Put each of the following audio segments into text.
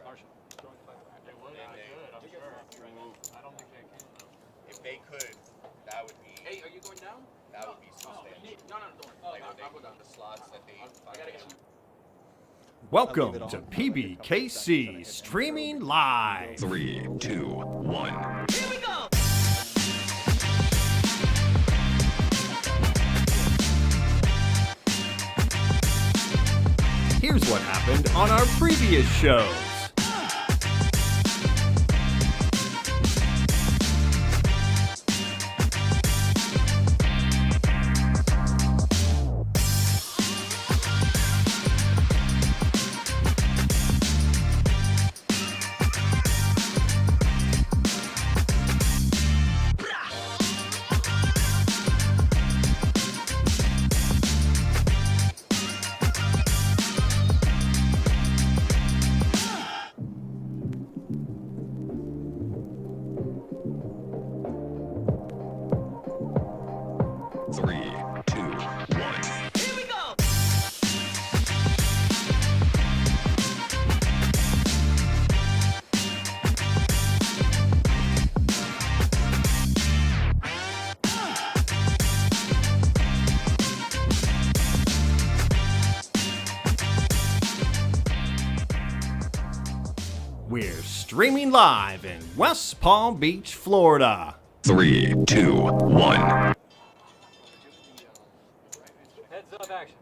They would. I'm sure. I don't think they can, though. If they could, that would be. Hey, are you going down? That would be substantial. No, don't. Like, I'll go down. The slots that they. I gotta get some. Welcome to PBKC Streaming Live. 3, 2, 1. Here we go! Here's what happened on our previous shows. We're streaming live in West Palm Beach, Florida. 3, 2, 1. Heads up action.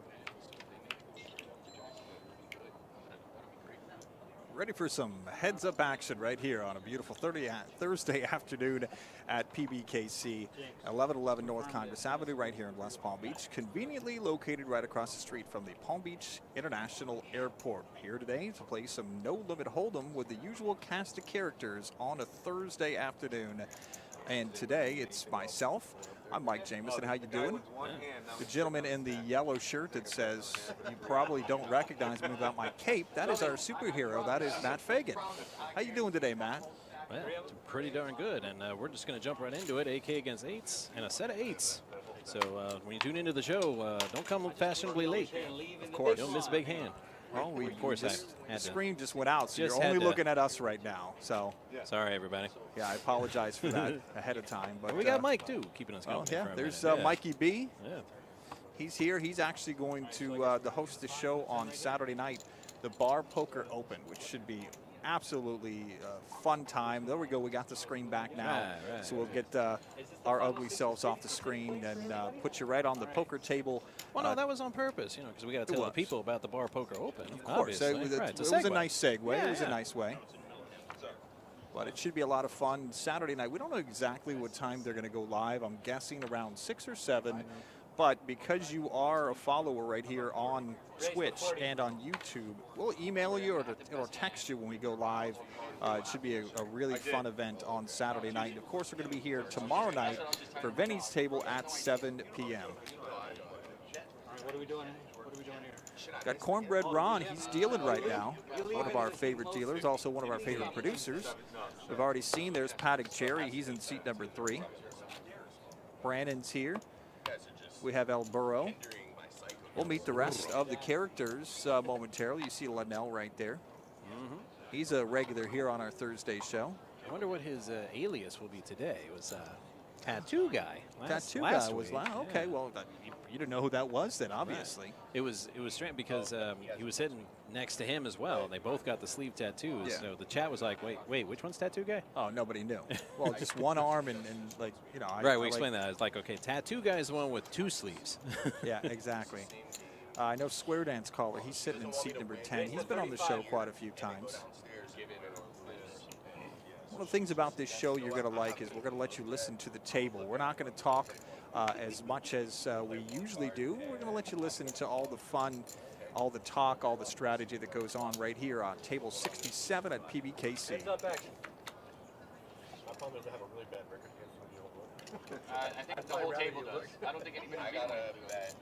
Ready for some heads-up action right here on a beautiful Thursday afternoon at PBKC, 1111 North Congress Avenue right here in West Palm Beach, conveniently located right across the street from the Palm Beach International Airport. Here today to play some No-Limit Hold'em with the usual cast of characters on a Thursday afternoon. And today it's myself. I'm Mike Jamison. How you doing? The gentleman in the yellow shirt that says you probably don't recognize me without my cape. That is our superhero. That is Matt Fagan. How you doing today, Matt? Well, pretty darn good, and we're just going to jump right into it. AK against 8s and a set of 8s. So when you tune into the show, don't come fashionably late. Of course. Don't miss big hand. Well, of course, the screen just went out, so just you're only looking at us right now. So, sorry, everybody. Yeah, I apologize for that ahead of time. But we got Mike too, keeping us going. Oh, yeah, for a there's minute. Mikey B. Yeah. He's here. He's actually going to host the show on Saturday night, the Bar Poker Open, which should be absolutely fun time. There we go. We got the screen back now. Right. So we'll get our ugly selves off the screen and put you right on the poker table. Well, no, that was on purpose, because we got to tell the people about the Bar Poker Open. Of course. It was a nice segue. Yeah, it was a nice way. But it should be a lot of fun Saturday night. We don't know exactly what time they're going to go live. I'm guessing around 6 or 7. But because you are a follower right here on Twitch and on YouTube, we'll email you or text you when we go live. It should be a really fun event on Saturday night. And of course, we're going to be here tomorrow night for Vinny's Table at 7 p.m. What are we doing here? Got Cornbread Ron. He's dealing right now. One of our favorite dealers, also one of our favorite producers. We've already seen there's Paddock Cherry. He's in seat number 3. Brandon's here. We have El Burro. We'll meet the rest of the characters momentarily. You see Linnell right there. He's a regular here on our Thursday show. I wonder what his alias will be today. It was Tattoo Guy. Tattoo Guy was last. Okay, well, you didn't know who that was then, obviously. Right. It was strange because he was sitting next to him as well. They both got the sleeve tattoos. Yeah. So the chat was like, wait, which one's Tattoo Guy? Oh, nobody knew. Well, just one arm and like, Right, we explained that. It's like, okay, Tattoo Guy is the one with 2 sleeves. Yeah, exactly. I know Square Dance Caller. He's sitting in seat number 10. He's been on the show quite a few times. One of the things about this show you're going to like is we're going to let you listen to the table. We're not going to talk as much as we usually do. We're going to let you listen to all the fun, all the talk, all the strategy that goes on right here on table 67 at PBKC. Heads up action. I probably have a really bad record against the I think the whole table does. I don't think anybody got a bad.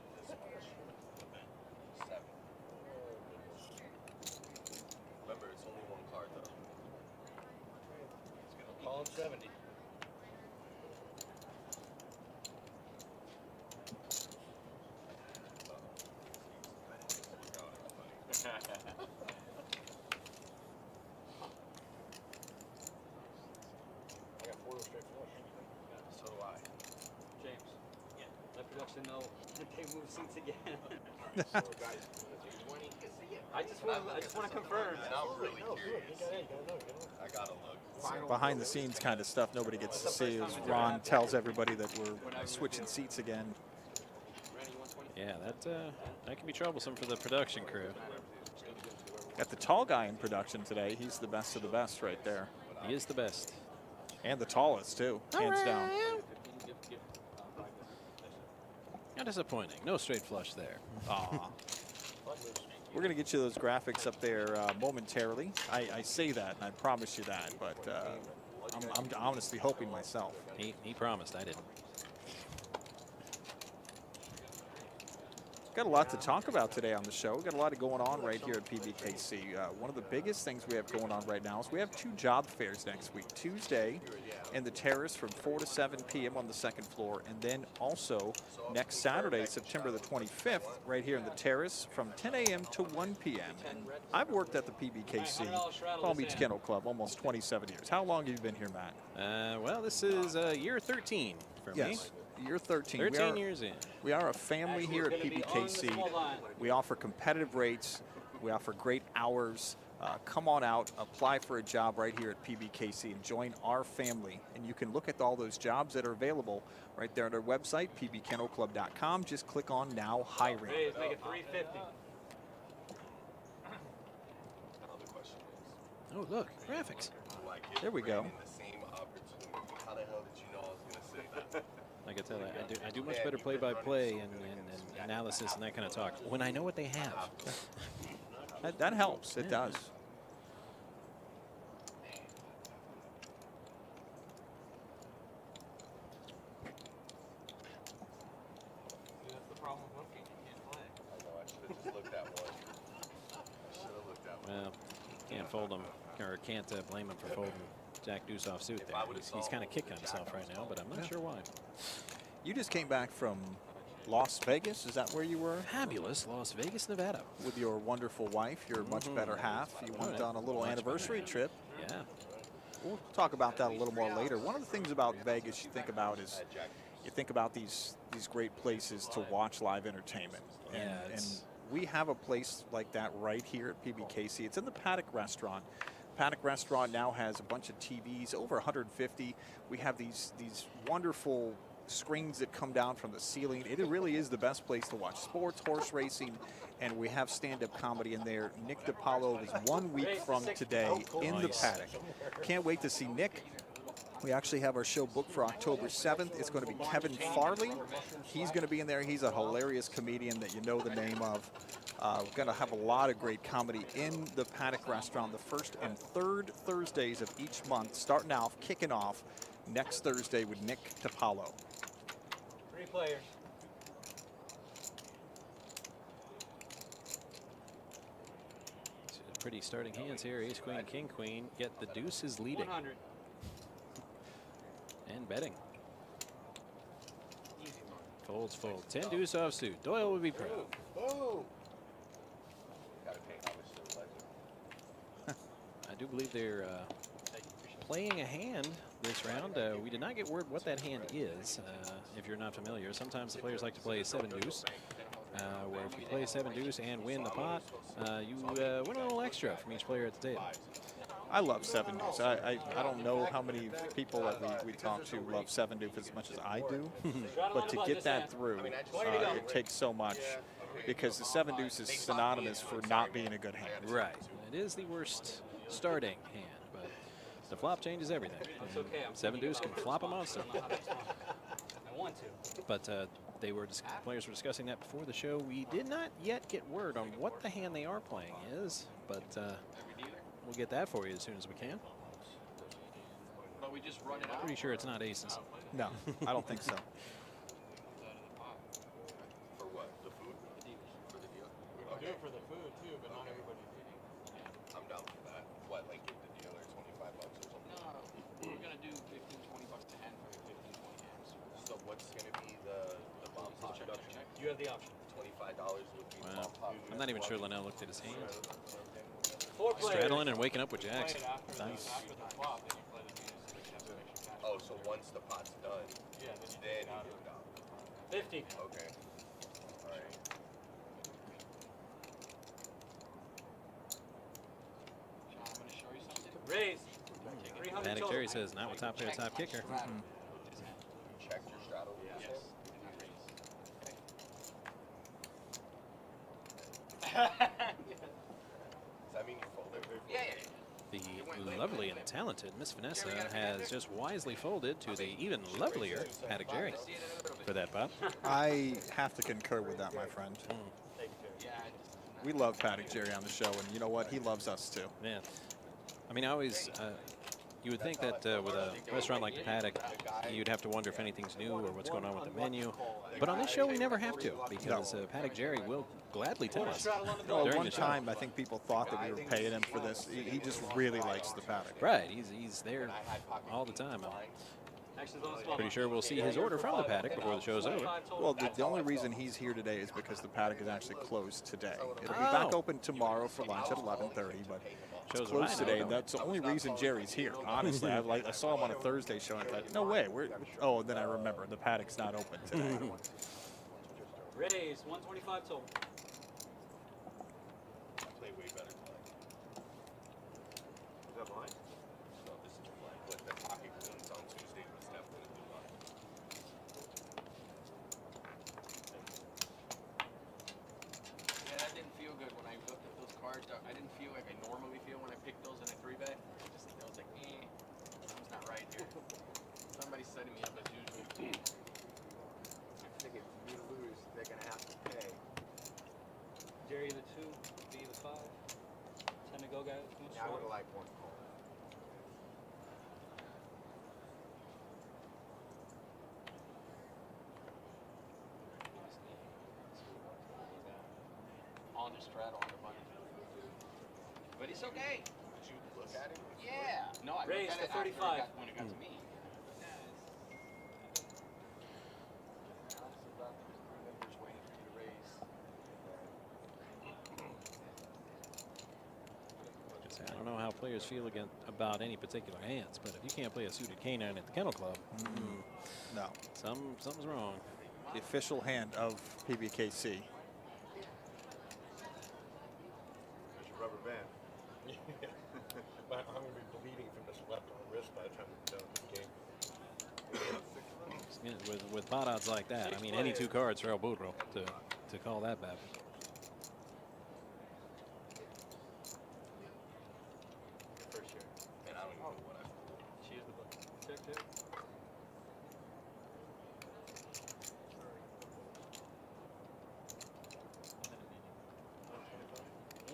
Remember, it's only one card though. It's gonna call him 70. actually know that they move seats again. I just want to confirm. I gotta look. Behind the scenes kind of stuff nobody gets to see as Ron tells everybody that we're switching seats again. Yeah, that can be troublesome for the production crew. Got the tall guy in production today. He's the best of the best right there. He is the best. And the tallest, too, hands down. Not disappointing. No straight flush there. Aw. We're going to get you those graphics up there momentarily. I say that, and I promise you that, but I'm honestly hoping myself. He promised. I didn't. Got a lot to talk about today on the show. We've got a lot going on right here at PBKC. One of the biggest things we have going on right now is we have 2 job fairs next week. Tuesday in the Terrace from 4 to 7 p.m. on the 2nd floor. And then also next Saturday, September the 25th, right here in the Terrace from 10 a.m. to 1 p.m. And I've worked at the PBKC, Palm Beach Kennel Club, almost 27 years. How long have you been here, Matt? Well, this is year 13 for me. Year 13. 13 years in. We are a family here at PBKC. We offer competitive rates. We offer great hours. Come on out, apply for a job right here at PBKC and join our family. And you can look at all those jobs that are available right there on our website, pbkennelclub.com. Just click on Now Hiring. Please make it 350. Oh, look, graphics. There we go. How the hell did you know I was going to say that? Like I tell you, I do much better play-by-play and analysis and that kind of talk when I know what they have. That helps. It does. That's the problem with hooking. You can't play. I know, I should have just looked at one. I should have looked at one. Well, can't fold him, or can't blame him for folding Jack Deuce off suit there. He's kind of kicking himself right now, but I'm not sure why. You just came back from Las Vegas. Is that where you were? Fabulous Las Vegas, Nevada. With your wonderful wife, your much better half. You went on a little anniversary trip. Yeah. We'll talk about that a little more later. One of the things about Vegas you think about is you think about these great places to watch live entertainment. And we have a place like that right here at PBKC. It's in the Paddock Restaurant. Paddock Restaurant now has a bunch of TVs, over 150. We have these wonderful screens that come down from the ceiling. It really is the best place to watch sports, horse racing, and we have stand-up comedy in there. Nick DiPaolo is 1 week from today in the Paddock. Can't wait to see Nick. We actually have our show booked for October 7th. It's going to be Kevin Farley. He's going to be in there. He's a hilarious comedian that you know the name of. We're going to have a lot of great comedy in the Paddock Restaurant the first and third Thursdays of each month, starting off, kicking off next Thursday with Nick DiPaolo. 3 players. Pretty starting hands here. Ace, queen, king, queen. Yet the deuce is leading. 100. And betting. Folds, fold. 10 deuce offsuit. Doyle would be proud. I do believe they're playing a hand this round. We did not get word what that hand is. If you're not familiar, sometimes the players like to play 7 deuce. Where if you play 7 deuce and win the pot, you win a little extra from each player at the table. I love 7 deuce. I don't know how many people that we talk to love 7 deuce as much as I do, but to get that through, it takes so much because the 7 deuce is synonymous for not being a good hand. Right. It is the worst starting hand, but the flop changes everything. 7 deuce can flop a monster. I want to. But players were discussing that before the show. We did not yet get word on what the hand they are playing is, but we'll get that for you as soon as we can. But we just run it out. Pretty sure it's not aces. No, I don't think so. For what? The food? For the deal? We can do it for the food too, but not everybody's eating. I'm down for that. What, like give the dealer $25 or something? No, we're gonna do 15, 20 bucks a hand for the 15, 20 hands. So what's gonna be the bomb pot production? You have the option. $25 would be the Wow. bomb pot. I'm not even sure Linnell looked at his hand. 4 players. Straddling and waking up with jacks. Play it after Nice. after the flop, then you play the Venus and the cash. Oh, so once the pot's done, Yeah, then you then take it out. you give it out. 50. Okay. All right. Sean, I'm gonna show you something. Raise. 300 Paddock total. Jerry says not with top player, top kicker. You checked your straddle? Yes. Did not raise. Does that mean you folded? Yeah, yeah, yeah. The lovely and talented Miss Vanessa has just wisely folded to the even lovelier Paddock Jerry for that pop. I have to concur with that, my friend. Yeah, We love Paddock Jerry on the show, and you know what? He loves us too. Man, I mean, I always, you would think that with a restaurant like the Paddock, you'd have to wonder if anything's new or what's going on with the menu. But on this show, we never have to, because Paddock Jerry will gladly tell us Well, during one the show. time, I think people thought that we were paying him for this. He just really likes the Paddock. Right, he's there all the time. I'm pretty sure we'll see his order from the Paddock before the show's over. Well, the only reason he's here today is because the Paddock is actually closed today. It'll be back open tomorrow for lunch at 11:30, but it's Shows closed what I know, today. don't That's the only reason Jerry's here. Honestly, I saw him on a Thursday show and I thought, no way. Oh, and then I remember the Paddock's not open today. Raise. 125 total. I play way better tonight. Is that blind? No, this is like what the pocket queens on Tuesday was definitely do one. Yeah, that didn't feel good when I looked at those cards. I didn't feel like I normally feel when I pick those in a 3-bet. Just I was like, something's not right here. Somebody's setting me up as usual. I think if you lose, they're gonna have to pay. Jerry the 2, B the 5. 10 to go, guys. Yeah, I would have liked one call. On the straddle on the button. But it's okay. Did you look at it? Yeah. No, I Raise looked at to it after 35. when it got to me. I don't know how players feel about any particular hands, but if you can't play a suited canine at the Kennel Club, No. something's wrong. The official hand of PBKC. There's your rubber band. But I'm going to be bleeding from this left arm wrist by the time we're done with the game. With pot odds like that, I mean, any 2 cards for El Burro to call that bad. First year. And I don't even know what I folded. She is the button. Check, check.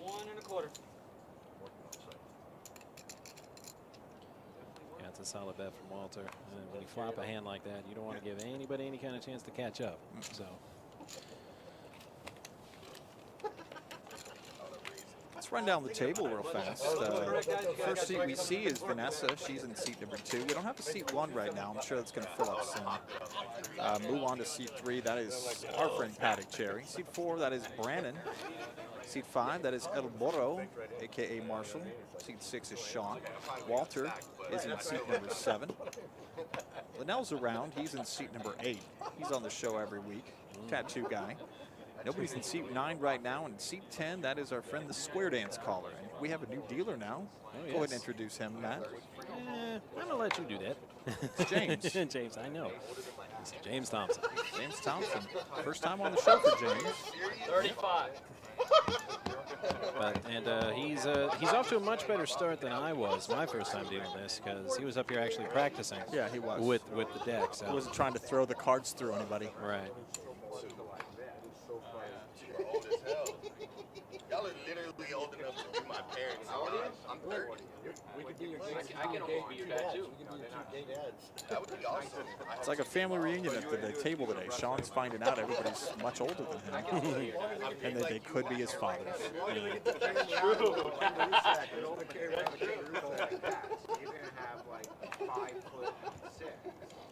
One and a quarter. Yeah, it's a solid bet from Walter. And when you flop a hand like that, you don't want to give anybody any kind of chance to catch up. So Let's run down the table real fast. First seat we see is Vanessa. She's in seat number 2. We don't have a seat 1 right now. I'm sure that's going to fill up soon. Move on to seat 3. That is our friend Paddock Cherry. Seat 4, that is Brandon. Seat 5, that is El Burro, a.k.a. Marshall. Seat 6 is Sean. Walter is in seat number 7. Linnell's around. He's in seat number 8. He's on the show every week. Tattoo guy. Nobody's in seat 9 right now. And seat 10, that is our friend, the square dance caller. And we have a new dealer now. Go ahead and introduce him, Matt. I'm going to let you do that. It's James. James, I know. It's James Thompson. James Thompson. First time on the show for James. 35. He's off to a much better start than I was my first time doing this, because he was up here actually practicing. Yeah, he was. With the deck. So. He wasn't trying to throw the cards through anybody. Right. You are old as hell. Y'all are literally old enough to be my parents. I'm 30. I can almost be your dad too. That would be awesome. It's like a family reunion at the table today. Sean's finding out everybody's much older than him. And that they could be his fathers. You're gonna have like 5'6".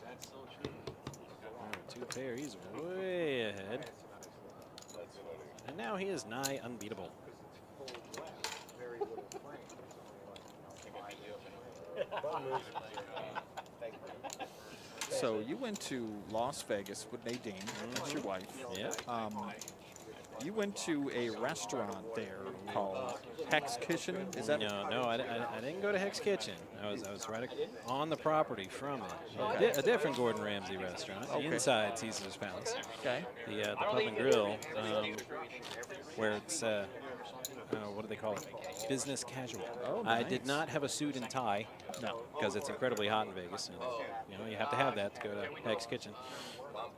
That's so true. 2 pair, he's way ahead. And now he is nigh unbeatable. Very little playing. So you went to Las Vegas with Nadine, that's your wife. Yeah. You went to a restaurant there called Hex Kitchen. Is that? No, I didn't go to Hex Kitchen. I was right on the property from it. A different Gordon Ramsay restaurant inside Caesar's Palace. Okay. The Pub and Grill, where it's what do they call it? Business casual. Oh, I nice. did not have a suit and tie. No. Because it's incredibly hot in Vegas, and you have to have that to go to Hex Kitchen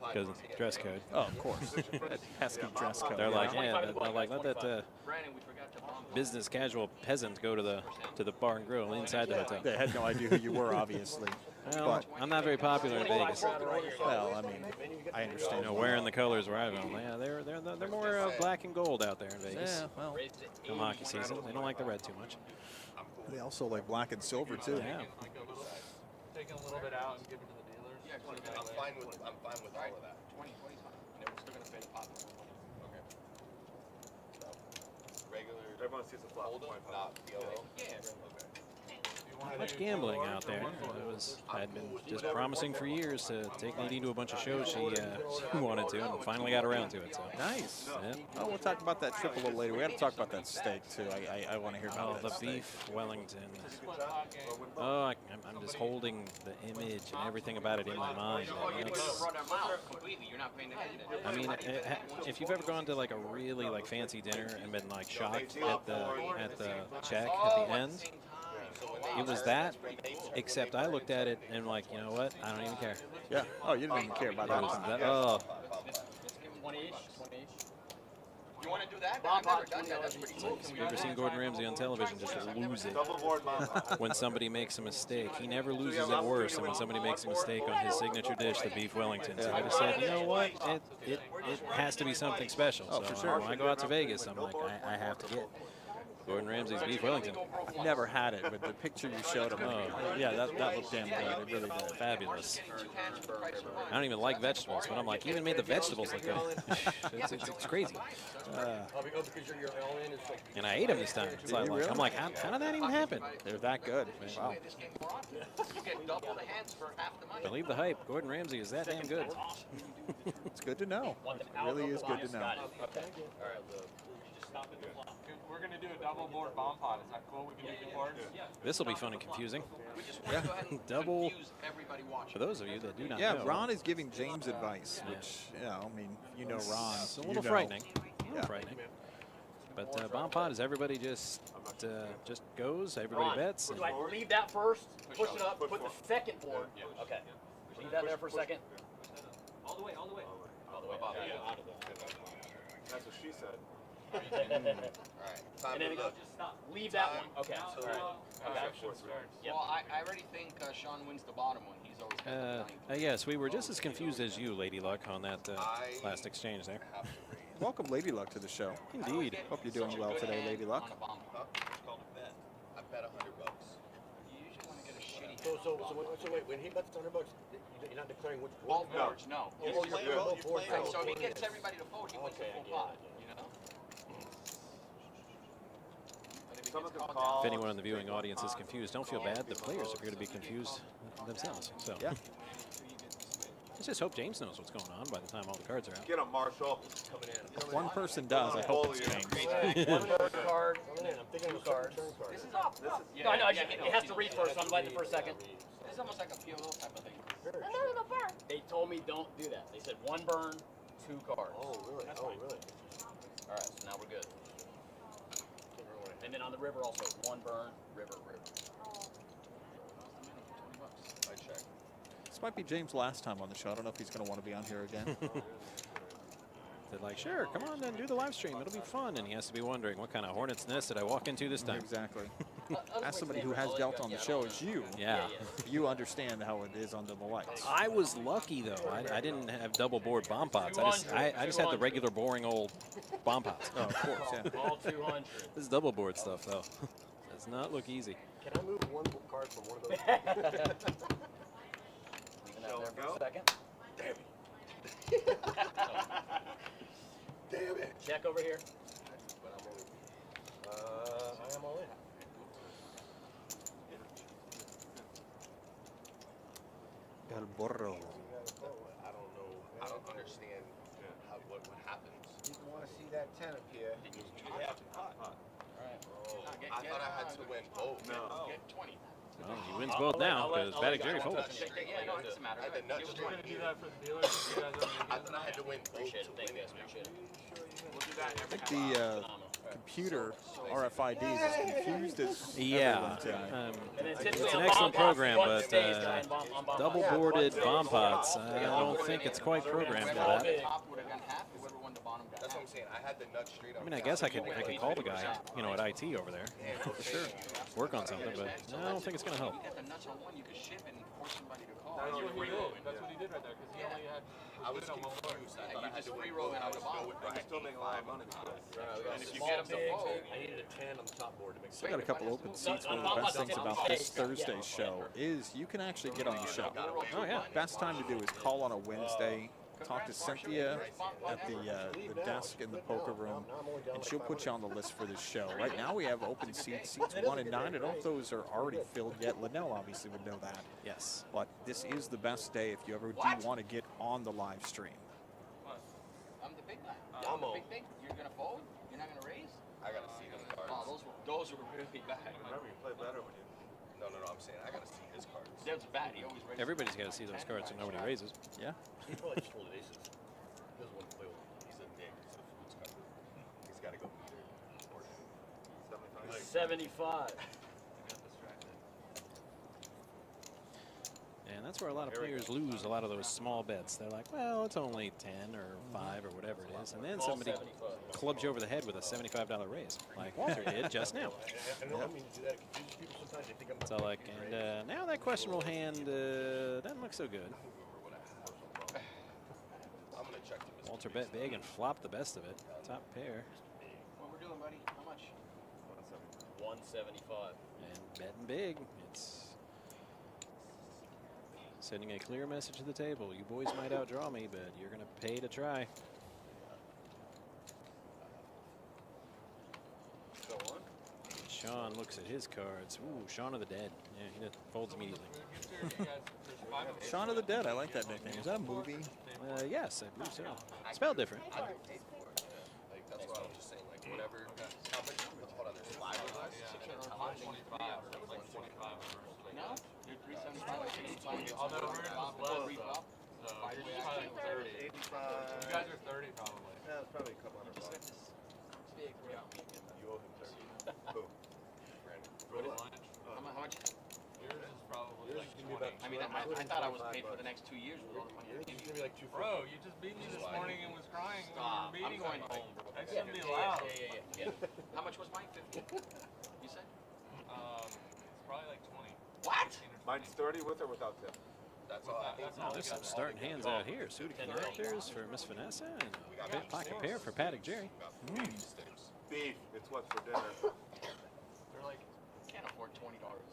because of the dress code. Oh, of course. That pesky dress code. They're like, let that business casual peasant go to the bar and grill inside the hotel. They had no idea who you were, obviously. Well, I'm not very popular in Vegas. Well, I mean, I understand. Wearing the colors where I've been. Yeah, they're more black and gold out there in Vegas. Yeah, well, come hockey season, they don't like the red too much. they also like black and silver too. Yeah. Taking a little bit out and giving to the dealers. Yeah, I'm fine with all of that. 20, 20 time. And then we're still gonna pay the pot. Okay. So, regular. Everyone sees the flop. Hold'em, not PLO. Yeah. Okay. Not much gambling out there. I had been just promising for years to take Nadine to a bunch of shows she wanted to, and finally got around to it. So Nice. yeah. Oh, we'll talk about that trip a little later. We got to talk about that steak too. I want to hear Oh, about the that steak. beef Wellington. Oh, I'm just holding the image and everything about it in my mind. Oh, you're gonna run them out completely. You're not paying attention. I mean, if you've ever gone to like a really like fancy dinner and been like shocked at the check at the end, it was that. Except I looked at it and like, you know what? I don't even care. Yeah. Oh, you didn't even care about It was that. that. Oh, You want to do that? I've never done that. That's pretty cool. have you ever seen Gordon Ramsay on television just lose it Double board bomb. when somebody makes a mistake? He never loses it worse than when somebody makes a mistake on his signature dish, the beef Wellington. So I just said, you know what? It has to be something special. Oh, So for sure. when I go out to Vegas, I'm like, I have to get Gordon Ramsay's beef Wellington. Never had it, but the picture you showed him, yeah, that looked damn good. It really did. Fabulous. I don't even like vegetables, but I'm like, even made the vegetables look good. it's crazy. And I ate them this time. So I'm like, how did that even happen? They're that good. Wow. You get double the hands for half the money. Believe the hype. Gordon Ramsay is that damn good. It's good to know. It really is good to know. We're going to do a double board bomb pot. Is that cool? We can do the boards? This will be fun and confusing. We just want to go ahead and Double. confuse everybody watching. For those of you that do not Yeah, know. Ron is giving James advice, which, I mean, you know Ron. It's a you little know. frightening. Yeah. Frightening. But bomb pot is everybody just goes, everybody bets. Do I leave that first, push it up, put the second board? Okay. Leave that there for a second. All the way, all the way. All the way out of there. That's what she said. Alright, time And then to it goes, look. just stop. Leave that one. Okay. So, Yep. Well, I already think Sean wins the bottom one. He's always got the ninth. Yes, we were just as confused as you, Lady Luck, on that last exchange there. have to raise. Welcome, Lady Luck, to the show. Indeed. Hope you're doing well today, Lady Luck. On a bomb. It's called a bet. I bet $100. You usually want to get a shitty So wait, when he bets $100, you're not declaring which all boards. No. Oh, you're playing both boards. Right, so if he gets everybody to vote, he wins the full pot. You know. But if he gets called down, If anyone in the viewing audience is confused, don't feel bad. The players appear to be confused themselves. So Yeah. let's just hope James knows what's going on by the time all the cards are out. Get him, Marshall. If one person does, I hope it's James. One third card. I'm thinking of cards. this is off. No, it has to read first, so I'm letting it for a second. This is almost like a PLO type of thing. They told me don't do that. They said one burn, two cards. Oh, really? That's Oh, fine. really? All right, so now we're good. And then on the river also, one burn, river. I check. This might be James' last time on the show. I don't know if he's going to want to be on here again. They're like, sure, come on then, do the live stream. It'll be fun. And he has to be wondering, what kind of hornet's nest did I walk into this time? Exactly. As somebody who has dealt on the show as you, Yeah. you understand how it is under the lights. I was lucky though. I didn't have double board bomb pots. I just had the regular boring old bomb pots. Oh, of course, yeah. All 200. This double board stuff though does not look easy. Can I move one card from one of those? Leaving that there for a second. Damn it. Check over here. I am all in. El Burro. I don't understand what happens. You want to see that 10 up here. I thought I had to win both. No. Get 20. Well, he wins both now because Paddock Jerry folded. Yeah, no, it doesn't matter. I had the nuts Give straight. it 20. Do that for the dealers. You guys are I thought I had to win both Appreciate to it. Thank win you it. guys. Appreciate it. We'll do that I every think the computer RFIDs is confused as Yeah, everyone tonight. it's an excellent program, but double boarded bomb pots. I don't think it's quite programmed for that. top would have gone half. Whoever won the bottom got That's what half. I'm saying. I had the nuts straight on. I mean, I guess I could call the guy, you know, at IT over there, for sure, work on something, but I don't think it's going to help. You got the nuts on one, you could ship it and force somebody to call. That's what he did. That's what he did right there because he only had. I was confused. I thought I had to win free roll both. it I out was the bottom. still with Brian. Still making a lot of money. And if you get them to fold, I needed a 10 on the top board to make Still got a couple open seats. One of the best things about this Thursday show is you can actually get on the show. Oh, yeah. Best time to do is call on a Wednesday, talk to Cynthia at the desk in the poker room, and she'll put you on the list for this show. Right now we have open seats 1 and 9. I don't know if those are already filled yet. Linnell obviously would know that. Yes. But this is the best day if you ever do want to get on the live stream. I'm the big guy. I'm the big thing. You're going to fold? You're not going to raise? I gotta see them cards. Oh, those were really bad. Remember, you play better when you. No, I'm saying I gotta see his cards. That's bad. He always raises. Everybody's got to see those cards so nobody raises. Yeah. He probably just folded aces. He doesn't want to play with them. He's a Nick. He's a foods cover. He's gotta go beat it. 75. And that's where a lot of players lose a lot of those small bets. They're like, well, it's only 10 or 5 or whatever it is. And then somebody clubs you over the head with a $75 raise, like Walter did just now. I know, I mean, do that. It confuses people sometimes. They think I'm So like, and now that questionable hand doesn't look so good. I'm gonna check them. Walter bet big and flopped the best of it. Top pair. What we're doing, buddy? How much? 175. And betting big. It's sending a clear message to the table. You boys might outdraw me, but you're going to pay to try. Go on. Sean looks at his cards. Ooh, Sean of the Dead. Yeah, he folds immediately. Shaun of the Dead, I like that nickname. Is that a movie? Yes, I believe so. Spelled different. I would pay for it. Like that's what I'm just saying. Like whatever. How much? Hold on. There's 5 of us. No? You're 375. Although hers was less, Reflop. so you're just probably like 30. 85. You guys are 30 probably. Yeah, it's probably a couple $100. Big. You owe him 30. Who? For lunch. How much? Yours is probably like Give me 20. about I mean, I thought I was paid for the next 2 years with all the money I Yours gave is you. gonna be like 250. Bro, you just beat me this morning and was crying when Stop. we were I'm meeting going me. home, bro. That shouldn't be allowed. Yeah. How much was mine? 50? You said? It's probably like 20. What? Mine's 30 with or without tip? That's all. I think. Oh, there's some starting hands out here. Suited connectors for Miss Vanessa and a big pocket pair for Paddock Jerry. Beef. It's what's for dinner. They're like, Can't afford $20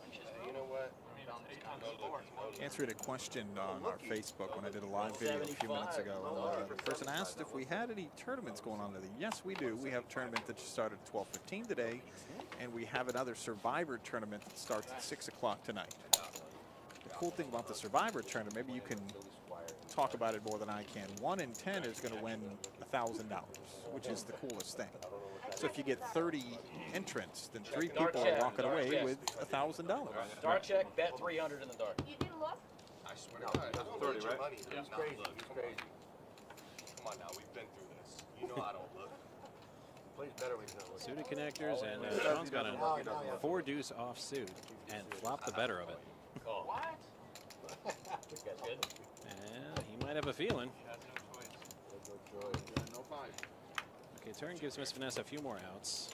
lunches. You know what? I mean, it's 8 times 4. Answered a question on our Facebook when I did a live video a few minutes ago. The person asked if we had any tournaments going on today. Yes, we do. We have a tournament that just started at 12:15 today, and we have another Survivor tournament that starts at 6 o'clock tonight. The cool thing about the Survivor tournament, maybe you can talk about it more than I can. 1 in 10 is going to win $1,000, which is the coolest thing. So if you get 30 entrants, then 3 people are walking away with $1,000. Dark check, bet 300 in the dark. You didn't look? I swear to God. That's 30, right? Money. He's Nah, crazy. look, He's come on. crazy. Come on now. We've been through this. You know I don't look. Plays better when he's not looking. Suited connectors, and Sean's got a 4 deuce offsuit and flopped the better of it. What? That's good. And he might have a feeling. He has no choice. There's no choice. No fine. Okay, turn gives Miss Vanessa a few more outs.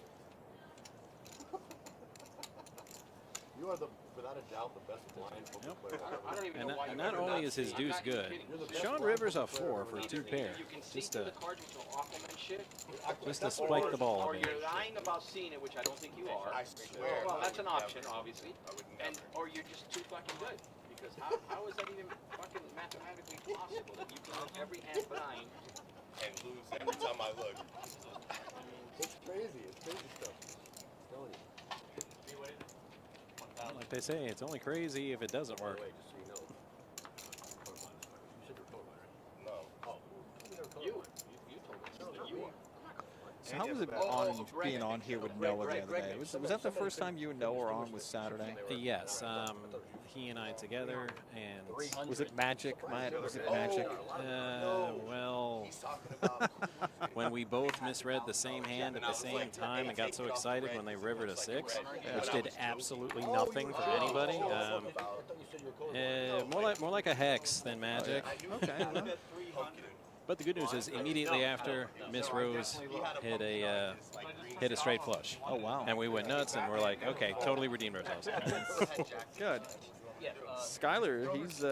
You are, without a doubt, the best blind poker Yep. player. I don't even And know why and you not ever only not is his see- deuce I'm not even good, kidding. Sean Rivers a 4 for 2 pair. You can see Just through to the cards with the Aquaman shit. spike the ball a Or bit. you're lying about seeing it, which I don't think you are. I swear. Well, I that's would an option, never. obviously. I would And never. or you're just too fucking good. Because how is that even fucking mathematically possible that you can have every hand blind? And lose every time I look. It's crazy. It's crazy stuff. I'm telling you. See what is it? 1,000. Like they say, it's only crazy if it doesn't By the work. way, just so you know. So how was it being on here with Noah the other day? Was that the first time you and Noah were on with Saturday? Yes. He and I together, and was it magic? Was it magic? Well, when we both misread the same hand at the same time and got so excited when they rivered a 6, which did absolutely nothing for anybody. More like a hex than magic. Okay. But the good news is, immediately after, Miss Rose hit a straight flush. Oh wow! And we went nuts, and we're like, okay, totally redeemed ourselves. Good. Skyler, he's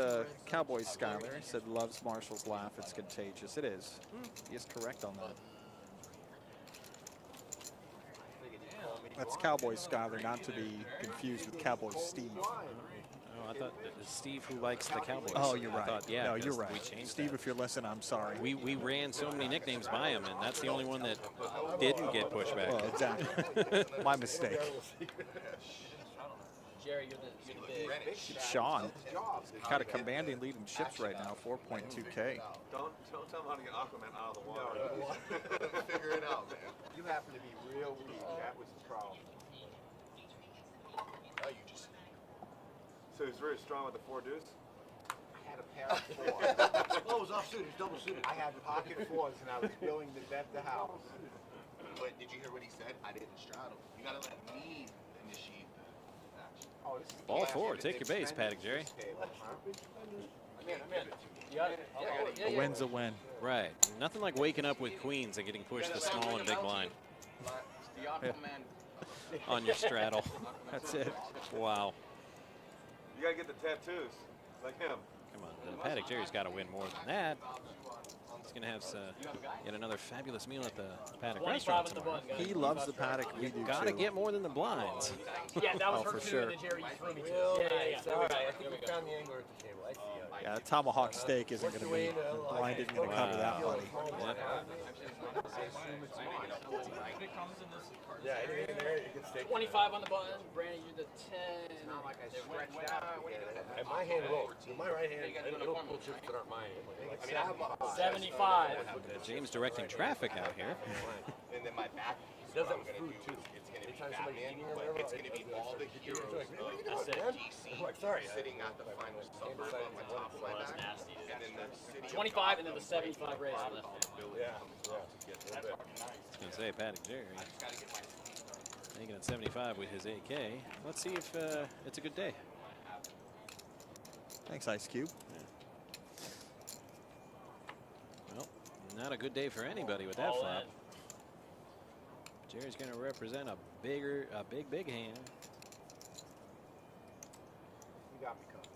Cowboy Skyler. He said loves Marshall's laugh. It's contagious. It is. He is correct on that. That's Cowboy Skyler, not to be confused with Cowboy Steve. I thought it was Steve who likes the Cowboys. Oh, you're right. Yeah, no, you're right. We changed Steve, that. if you're listening, I'm sorry. We ran so many nicknames by him, and that's the only one that didn't get pushed back. Well, exactly. My mistake. Jerry, you're the big. Sean got a commanding lead in chips right now, 4.2K. Don't tell him how to get Aquaman out of the water. Figure it out, man. You happen to be real weak. That was the problem. Oh, you just. So he's very strong with the 4 deuce? I had a pair of 4s. Oh, it was offsuit. He's double suited. I had pocket 4s, and I was willing to bet the house. But did you hear what he said? I didn't straddle. You gotta let me initiate the action. Oh, this is Ball 4. Take your base, Paddock Jerry. A win's a win. Right. Nothing like waking up with queens and getting pushed the small and big blind. The On your straddle. That's it. Wow. You gotta get the tattoos, like him. Come on, Paddock Jerry's got to win more than that. He's going to have yet another fabulous meal at the Paddock restaurant tomorrow. He loves the Paddock. We do Got to too. get more than the blinds. Yeah, that was Oh, her for too, sure. and then Jerry threw me to it. Yeah. All right, I think we found the angler at the table. I see it. Yeah, tomahawk steak isn't going to be blinded and going to cover that money. Yeah, anything in there, you can stay. 25 on the button. Brandon, you're the 10. It's not like I stretched out. And my hand rolls. With my right hand, it'll pull chips that aren't mine. I mean, I have a 75. James directing traffic out here. And then my back. Does What that I'm gonna food do too. is it's gonna be Anytime somebody's Batman, eating or but whatever, it's gonna be all the heroes That's of it. DC I'm like, sorry. sitting at the final suburb on my top of my back, and then the city. of 25 and then the 75 race on left. Yeah. I was going to say, Paddock Jerry making it 75 with his AK. Let's see if it's a good day. Thanks, Ice Cube. Well, not a good day for anybody with that flop. Jerry's going to represent a big hand. You got me covered.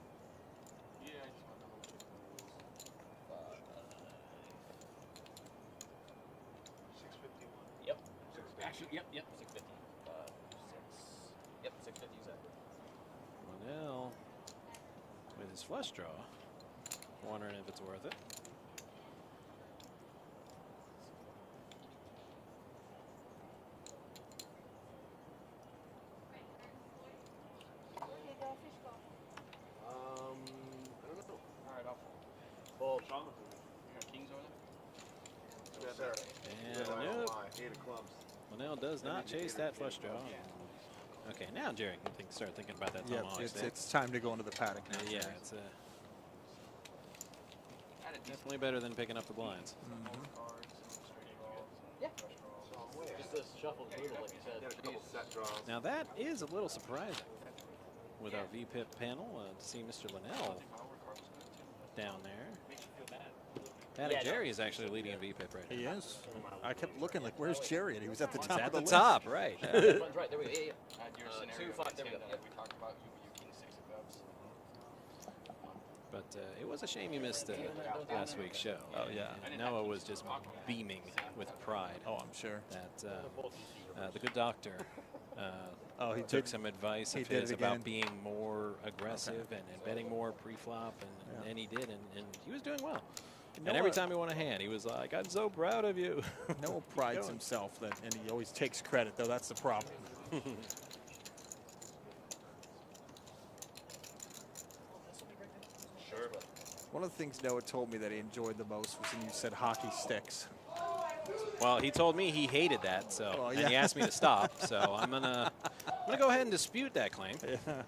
Yep. Actually, yep, 650. 650 is that. Linnell with his flush draw, wondering if it's worth it. I don't know. All right, I'll Well, You got kings over there? yes, sir. And nope, Eight of clubs. Linnell does not chase that flush draw. Okay, now Jerry can start thinking about that Yeah, tomahawk steak. it's time to go into the paddock now. Yeah, it's definitely better than picking up the blinds. Yeah. Just this shuffle brutal, like you said. Got a couple set draws. Now that is a little surprising with our VPIP panel to see Mr. Linnell down there. Paddock Jerry is actually leading in VPIP right now. He is. I kept looking like, where's Jerry? And he was at the He's top at of the the list. top, right. Button's right, there we go. Yeah, Your yeah. scenario 2, 5, with there we go. him that we talked about, you king 6 of clubs. But it was a shame you missed last week's show. Oh, yeah. And Noah was just beaming with pride. Oh, I'm sure. That the good doctor He took did- some advice he of did his it again. about being more aggressive and betting more pre-flop, and he did, and he was doing well. And every time he won a hand, he was like, "I'm so proud of you." Noah prides himself, and he always takes credit, though. That's the problem. Sure, but One of the things Noah told me that he enjoyed the most was when you said hockey sticks. Well, he told me he hated that, so Well, and he yeah. asked me to stop. So I'm gonna go ahead and dispute that claim. Yeah.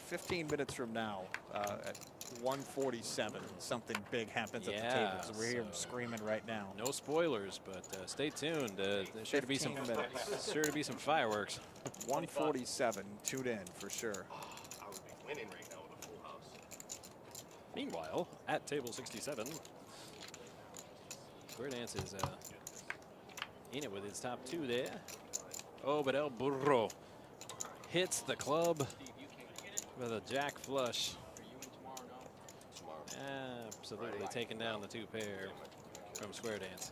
15 minutes from now, at 1:47, something big happens at the table. So we're hearing screaming right now. No spoilers, but stay tuned. There's sure to be some 15 minutes. sure to be some fireworks. 1:47. Tune in for sure. I would be winning right now with a full house. Meanwhile, at table 67, Square Dance is in it with his top 2 there. Oh, but El Burro hits the club with a jack flush. Absolutely taking down the 2 pair from Square Dance.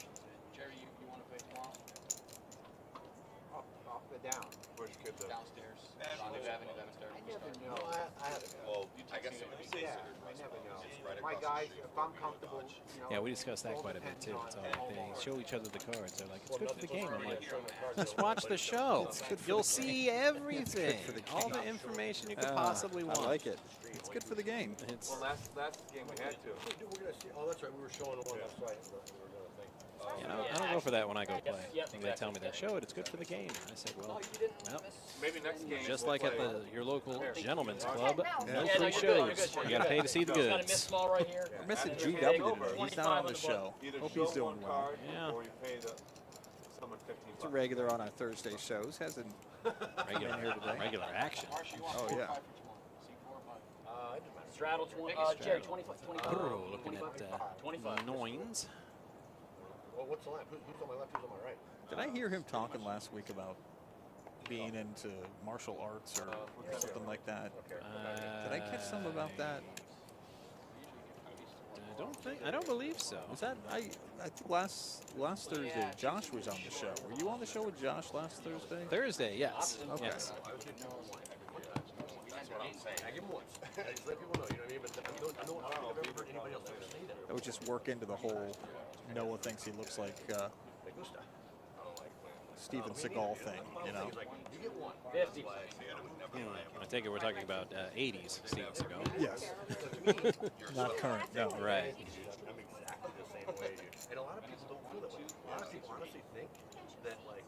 Jerry, you want to play tomorrow? Up or down? Where's your kid though? Downstairs. Rendezvous Avenue, downstairs. I never know. I haven't. Well, I guess it would be Yeah, considered I never know. It's right My across the guys, street if I'm comfortable, you know. Yeah, we discussed that all quite a bit too. depends So on they home show each other the cards. They're like, it's good for the game. I'm like, Just just watch the show. You'll see everything. All the information you could possibly want. I like it. It's good for the game. It's last game we had to. We're gonna see. Oh, that's right. We were showing the one last night. We were gonna think. you know, I don't go for that when I go play. And they tell me that show it, it's good for the game. I said, well, Maybe next game. just like at your local gentleman's club, no Yeah, free no, you're good, shows. you're good. You got to pay to see the Got a miss goods. small right here. We're missing GW today. He's not on the show. Either Hope show he's doing one well. card Yeah. or you pay someone 15 He's a regular on our Thursday shows. Hasn't Regular, been here today. regular action. Oh yeah. Straddle, Jerry, 25. 25. Burrow looking at 25. Noins. Well, what's the line? Who's on my left? Who's on my right? Did I hear him talking last week about being into martial arts or something like that? Did I catch something about that? I don't believe so. Was that I think last Thursday Josh was on the show. Were you on the show with Josh last Thursday? Thursday, yes. Okay. Yes. I give him once. Just let people know, you know what I mean? But I don't think I've ever heard anybody else ever say that. That would just work into the whole Noah thinks he looks like Steven Seagal thing, you know? Like, you get one. 50. I take it we're talking about 80s Steven Seagal. Yes. Not current, no. Right. I'm exactly the same way. And a lot of people don't feel that way. A lot of people honestly think that, like,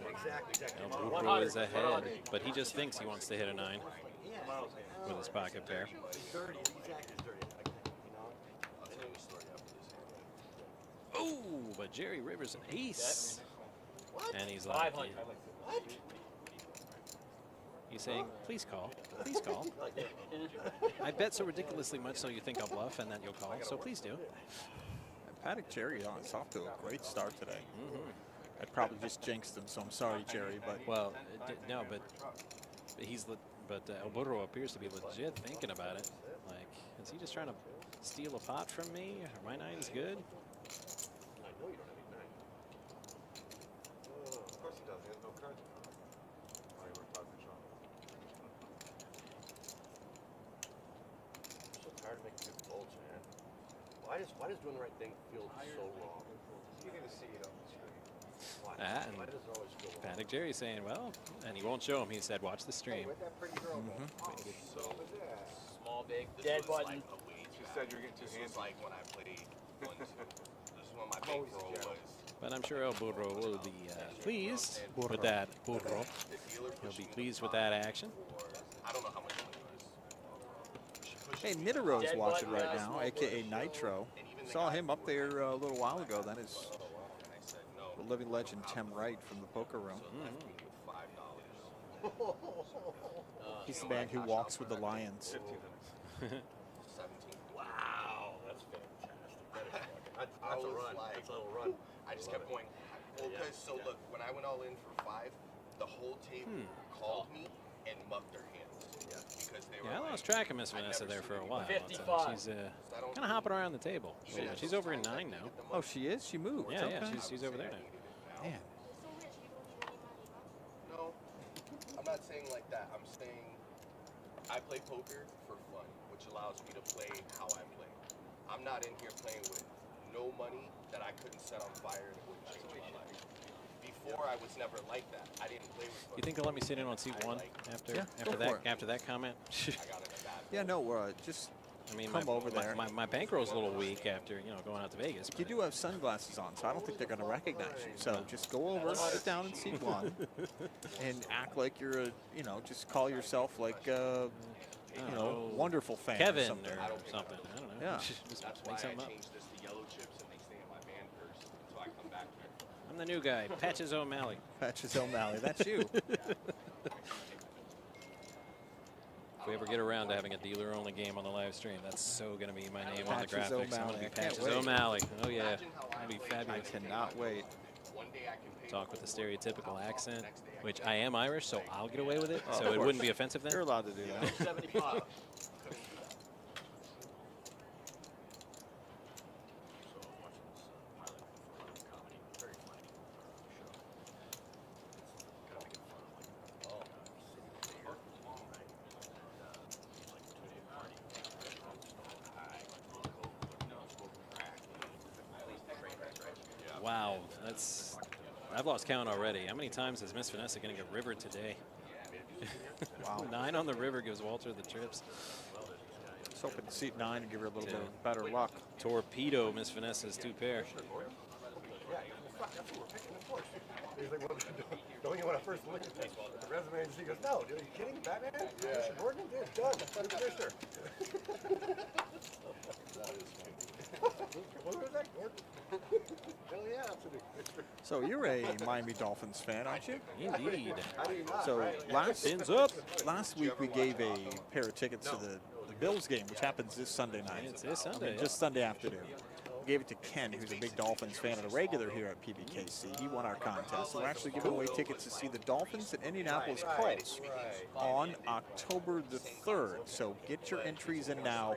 exactly. El Burro is ahead, but he just thinks he wants to hit a 9 with his pocket pair. He's 30. He's acting 30. Oh, but Jerry Rivers an ace. What? And he's like, 500. What? he's saying, please call. Please call. I bet so ridiculously much so you think I'll bluff and that you'll call, so please do. Paddock Cherry on it's off to a great start today. I probably just jinxed him, so I'm sorry, Jerry, but Well, no, but El Burro appears to be legit thinking about it. Like, is he just trying to steal a pot from me? My 9 is good. I know you don't have any 9. Of course he does. He has no cards. Oh, you were talking shop. I'm so tired of making good bolts, man. Why does doing the right thing feel so wrong? You're going to see it on the screen. Why? And Why does it always feel wrong? Paddock Jerry saying, well, and he won't show him. He said, watch the stream. Where'd that pretty girl go? So Small, big, this dead was button. like a way She back. said you're getting too This was handsy. like when I played 1-2. This is when my big bro was. But I'm sure El Burro will be pleased with that. Burro. The dealer He'll pushing be me pleased with for that action. I don't know how much money it was. hey, Nitaro's Dead watching button, right now, aka Nitro. Saw him up there a little while ago. That is And I said no. the living legend Tim Wright from the poker room. Left me with $5. He's the man who walks with the lions. 17. Wow, that's fantastic. That's a run. That's a little run. I just kept going. Well, because so look, when I went all in for 5, the whole table called me and mucked their hands because they were. Yeah, I like, lost track of Miss Vanessa there for a while. 55. She's kind of hopping around the table. She's over in 9 now. Oh, she is? She moved. Yeah, okay. yeah, she's over there now. Man. No, I'm not saying like that. I'm saying I play poker for fun, which allows me to play how I play. I'm not in here playing with no money that I couldn't set on fire and it wouldn't change my life. Before, I was never like that. I didn't play with. You think they'll let me sit in on seat 1 after Yeah, go for it. after that comment? I got in a bad. Yeah, no, just I mean, come over there. My bankroll's a little weak after going out to Vegas. You do have sunglasses on, so I don't think they're going to recognize you. So just go over, sit down in seat 1, and act like you're just call yourself like wonderful fan. Kevin or something. or something. I don't know. Yeah. Just That's make why I something up. changed this to yellow chips and they stay in my band purse until I come back here. I'm the new guy, Patches O'Malley. Patches O'Malley, that's you. If we ever get around to having a dealer-only game on the live stream, that's so going to be my name on the Patches graphics. I'm O'Malley. going to be I can't Patches wait. O'Malley. Oh, yeah. Imagine how That'd be I fabulous. I cannot wait. One day I can pay Talk the with the whole world stereotypical $1,000, accent, next day I which can't. I am Irish, so I'll get away with it. Oh, So of it course. wouldn't be offensive then. You're allowed to do that. 75. Wow, I've lost count already. How many times is Miss Vanessa going to get rivered today? Wow. 9 on the river gives Walter the trips. Let's open seat 9 and give her a little bit of better luck. Torpedo Miss Vanessa's 2 pair. He's like, well, don't you want to first look at the resume and see? He goes, no, dude, are you kidding? Batman? Commissioner Gordon? Dude, it's done. I'm the commissioner. What was that, Gordon? Hell yeah, absolutely. So you're a Miami Dolphins fan, aren't you? Indeed. So last week we gave a pair of tickets to the Bills game, which happens this Sunday night. It's this Sunday. I mean, just Sunday afternoon. We gave it to Ken, who's a big Dolphins fan and a regular here at PBKC. He won our contest. So we're actually giving away tickets to see the Dolphins at Indianapolis Colts on October the 3rd. So get your entries in now.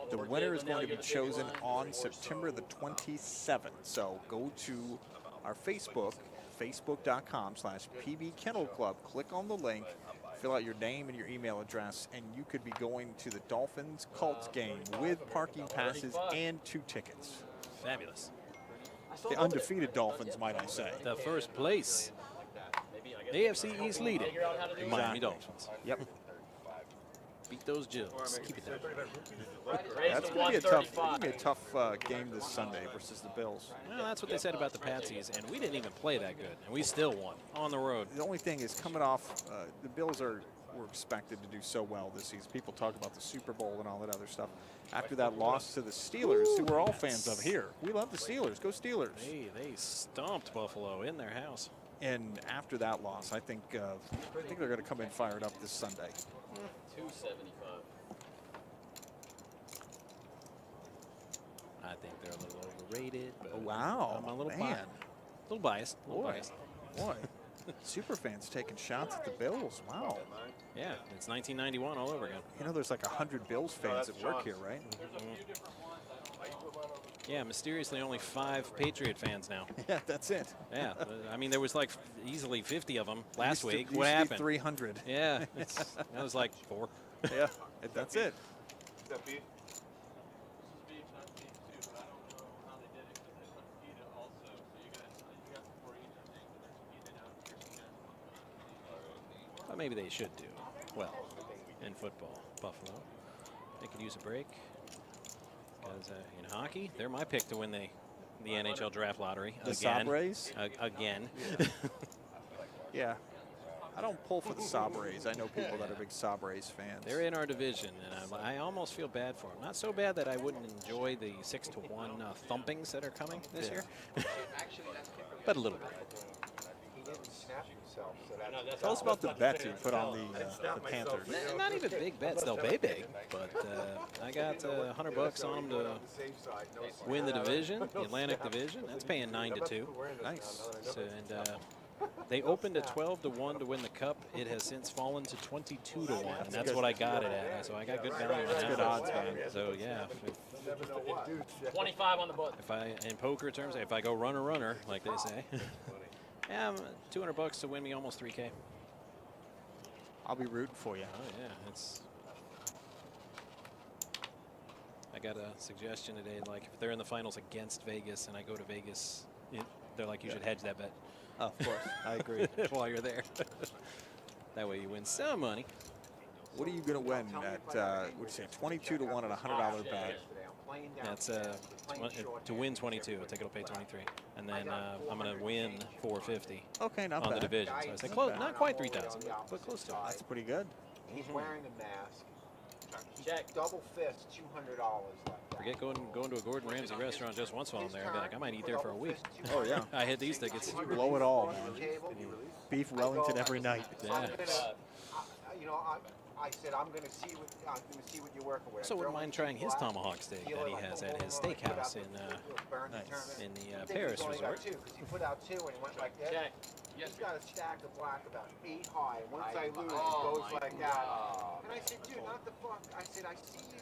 The winner is going to be chosen on September the 27th. So go to our Facebook, facebook.com/PB Kennel Club. Click on the link, fill out your name and your email address, and you could be going to the Dolphins Colts game with parking passes and 2 tickets. Fabulous. The undefeated Dolphins, might I say. The first place. AFC East leading. Miami Dolphins. Yep. Beat those Jills. Keep it down. That's going to be a tough game this Sunday versus the Bills. Well, that's what they said about the Patsies, and we didn't even play that good, and we still won on the road. The only thing is coming off, the Bills were expected to do so well this season. People talk about the Super Bowl and all that other stuff. After that loss to the Steelers, who we're all fans of here. We love the Steelers. Go Steelers. They stomped Buffalo in their house. And after that loss, I think they're going to come in fired up this Sunday. 275. I think they're a little overrated. But Oh, wow. I'm a little, Man. little biased. A little biased. Boy. Super fans taking shots at the Bills. Wow. Yeah, it's 1991 all over again. You know, there's like 100 Bills fans that work here, right? Yeah, mysteriously only 5 Patriot fans now. Yeah, that's it. Yeah, I mean, there was like easily 50 of them last Used to- week. used What to be happened? 300. Yeah, that was like 4. Yeah, that's it. But maybe they should do well in football. Buffalo, they could use a break because in hockey, they're my pick to win the NHL draft lottery The again. Sabres? Again. Yeah. I don't pull for the Sabres. I know people that are big Sabres fans. They're in our division, and I almost feel bad for them. Not so bad that I wouldn't enjoy the 6-1 thumpings that are coming this year, but a little bit. Tell us about the bets you put on the Panthers. Not even big bets. They'll pay big, but I got $100 on them to win the division, the Atlantic Division. That's paying 9-2. Nice. So, and they opened at 12-1 to win the Cup. It has since fallen to 22-1, and that's what I got it at. So I got good value on That's that. good odds, man. So yeah, 25 on the book. if I in poker terms, if I go runner, like they say, yeah, $200 to win me almost $3K. I'll be rooting for you. Oh yeah, it's. I got a suggestion today. Like if they're in the finals against Vegas, and I go to Vegas, they're like, you should hedge that bet. Of course, I agree. While you're there. That way you win some money. What are you going to win at, what'd you say, 22 to 1 at a $100 bet? That's to win 22. I think it'll pay 23, and then I'm going to win 450. Okay, not on bad. the division. So I say close, not quite 3,000, but close to it. That's pretty good. He's wearing a mask. Check. Double fist, $200 like that. Forget going to a Gordon Ramsay restaurant just once while I'm there. I'd be like, I might eat there for a week. Oh, yeah. I hit these tickets. You blow it all, man. Beef Wellington every night. Yeah. You know, I said I'm going to see what you're working with. So wouldn't mind trying his tomahawk steak that he has at his steakhouse in the Paris resort. Because he put out 2 and he went like that. Check. He's got a stack of black about 8 high. And once I lose, it goes like that. And I said, dude, not the fuck. I said, I see you,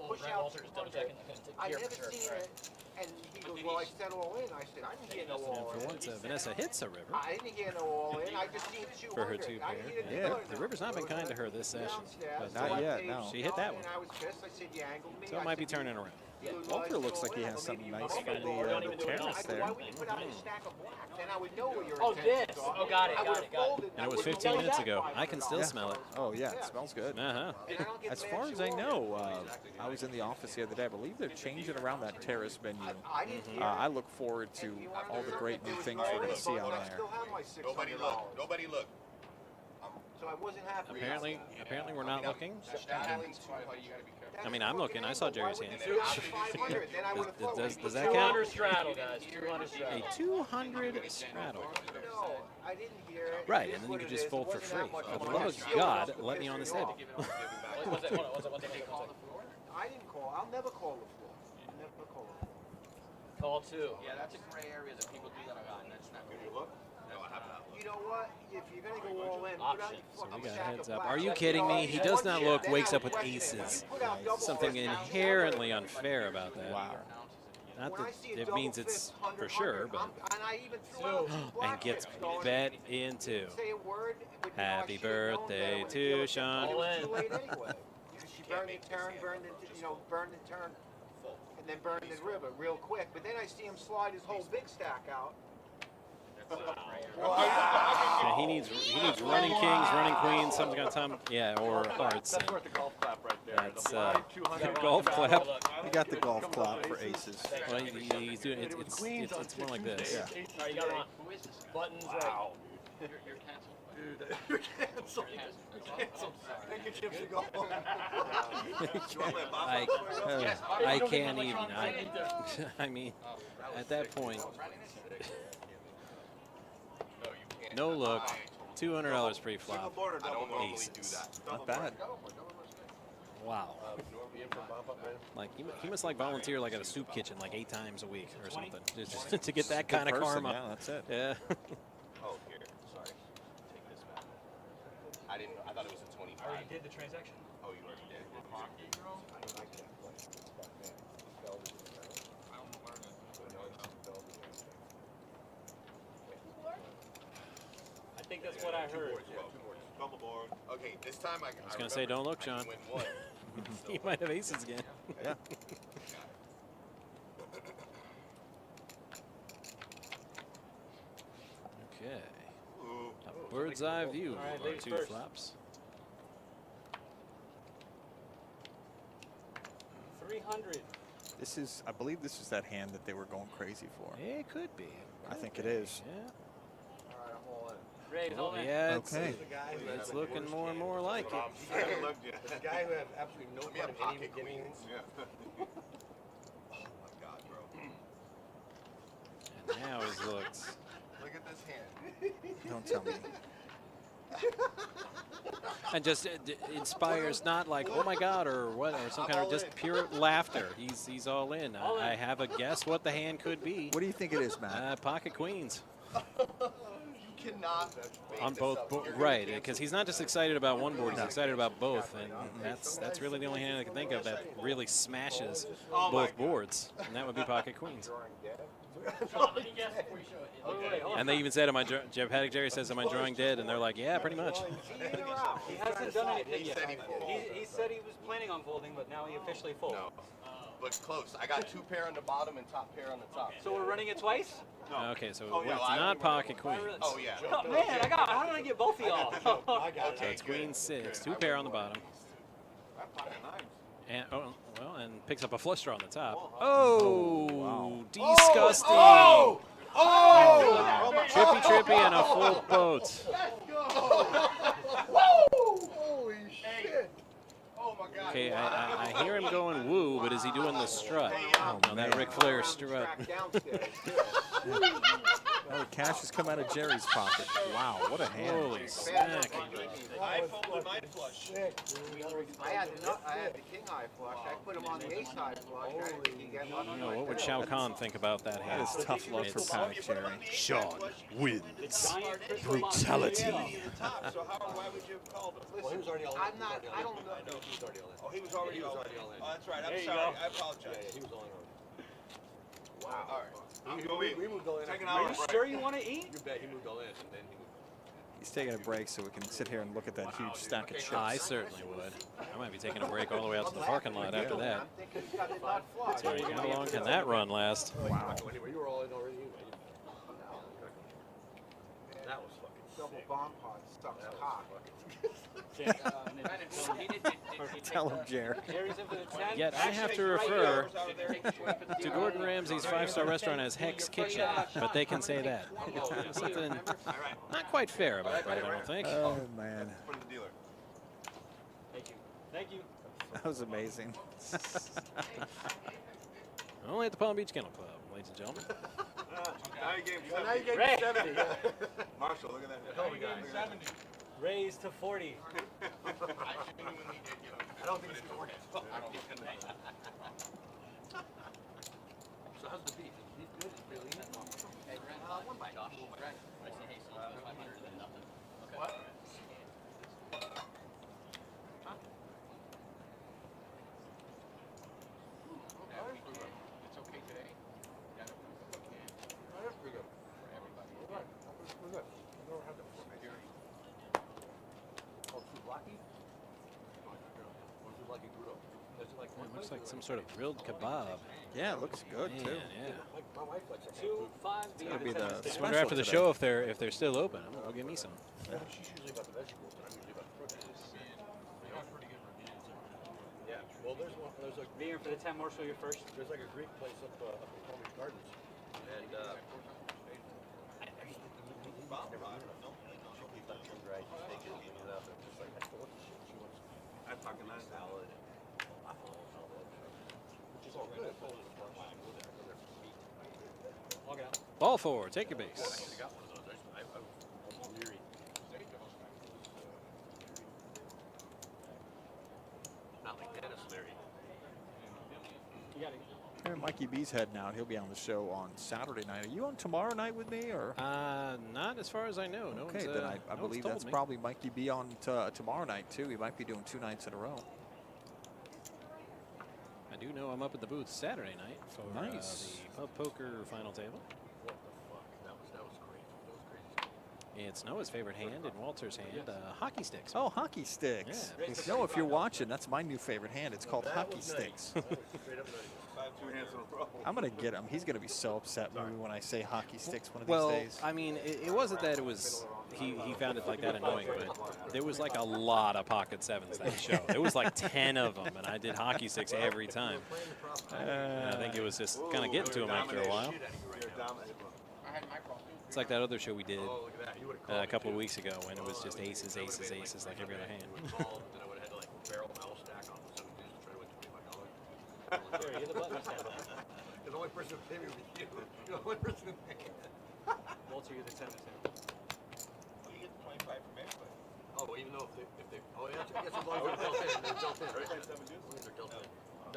push out 200. I never seen it. And he goes, well, I said all in. I said, I didn't hear no all in. For once, Vanessa hits a river. I didn't hear no all in. I just seen 200. For her 2 pair. Yeah, the river's not been kind to her this session. But Not yet, no. She hit that one. And I was pissed. I said, you angled me. So it might be turning around. Walter looks like he has something nice from the terrace there. Why would you put out a stack of black? Then I would know where your Oh, intentions this. are. Oh, got it, I got would've it, got it. folded And it was I would've 15 folded minutes that ago. $500. I can still smell it. Oh, yeah, it smells good. And I don't get As mad far you as I all know, in. I was in the office the other day. I believe they're changing around that terrace menu. I didn't hear I look forward to all the great new things we're going to see on I there. still have my $600. Nobody look. Nobody look. So I wasn't happy. Apparently we're not looking. Straddling too high, you gotta be careful. I mean, I'm looking. I saw Jerry's hand. Does that 200 count? straddle, guys. 200 straddle. A 200 straddle. No, I didn't hear it. Right, It and is then you what could it just is. fold It for wasn't free. that much For the money. love of Still God, wanted to let me piss on this her table. off. What's that? Hold on, what's that? I didn't call. I'll never call the floor. I'll never call the floor. Call 2. Yeah, that's a gray area that people do that a lot, and that's not good. Look. No, I have not. You know what? If you're gonna go all in, put out your So we fucking got stack heads of up. black. Are you Let kidding me? know He one does not shit, look, then wakes I up would with question it. aces. When you put out double Something fist, inherently unfair about that. Wow. Not when I that see a it double means it's fist, 100, for sure, but and I even threw out some and black gets chips going, bet into. say a word, but you know, I Happy should've known birthday better when the to dealer said Sean. it was too All late anyway. Because she burned the turn, burned the turn, and then burned the river real quick. But then I see him slide his whole big stack out. Yeah, he needs running kings, running queens, some kind of time. Yeah, or hearts. That's worth the golf clap right there. That's The live 200 golf clap. You got the golf clap for aces. Well, he's doing it's more like this. Yeah. All right, you got Ron. Who is this? Buttons Wow. You're canceled. Dude, you're canceled. You're canceled. Thank you, Chips, to go. I can't even. I mean, at that point, no look, $200 pre-flop, I don't normally do aces. that. Not bad. Wow. Like he must like volunteer like at a soup kitchen like 8 times a week or something, just to get that kind of karma. Yeah, that's it. Yeah. Oh, here. Sorry. Take this back. I thought it was a 25. I already did the transaction. Oh, you already did. I think that's what I heard. Double board. Okay, this time I was gonna say, don't look, Sean. Win one. He might have aces again. Yeah. Okay. A bird's eye view All right, of our ladies 2 first. flops. 300. This is, I believe this is that hand that they were going crazy for. It could be. I think it is. Yeah. All right, I'm all in. Raise all in. Yeah, it's, Okay. it's looking more and more like it. The guy who had absolutely no Let me have fun in pocket any beginning. queens. Oh my God, bro. And now he's looked. Look at this hand. Don't tell me. And just inspires not like, oh my God, or what, or some kind of just pure laughter. He's all in. I have a guess what the hand could be. What do you think it is, Matt? Pocket queens. You cannot make On this both, up. You're gonna right? cancel Because he's not just excited about one board; he's excited about both, and that's really the only hand I can think of that really smashes both boards, and that would be pocket queens. And they even said, "Am I?" Jeff Haddock Jerry says, "Am I drawing dead?" And they're like, "Yeah, pretty much." He hasn't done anything yet. said he folded. He said he was planning on folding, but now he officially folded. No. but close. I got 2 pair on the bottom and top pair on the top. So we're running it twice? Okay, so Oh, yeah, it's I not only pocket went queens. Oh yeah. Oh, man, how did I get both of y'all? I got it. So it's queen 6, 2 pair on the bottom. And and picks up a flush draw on the top. Oh, disgusting! Oh! Oh! Trippy and a full boat. Holy shit! Oh my God! Okay, I hear him going woo, but is he doing the strut? Oh no, that Ric Flair strut. Oh, the cash has come out of Jerry's pocket. Wow, what a hand. Holy smack. I folded my flush. I had the king high flush. I put him on the ace high flush. You know, what would Shao Kahn think about that hand? That is tough luck for Paddock, Jerry. Sean wins. Brutality. So why would you have called him? Well, he was already all in. I'm not. I don't know. I know he was already all in. Oh, he was already all in. Oh, that's right. I'm sorry. I apologize. He was all in already. Wow. All right. We moved all in. Are you sure you want to eat? You bet he moved all in, and then he moved. He's taking a break so we can sit here and look at that huge stack of chips. I certainly would. I might be taking a break all the way out to the parking lot after that. So how long can that run last? Wow. Anyway, you were all in already. That was fucking Double bomb pod sucks cock. Tell him, Jerry. Yet I have to refer to Gordon Ramsay's 5-star restaurant as Heck's Kitchen, but they can say that. Something not quite fair about that, I don't think. Oh, man. From the dealer. Thank you. That was amazing. Only at the Palm Beach Kennel Club, ladies and gentlemen. Now you gave him Now you 70. gave me 70. Marshall, look at that. Hell of a guy. 70. Raised to 40. I genuinely did get him. I don't think it's 40. I don't think it's So how's the beef? Is the beef good? Is it really in? Hey, Brent, one bite. Josh, Brent, I say, hey, so 500 and nothing. Okay. What? It's okay today. Got it. That's pretty good. For everybody. That's pretty good. I've never had that before. Oh, souvlaki? Or souvlaki burrito? Is it like It looks like some sort of grilled kebab. Yeah, it looks good, Man, too. yeah. Like my wife likes that. 2, 5, It's gonna be the I special wonder after the today. show if they're still open. I'm gonna go give me some. She's usually about the vegetables, and I'm usually about the protein. They have pretty good reviews. Yeah. Well, there's a Beer for the 10 Marshall, you're first. there's like a Greek place up in Palm Beach Gardens, and I'm talking that salad. Which is all good. Log it out. Ball 4, take your base. I got one of those. I'm weary. Not like Dennis Leary. You got it. Here, Mikey B's heading out. He'll be on the show on Saturday night. Are you on tomorrow night with me, or? Not as far as I know. No Okay, one's, then no I one's believe told that's me. probably Mikey B on tomorrow night, too. He might be doing 2 nights in a row. I do know I'm up at the booth Saturday night for Nice. the pub poker final table. What the fuck? That was great. That was crazy. It's Noah's favorite hand and Walter's hand, hockey sticks. Oh, hockey sticks. Yeah. No, if you're watching, that's my new favorite hand. It's called hockey sticks. That was straight up nice. 2 hands in a row. I'm going to get him. He's going to be so upset maybe when I say hockey sticks one of Well, these days. I mean, it wasn't that it was he found it like that annoying, but there was like a lot of pocket sevens that show. It was like 10 of them, and I did hockey sticks every time. And I think it was just kind of getting to him after a while. I had my problem. It's like that other show we did Oh, look at that. You would have a couple of weeks ago when it was just aces, aces, aces, like every other hand. called, then I would have had to like barrel mouse stack off the 7 dudes to try to win $25. Here, get the button stand up. The only person who paid me would be you. You're the only person who paid me. Walter, you're the 10 this hand. You get 25 from everybody. Oh, even though if they oh yeah, I guess as long as they're dealt in, they're dealt in, right? As long as they're dealt in.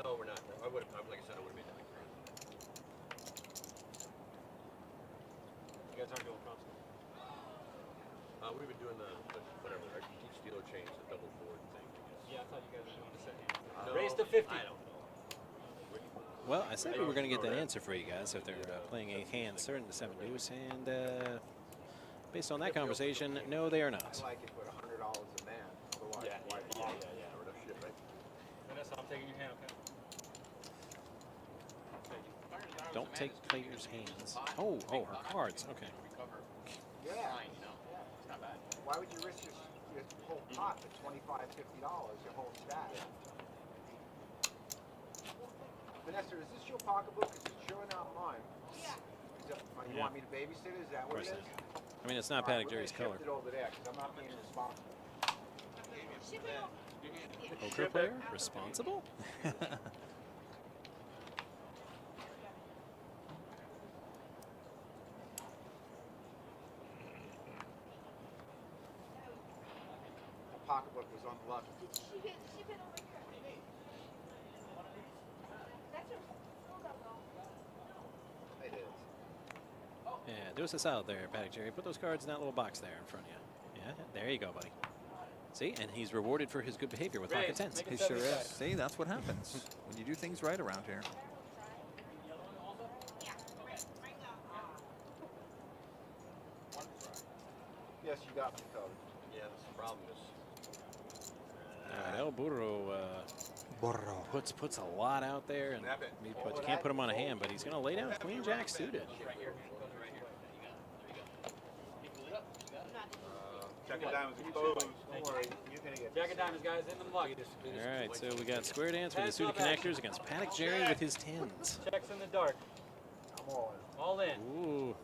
No, we're not. I would have, like I said, I would have made that like grand. You guys aren't doing prompts. We've been doing the whatever, our teach dealer chains, the double board thing. Yeah, I thought you guys were doing the set hand. No, Raise to 50. I don't know. Well, I said we were going to get that answer for you guys if they're playing a hand certain to 7 deuce, and based on that conversation, no, they are not. I like it with $100 a man. Otherwise, why bother? Vanessa, I'm taking your hand, okay? don't take players' hands. Oh, her cards. Okay. Yeah. Fine, you know. It's not bad. Why would you risk your whole pot for $25, $50, your whole stack? Vanessa, is this your pocketbook? Because it's sure not mine. Yeah. You Yeah. want me to babysit it? Is that what it is? I mean, it's not All right, Paddock Jerry's we're color. gonna shift it over there because I'm not being responsible. Poker player? Responsible? The pocketbook was unlucky. It is. Yeah, do us a solid there, Paddock Jerry. Put those cards in that little box there in front of you. Yeah, there you go, buddy. See, and he's rewarded for his good behavior with pocket tens. He sure is. See, that's what happens when you do things right around here. Yes, you got me covered. Yeah, that's the problem is. El Burro puts a lot out there, and you can't put him on a hand, but he's going to lay down Queen Jack suited. Jack of diamonds exposed. Don't worry, you're gonna get Jack of diamonds, guys, in the muck. All right, so we got Square Dance with the suited connectors against Paddock Jerry with his tens. Checks in the dark. I'm all in. All in. Ooh.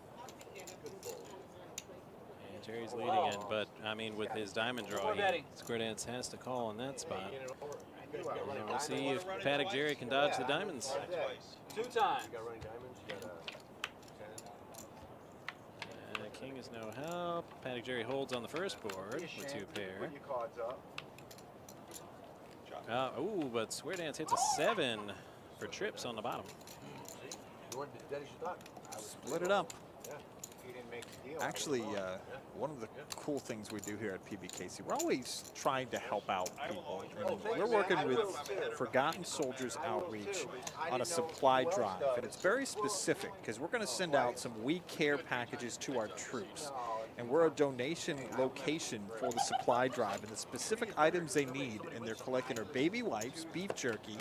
And Jerry's leading it, but I mean, with his diamond draw, Square Dance has to call on that spot. And we'll see if Paddock Jerry can dodge the diamonds. Two times. You got running diamonds. You got King is no help. Paddock Jerry holds on the first board with two pair. Put your cards up. Ooh, but Square Dance hits a 7 for trips on the bottom. you weren't as dead as you thought. Split it up. He didn't make the deal. Actually, one of the cool things we do here at PBKC, we're always trying to help out people. And we're working with Forgotten Soldiers Outreach on a supply drive, and it's very specific because we're going to send out some We Care packages to our troops. And we're a donation location for the supply drive, and the specific items they need, and they're collecting are baby wipes, beef jerky,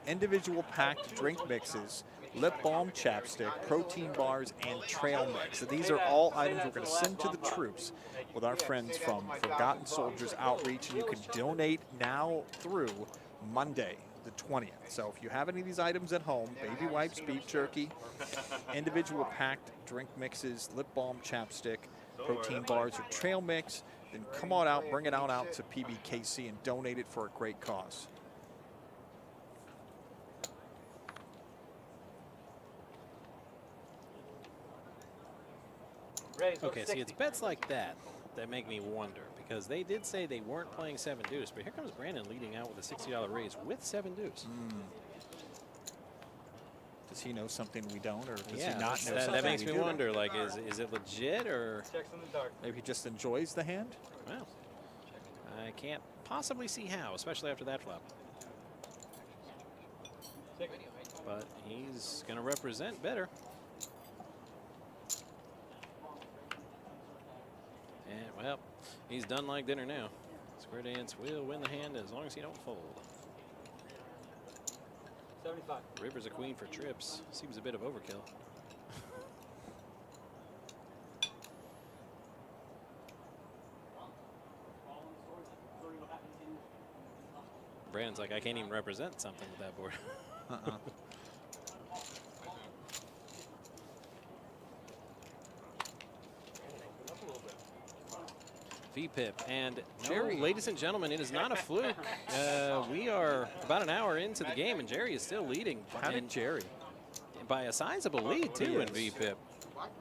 individual packed drink mixes, lip balm, chapstick, protein bars, and trail mix. So these are all items we're going to send to the troops with our friends from Forgotten Soldiers Outreach, and you can donate now through Monday, the 20th. So if you have any of these items at home, baby wipes, beef jerky, individual packed drink mixes, lip balm, chapstick, protein bars, or trail mix, then come on out, bring it on out to PBKC and donate it for a great cause. Okay, see, it's bets like that that make me wonder, because they did say they weren't playing 7 deuce, but here comes Brandon leading out with a $60 raise with 7 deuce. Does he know something we don't, or does he Yeah, not know something that makes we me do? wonder, like, is it legit, or Checks in the dark. Maybe he just enjoys the hand? well, I can't possibly see how, especially after that flop. But he's going to represent better. And, well, he's done like dinner now. Square Dance will win the hand as long as he don't fold. 75. River's a queen for trips. Seems a bit of overkill. Brandon's like, I can't even represent something with that board. VPIP and Jerry, ladies and gentlemen, it is not a fluke. We are about an hour into the game, and Jerry is still leading. Jerry? By a sizable lead, too, in VPIP.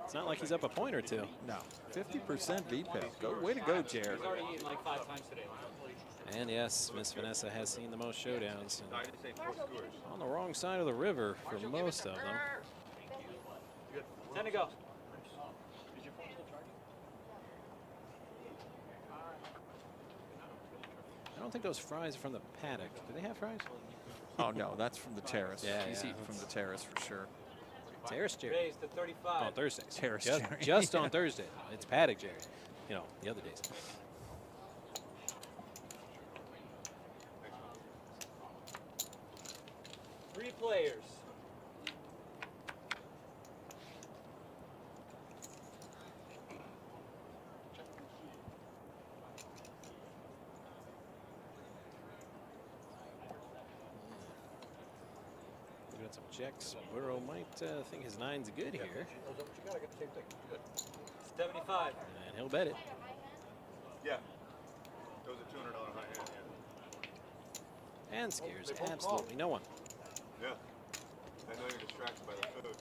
It's not like he's up a point or two. No, 50% VPIP. Way to go, Jerry. He's already eaten like 5 times today. And yes, Miss Vanessa has seen the most showdowns. And on the wrong side of the river for most of them. 10 to go. I don't think those fries are from the paddock. Do they have fries? Oh, no, that's from the terrace. Yeah, He's yeah. eating from the terrace for sure. Terrace Jerry. Raised to 35. On Thursdays. Terrace just, Jerry. just on Thursday. It's paddock Jerry. You know, the other days. Three players. Some checks. Burrow might think his 9's good here. What you got? I got the same thing. Good. 75. And he'll bet it. Yeah. It was a $200 high hand, yeah. And scares absolutely no one. Yeah. I know you're distracted by the food.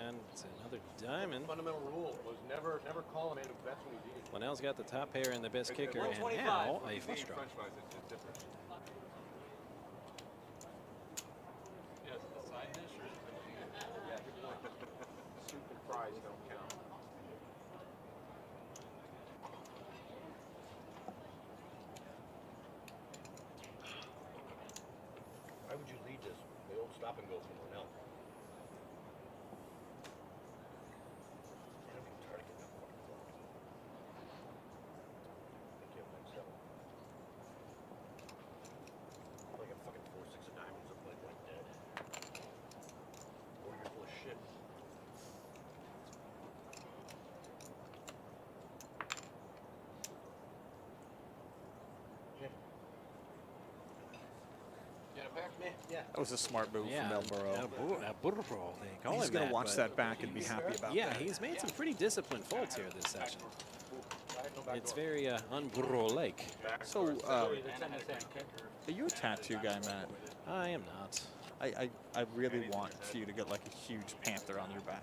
And it's another diamond. Fundamental rule was never call a man who bets when he's eating. Linnell's got the top pair and the best kicker, and 125. now a Eating flush draw. French fries, it's different. Yeah, is it the side dish or is it the Yeah, good point. Soup and fries don't count. Why would you lead this? The old stop and go from Linnell. I'm getting tired of getting that fucking clock. Thank you, next seven. Like a fucking 4-6 of diamonds up like dead. Or you're full of shit. Get it back? Yeah. That was a smart move from Mel Burrow. Burrow, they call He's him going that, to watch but that back and be happy about yeah, that. he's made some pretty disciplined folds here this session. It's very un-Burrow-like. So, That's in the same kicker. are you a tattoo guy, Matt? I am not. I really want you to get like a huge panther on your back.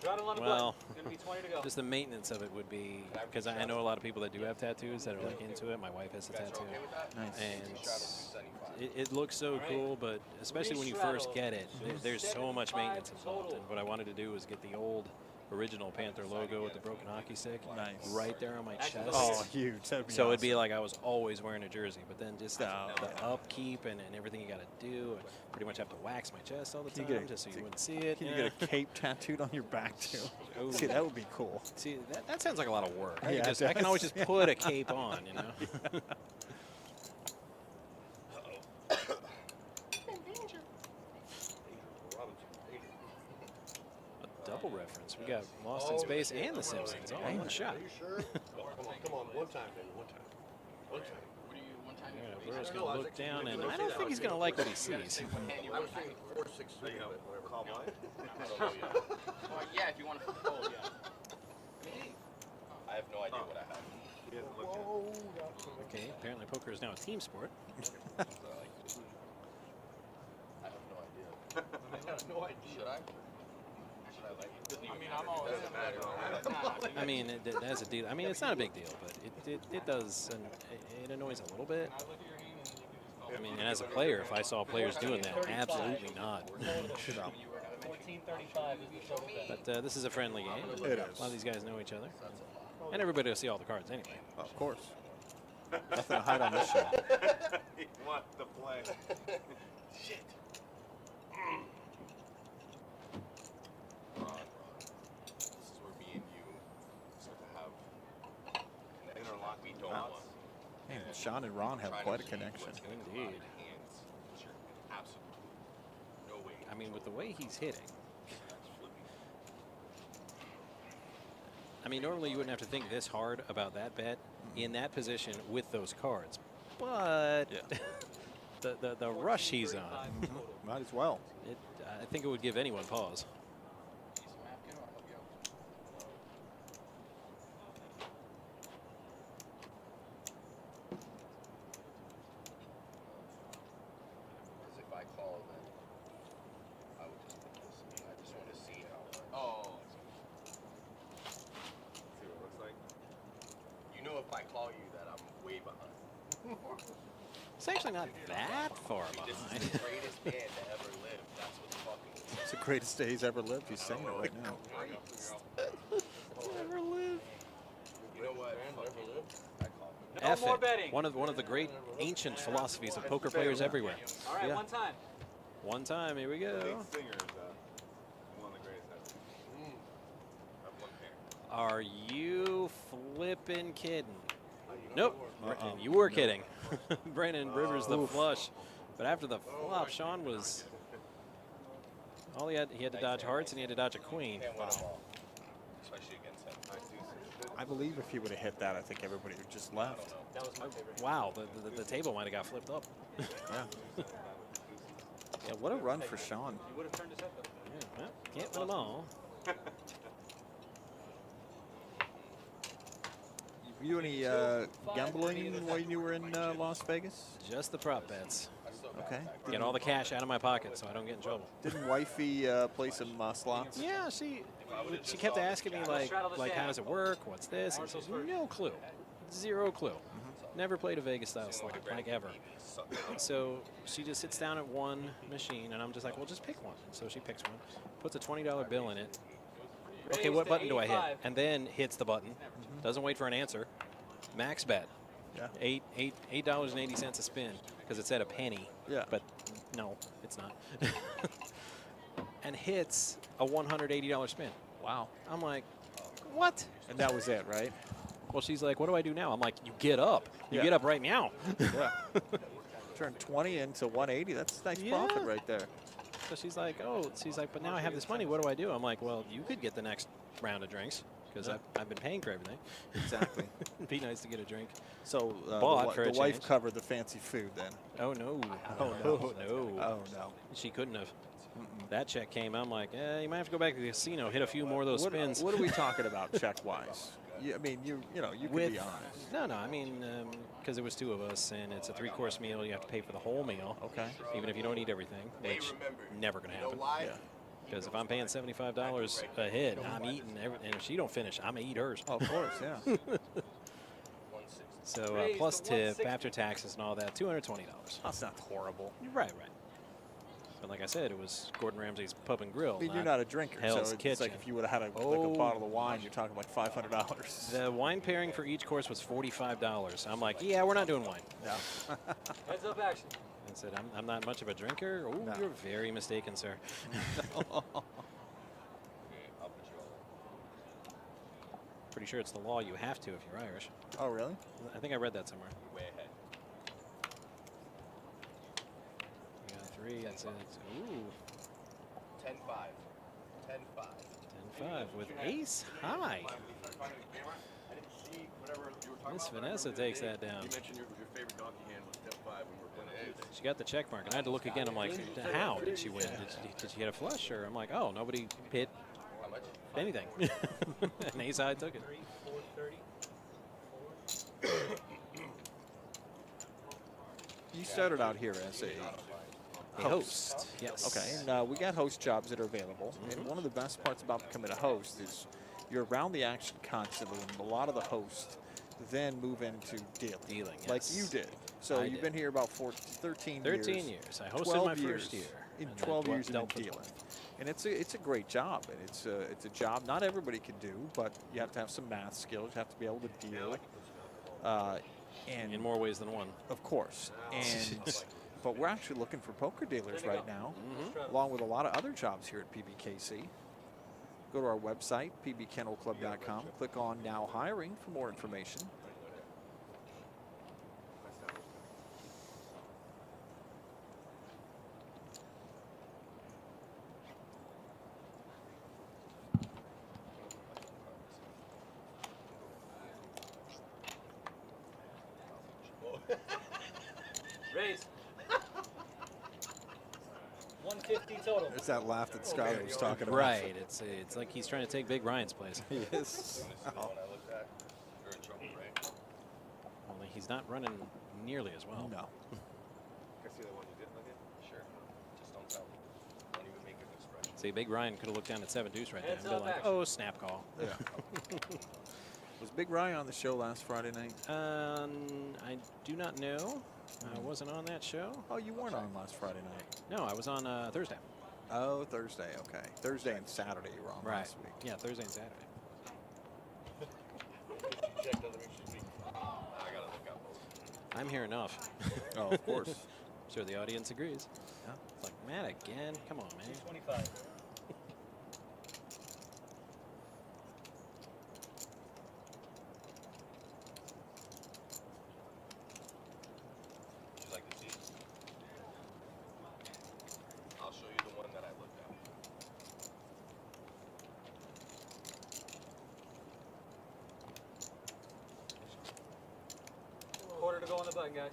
Shot it on the Well, button. Gonna be 20 to go. just the maintenance of it would be, because I know a lot of people that do have tattoos that are like into it. My wife has a tattoo, Nice. and it looks so cool, but especially when you first get it, there's so much maintenance involved. And what I wanted to do was get the old original Panther logo with the broken hockey stick right there on my chest. Oh, huge. That'd be So it'd awesome. be like I was always wearing a jersey, but then just the Oh. upkeep and everything you got to do. And pretty much have to wax my chest all the Can time you get a- just so you wouldn't see it. Can you get a cape tattooed on your back too? Ooh. See, that would be cool. See, that sounds like a lot of work. I, Yeah, can it I can always does. just put a cape on, you know. A double reference. We got Lost in Space and The Simpsons all in one shot. Are you sure? Come on, one time, baby, one time. One time. What do you, one time All you right, face Burrow's it? going to look down, and I don't think he's going to like what he sees. I was thinking 4-6-3, but whatever. Call mine? I don't know yet. Well, yeah, if you want to fold, yeah. I have no idea what I have. He hasn't looked yet. Okay, apparently poker is now a team sport. I have no idea. I have no idea. Should I? Should I like it? I mean, I'm all Doesn't matter. I mean, that's a deal. I mean, it's not a big deal, but it does, and it annoys a little bit. I mean, and as a player, if I saw players doing that, absolutely not. 1435 is the total bet. But this is a friendly game. It A is. lot of these guys know each other. And everybody will see all the cards anyway. Of course. Nothing to hide on this show. He wants to play. Shit. Ron. This is where me and you start to have a connection that we don't Wow. want. Man, Sean and Ron have Trying to quite a keep connection. what's gonna come out of your hands, which are absolutely no way. I mean, with the way he's hitting, I mean, normally you wouldn't have to think this hard about that bet in that position with those cards. But the rush he's on, Might as well. I think it would give anyone pause. Because if I call, then I would just put this. I just want to see how. Oh. See what it looks like. You know, if I call you, that I'm way behind. It's actually not that far This is behind. the greatest band to ever live. That's what's fucking. It's the greatest day he's ever lived. He's saying it right now. Ever live. You know what? I call him. No F more it. betting. One of the great ancient philosophies of poker players everywhere. All right, Yeah. one time. One time, here we The go. lead singer is one of the greatest ever. I have one pair. Are you flipping kidding? Nope. And you were kidding. Brandon Rivers the flush. But after the flop, Sean was all he had to dodge hearts and he had to dodge a queen. Can't win them all, especially against him. I believe if he would have hit that, I think everybody would just left. That was my favorite. Wow, the table might have got flipped up. Yeah. Yeah, what a run for Sean. You would have turned us up. Yeah, well, can't win them all. You any gambling while you were in Las Vegas? Just the prop bets. Okay. Get all the cash out of my pocket so I don't get in trouble. Didn't wifey play some slots? Yeah, she kept asking me like how does it work? What's this? And says no clue, 0 clue. Never played a Vegas style slot like ever. So she just sits down at one machine and I'm just like, well, just pick one. And so she picks one, puts a $20 bill in it. Okay, what button do I hit? And then hits the button. Doesn't wait for an answer. Max bet. Yeah. $8.80 a spin because it said a penny. Yeah. But no, it's not. And hits a $180 spin. Wow. I'm like, what? And that was it, right? Well, she's like, what do I do now? I'm like, you get up. You get up right now. Yeah. Turn 20 into 180. That's a nice profit right there. So she's like, but now I have this money. What do I do? I'm like, well, you could get the next round of drinks because I've been paying for everything. Exactly. It'd be nice to get a drink. So the wife covered the fancy food then. Oh, no. Oh, no. Oh, no. Oh, no. She couldn't have. That check came. I'm like, you might have to go back to the casino, hit a few more of those spins. What are we talking about check-wise? I mean, you can be honest. No, I mean, because it was 2 of us, and it's a 3-course meal. You have to pay for the whole meal. Okay. Even if you don't eat everything, which never going to happen. Yeah. Because if I'm paying $75 a head, I'm eating everything. And if she don't finish, I'm going to eat hers. Oh, of course, yeah. So plus tip, after taxes and all that, $220. That's not horrible. Right. But like I said, it was Gordon Ramsay's Pub and Grill. I mean, you're not a drinker, Hell's so it's Kitchen. like if you would have had a bottle of wine, you're talking like $500. The wine pairing for each course was $45. I'm like, yeah, we're not doing wine. No. Heads up action. I said, I'm not much of a drinker. Oh, No. you're very mistaken, sir. Pretty sure it's the law you have to if you're Irish. Oh, really? I think I read that somewhere. Way ahead. You got 3. That's it. Ooh. 10-5. 10-5 with ace high. Miss Vanessa takes that down. You mentioned your favorite donkey hand was 10-5 when we were playing. She got the check mark, and I had to look again. I'm like, how did she win? Did she get a flush? Or I'm like, oh, nobody hit anything. And ace high took it. 4:30. You started out here as a host. Yes. Okay, and we got host jobs that are available. And one of the best parts about becoming a host is you're around the action constantly, and a lot of the hosts then move into dealing. Like yes. you did. So I you've did. been here about 13 years. 13 years. I hosted 12 my years. first year. In and 12 then years you've dealt been for dealing. 12. And it's a great job, and it's a job not everybody can do, but you have to have some math skills. You have to be able to deal. And in more ways than one. Of course. And but we're actually looking for poker dealers right now, along with a lot of other jobs here at PBKC. Go to our website, pbkennelclub.com. Click on Now Hiring for more information. Raise. 150 total. There's that laugh that Skyler was talking about. Right. It's like he's trying to take Big Ryan's place. Yes. You're in trouble, right? Only he's not running nearly as well. No. Can I see the one you didn't look at? Sure. Just don't tell me. Don't even make an expression. See, Big Ryan could have looked down at 7 deuce right there Heads and been up like, action. oh, snap call. Yeah. Was Big Ryan on the show last Friday night? I do not know. I wasn't on that show. Oh, you weren't on last Friday night. No, I was on Thursday. Oh, Thursday. Okay. Thursday and Saturday you were on last week. Yeah, Thursday and Saturday. I gotta look out both. I'm here enough. Oh, of course. I'm sure the audience agrees. Yeah. It's like, Matt again? Come on, man. 225. Would you like to see? I'll show you the one that I looked at. Quarter to go on the button, guys.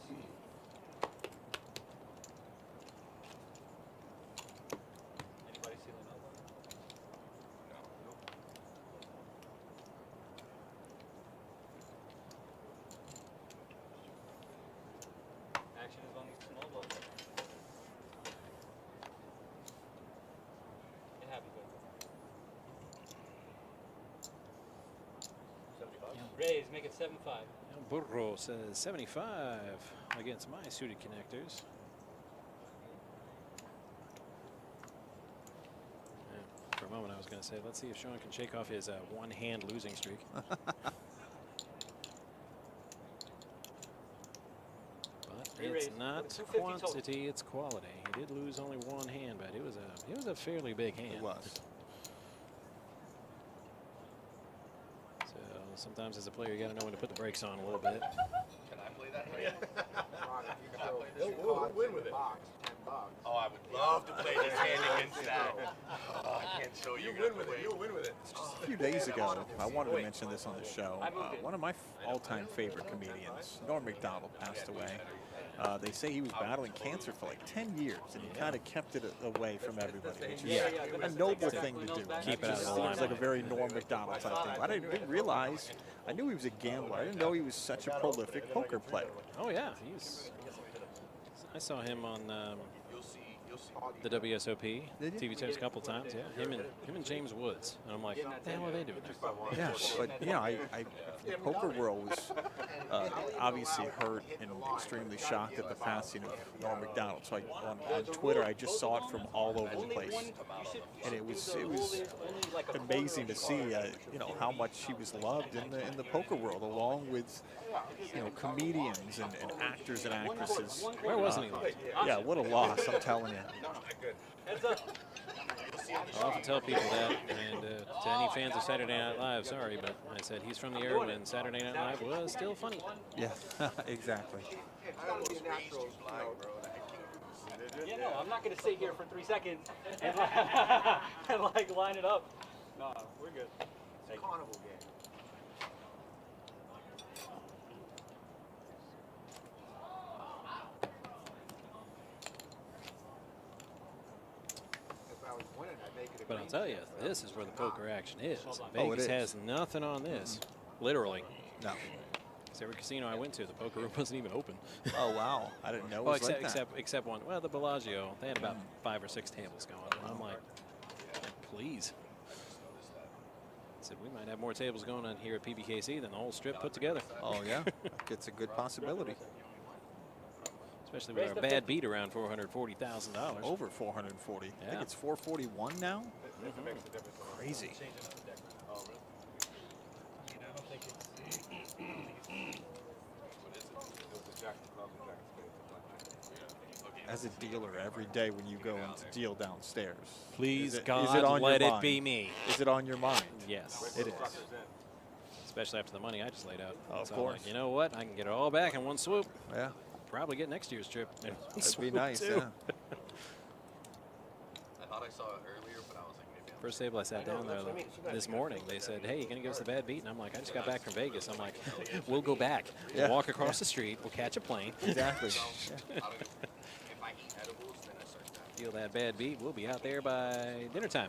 Raise, make it 7-5. El Burro says 75 against my suited connectors. Yeah, for a moment, I was going to say, let's see if Sean can shake off his one-hand losing streak. It's not quantity, it's quality. He did lose only one hand, but it was a fairly big hand. It was. So sometimes as a player, you got to know when to put the brakes on a little bit. Can I play that hand? Can I play this hand? We'll win with it. Oh, I would love to play this hand against that. Oh, I can't show you. You win with it. You'll win with it. A few days ago, I wanted to mention this on the show. One of my all-time favorite comedians, Norm Macdonald, passed away. They say he was battling cancer for like 10 years, and he kind of kept it away from everybody, which is a noble thing to do. Keep it out of the Seems limelight. like a very Norm Macdonald type thing. I didn't realize. I knew he was a gambler. I didn't know he was such a prolific poker player. Oh yeah, I saw him on the WSOP TV shows a couple times. Yeah, him and James Woods, and I'm like, what the hell are they doing there? Yeah, but yeah, the poker world was obviously hurt and extremely shocked at the passing of Norm Macdonald. So on Twitter, I just saw it from all over the place, and it was amazing to see how much he was loved in the poker world, along with comedians and actors and actresses. Where wasn't he loved? Yeah, what a loss! I'm telling you. I often tell people that, and to any fans of Saturday Night Live, sorry, but I said he's from the era when Saturday Night Live was still funny. Yeah, exactly. Yeah, no, I'm not going to sit here for 3 seconds and, and like line it up. No, we're good. It's a carnival game. But I'll tell you, this is where the poker action is. Oh, Vegas it is. has nothing on this, literally. No. Because every casino I went to, the poker room wasn't even open. Oh wow, I didn't know it Well, was like that. except one. Well, the Bellagio, they had about 5 or 6 tables going. And I'm like, please. I said, we might have more tables going on here at PBKC than the whole strip put together. Oh yeah, it's a good possibility. Especially with our bad beat around $440,000. Over 440. I think Yeah. it's 441 now. Crazy. As a dealer, every day when you go into deal downstairs, Please, is it God, on let your it mind? be me. Is it on your mind? Yes. It is. Especially after the money I just laid out. Of So I'm course. like, you know what? I can get it all back in one swoop. Yeah. Probably get next year's trip. in one That'd be swoop, nice. too. Yeah. I thought I saw it earlier, but I was like, maybe I'm First table I sat down there this morning, they said, hey, you going to give us the bad beat? And I'm like, I just got back from Vegas. I'm like, we'll go back. We'll Yeah. walk across the street. We'll catch a plane. Exactly. if I eat edibles, then I start that. Feel that bad beat. We'll be out there by dinner time.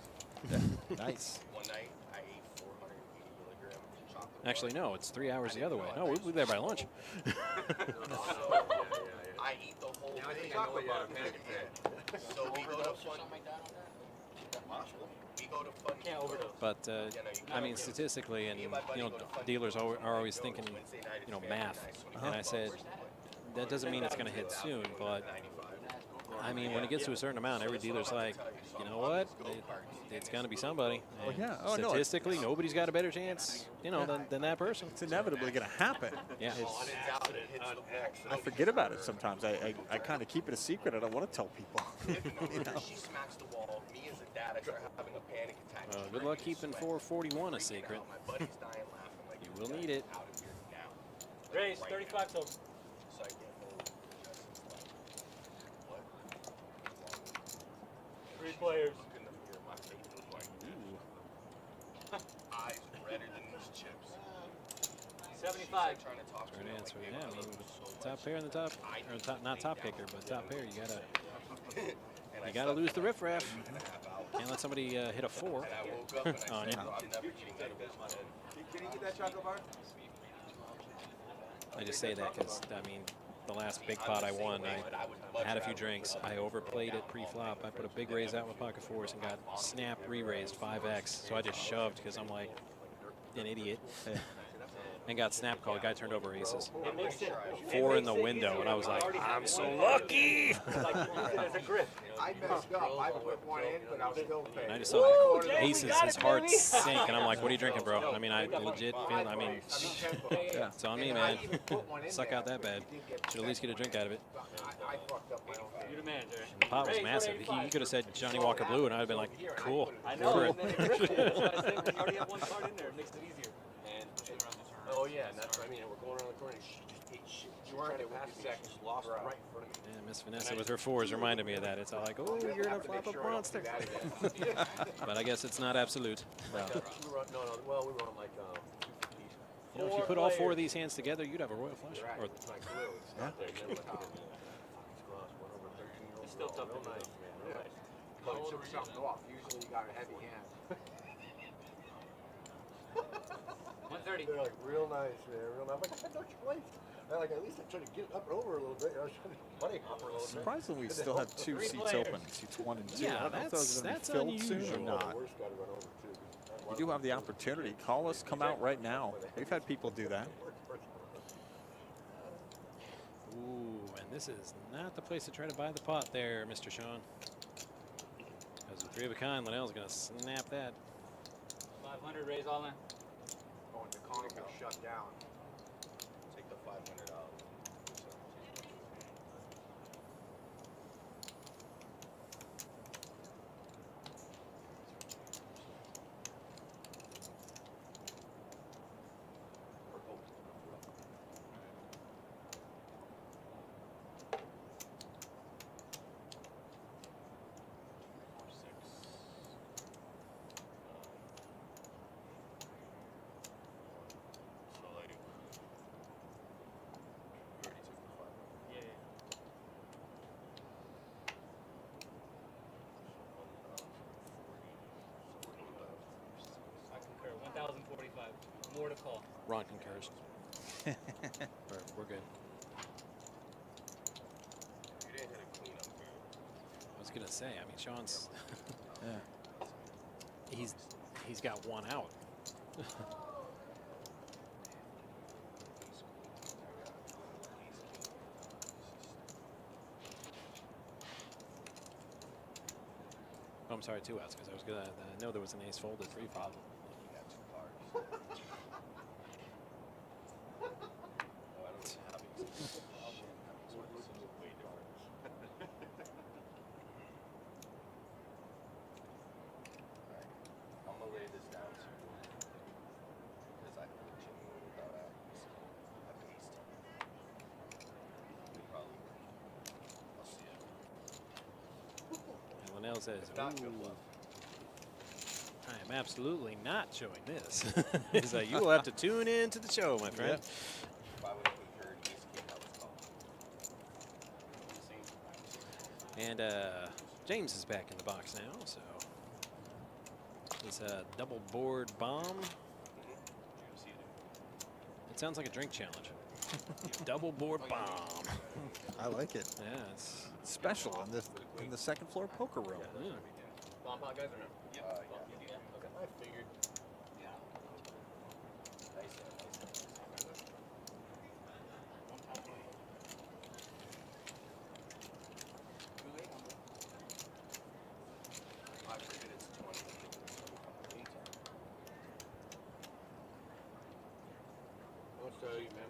Nice. One night, I ate 480 milligrams of chocolate. Actually, no, it's 3 hours the other way. No, we'll be there by lunch. I eat the whole thing. So we go to fun. We go to fun. Can't overdose. But, I mean, statistically, and, dealers are always thinking, math. And I said, that doesn't mean it's going to hit soon, but I mean, when it gets to a certain amount, every dealer's like, you know what? It's going to be somebody. Well, yeah. Oh, no, statistically, nobody's got a better chance, than that person. It's inevitably going to happen. Yeah. I forget about it sometimes. I kind of keep it a secret. I don't want to tell people. She smacks the wall. Me as a dad, I start having a panic attack. Well, good luck keeping 441 a secret. My buddy's dying laughing like You will need it. out of here now. Raise, 35 total. So I get home. Justin's like, what? 3 players. Look in the mirror, my face was like, eyes redder than these chips. 75. Trying to talk to Right me. answer. Yeah, I mean, top pair in the top, or top, not top kicker, but top pair, you gotta lose the riffraff. Can't let somebody hit a 4 I woke up and I on said, you. I'm never eating edibles again. Can you get that chocolate bar? I just say that because, I mean, the last big pot I won, I had a few drinks. I overplayed it pre-flop. I put a big raise out with pocket fours and got snap re-raised 5x. So I just shoved because I'm like an idiot. and got snap called. Guy turned over aces. It makes it 4 in the window, and I was like, I'm so lucky. Like use it as a grip. I messed up. I put one in, but I was still paying. And I just saw aces, his heart sink, and I'm like, what are you drinking, bro? I mean, I legit feel, I mean, it's on me, man. Suck out that bad. Should at least get a drink out of it. I fucked up my own thing. You're the man, Jerry. The pot was massive. He could have said Johnny Walker Blue, and I'd have been like, cool. I know. Order And it. then it grips it. That's why I said when you already have one card in there, it makes it easier. Oh yeah, and that's what I mean. We're going around the corner. And she just ate shit. She weren't tried to there pass with me. your She just lost right in front of me. Yeah, Miss Vanessa with her 4s reminded me of that. It's all like, oh, you're gonna flop up monster. But I guess it's not absolute. Like, we were on, no, well, we were on like 250s. You know, if you put all 4 of these hands together, you'd have a royal flush. Or, It's like blue. It's not there. Then look at it. Went over 13-year-old. It's still tough to Real do. nice, man. Real nice. But it took something off. Usually you got a heavy hand. 130. They're like real nice, man. Real nice. I'm like, I had no choice. Like at least I tried to get it up and over a little bit. I was trying to money hopper a little bit. Surprisingly, we still have 2 seats open. Seats 1 and 2. Yeah, I don't know if those are going that's to be filled soon or unusual. not. Worst got to run over too. You do have the opportunity. Call us. Come out right now. We've had people do that. ooh, and this is not the place to try to buy the pot there, Mr. Sean. Because with 3 of a kind, Linnell's going to snap that. 500, raise all in. Oh, and the Conic was shut down. Take the $500. I concur. 1,045. More to call. Ron concurs. We're good. You didn't hit a cleanup, man. I was going to say, I mean, Sean's... He's got 1 out. Oh, I'm sorry, 2 outs, because I was gonna. I know there was an ace folded 3 fob. You got 2 cards. Oh, I don't even have aces. Way different. Alright, I'm gonna lay this down to you. Because I genuinely thought I paced. Probably. I'll see it. And Linnell says, Not good "Ooh, bluff. I am absolutely not showing this." He's like, you will have to tune in to the show, my friend. If I would have concurred, ace king, I was called. And James is back in the box now, so it's a double board bomb. It sounds like a drink challenge. Double board bomb. I like it. Yeah, it's Special in the second floor poker room. Bomb pot guys or no? Yeah. Okay. I figured. I figured it's 20. I'll tell you, man.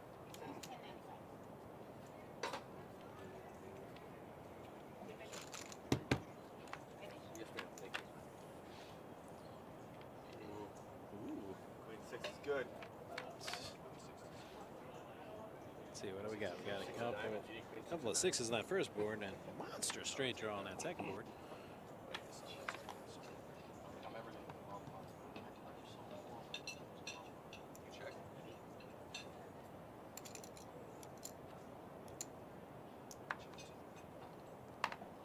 Yes, ma'am. Thank you. Queen 6 is good. Let's see, what do we got? We got a couple of 6s on that first board and a monster straight draw on that second board. You check.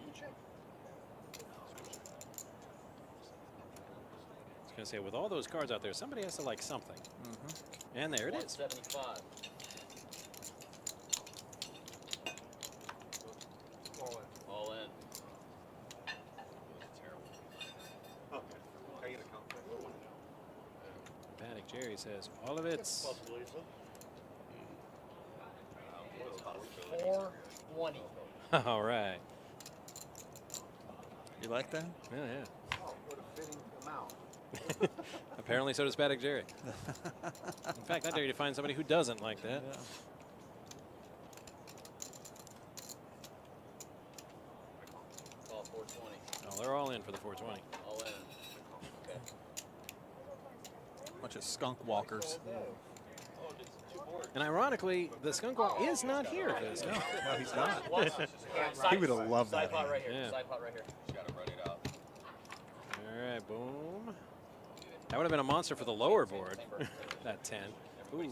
You check. I was going to say, with all those cards out there, somebody has to like something. And there it is. 175. All in. Okay. I get a count. Panic Jerry Jerry says all of it's. 420. All right. You like that? Yeah, yeah. Oh, what a fitting amount. Apparently, so does Paddock Jerry. In fact, I dare you to find somebody who doesn't like that. Yeah. Call 420. Oh, they're all in for the 420. All in. Okay. Bunch of skunk walkers. And ironically, the skunk walk is not here for this. No, he's not. Side- He would have loved Side that. pot hand. right here. Yeah. Side pot right here. Just gotta run it out. All right, boom. That would have been a monster for the lower board. That 10. Ooh.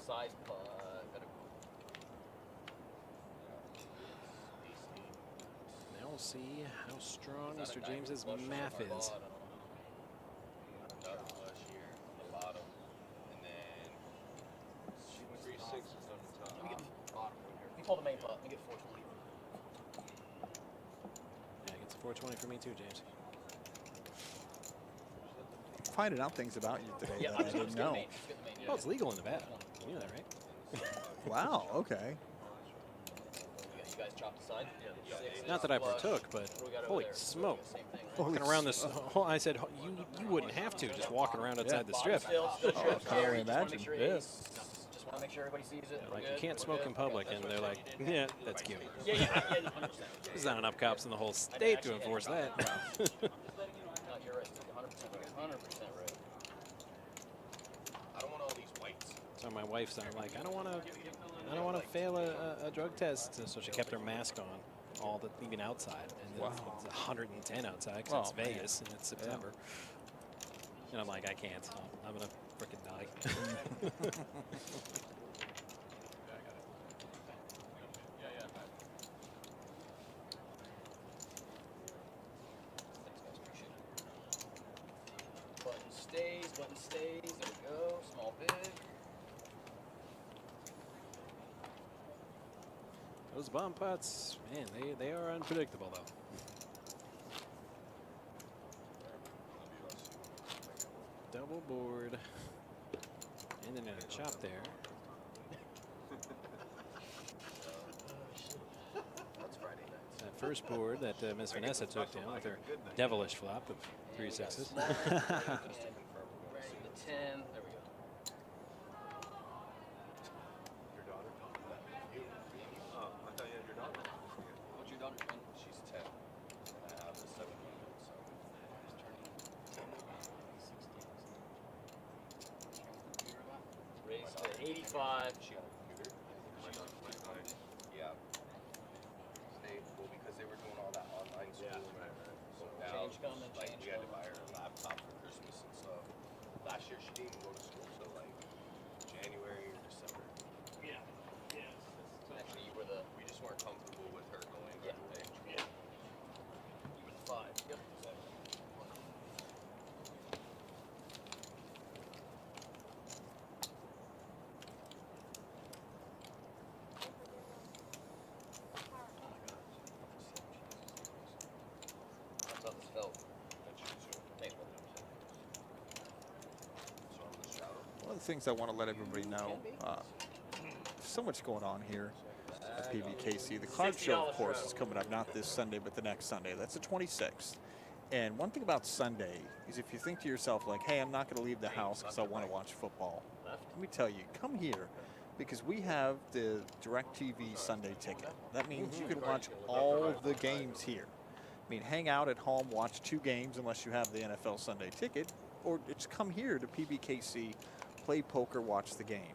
Side pot. Now we'll see how strong Mr. James's math is. Another flush here on the bottom. And then 3 6s on the top. Let me get the bottom one here. Let me pull the main pot. Let me get 420. Yeah, it's a 420 for me too, James. Finding out things about you today Yeah, that I I'm just didn't getting know. main. Just get the main. Oh, it's legal in Nevada. You knew that, right? Wow. Okay. You guys chop the side? Yeah. Not that I partook, but holy smoke. Walking around this, I said, you wouldn't have to, just walking around outside the strip. Still Oh, strip. I can only Just wanna imagine. make sure Yeah. Just want to make sure everybody sees it. Like, We're you good, can't we're smoke good. in public, and they're like, yeah, that's cute. Yeah, 100%. There's not enough cops in the whole state to enforce that. No, you're right. 100% right. I don't want all these whites. So my wife's like, I don't want to fail a drug test, so she kept her mask on, even outside. And Wow. it's 110 outside because Oh, it's man. Vegas and it's September. And I'm like, I can't. I'm gonna freaking die. Button stays. There we go. Small, big. Those bomb pots, man, they are unpredictable though. Double board. And then a chop there. That's Friday night. That first board that Miss Vanessa took down with her devilish flop of 3 sixes. And the 10. There we go. Your daughter? Oh, I thought you had your daughter. What's your daughter's name? She's 10. And I have a 7-year-old son. She's turning 10. Raised to 85. She on a computer. Yeah. Because they were doing all that online school. So now, Change coming, like, change we had to coming. buy her a laptop for Christmas and stuff. Last year, she didn't even go to school till like January or December. Yeah. Actually, We just weren't comfortable with her going Yeah. every day. You were the 5. Yep. Exactly. That's how this felt. Thanks, brother. So I'm gonna shout her. One of the things I want to let everybody know, so much going on here at PBKC. The card show, of course, is coming up not this Sunday, but the next Sunday. That's the 26th. And one thing about Sunday is if you think to yourself, like, hey, I'm not going to leave the house because I want to watch football. Let me tell you, come here because we have the DirecTV Sunday ticket. That means you can watch all of the games here. I mean, hang out at home, watch 2 games unless you have the NFL Sunday ticket, or just come here to PBKC, play poker, watch the game.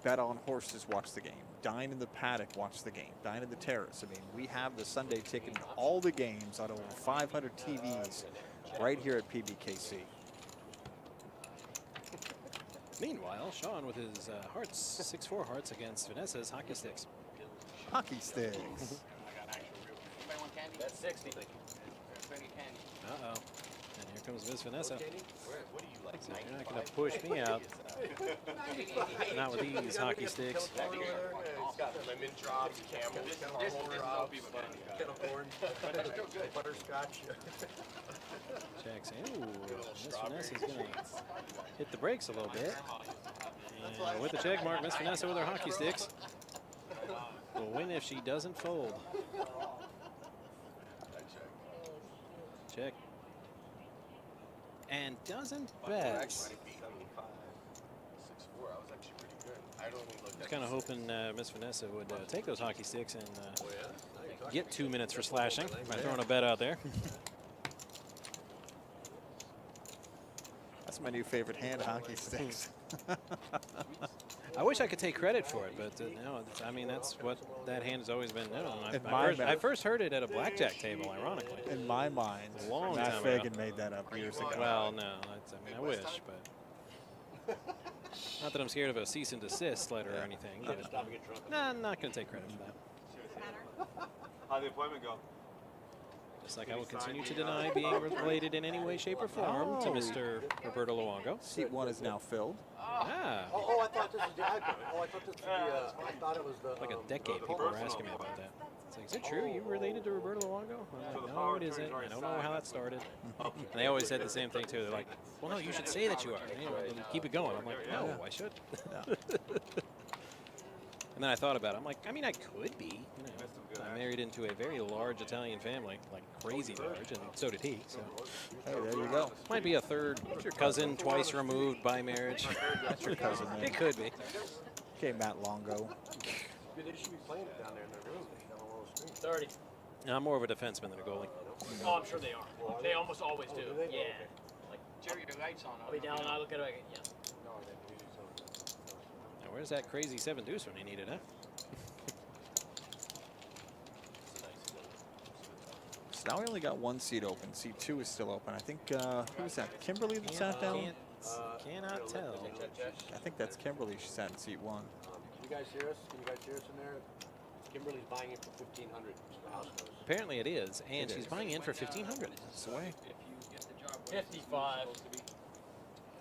Bet on horses, watch the game. Dine in the paddock, watch the game. Dine in the terrace. I mean, we have the Sunday ticket to all the games on over 500 TVs right here at PBKC. Meanwhile, Sean with his hearts, 6-4 hearts against Vanessa's hockey sticks. Hockey sticks. Anybody want candy? That's 60. Candy. Uh-oh. And here comes Miss Vanessa. What do you like? So you're not going to push me out. Not with these hockey sticks. It's got lemon drops, camel drops, Kettle corn, butterscotch. Checks in. Ooh, Miss Vanessa's going to hit the brakes a little bit. And with the check mark, Miss Vanessa with her hockey sticks will win if she doesn't fold. Check. And doesn't bet. 6'4". I was actually pretty good. I'd only looked I was at kind of hoping Miss Vanessa would take those hockey sticks and get 2 minutes for slashing by throwing a bet out there. That's my new favorite hand, hockey sticks. I wish I could take credit for it, but no, I mean, that's what that hand has always been known. I first heard it at a blackjack table, ironically. In my mind, a long Matt time Fagan ago. made that up years ago. Well, no, I mean, I wish, but not that I'm scared of a cease and desist letter or anything. But, no, I'm not going to take credit for that. How'd the appointment go? Just like I will continue to deny being related in any way, shape, or form to Mr. Roberto Luongo. Seat 1 is now filled. Ah. Oh, I thought this was the iPhone. Oh, I thought this was the. I thought it was the. Like a decade, people were asking me about that. It's like, is it true you related to Roberto Luongo? I'm like, no, it isn't. I don't know how that started. And they always said the same thing too. They're like, well, no, you should say that you are. You know, keep it going. I'm like, no, I should. And then I thought about it. I'm like, I mean, I could be. You know, I married into a very large Italian family, like crazy large, and so did he. So Hey, there you go. might be a third cousin, twice removed by marriage. That's your cousin, man. It could be. Okay, Matt Longo. They should be playing it down there in their room. 30. No, I'm more of a defenseman than a goalie. Oh, I'm sure they are. They almost always do. Yeah. Like, Jerry, your lights on. I'll be down and I look at it like, yeah. Now, where's that crazy 7 deuce when he needed it? So now we only got one seat open. Seat 2 is still open. I think, who was that? Kimberly that sat down? Cannot tell. I think that's Kimberly. She sat in seat 1. Can you guys hear us? Can you guys hear us in there? Kimberly's buying it for $1,500. The house knows. Apparently it is, and she's buying in for $1,500. That's the way. 55.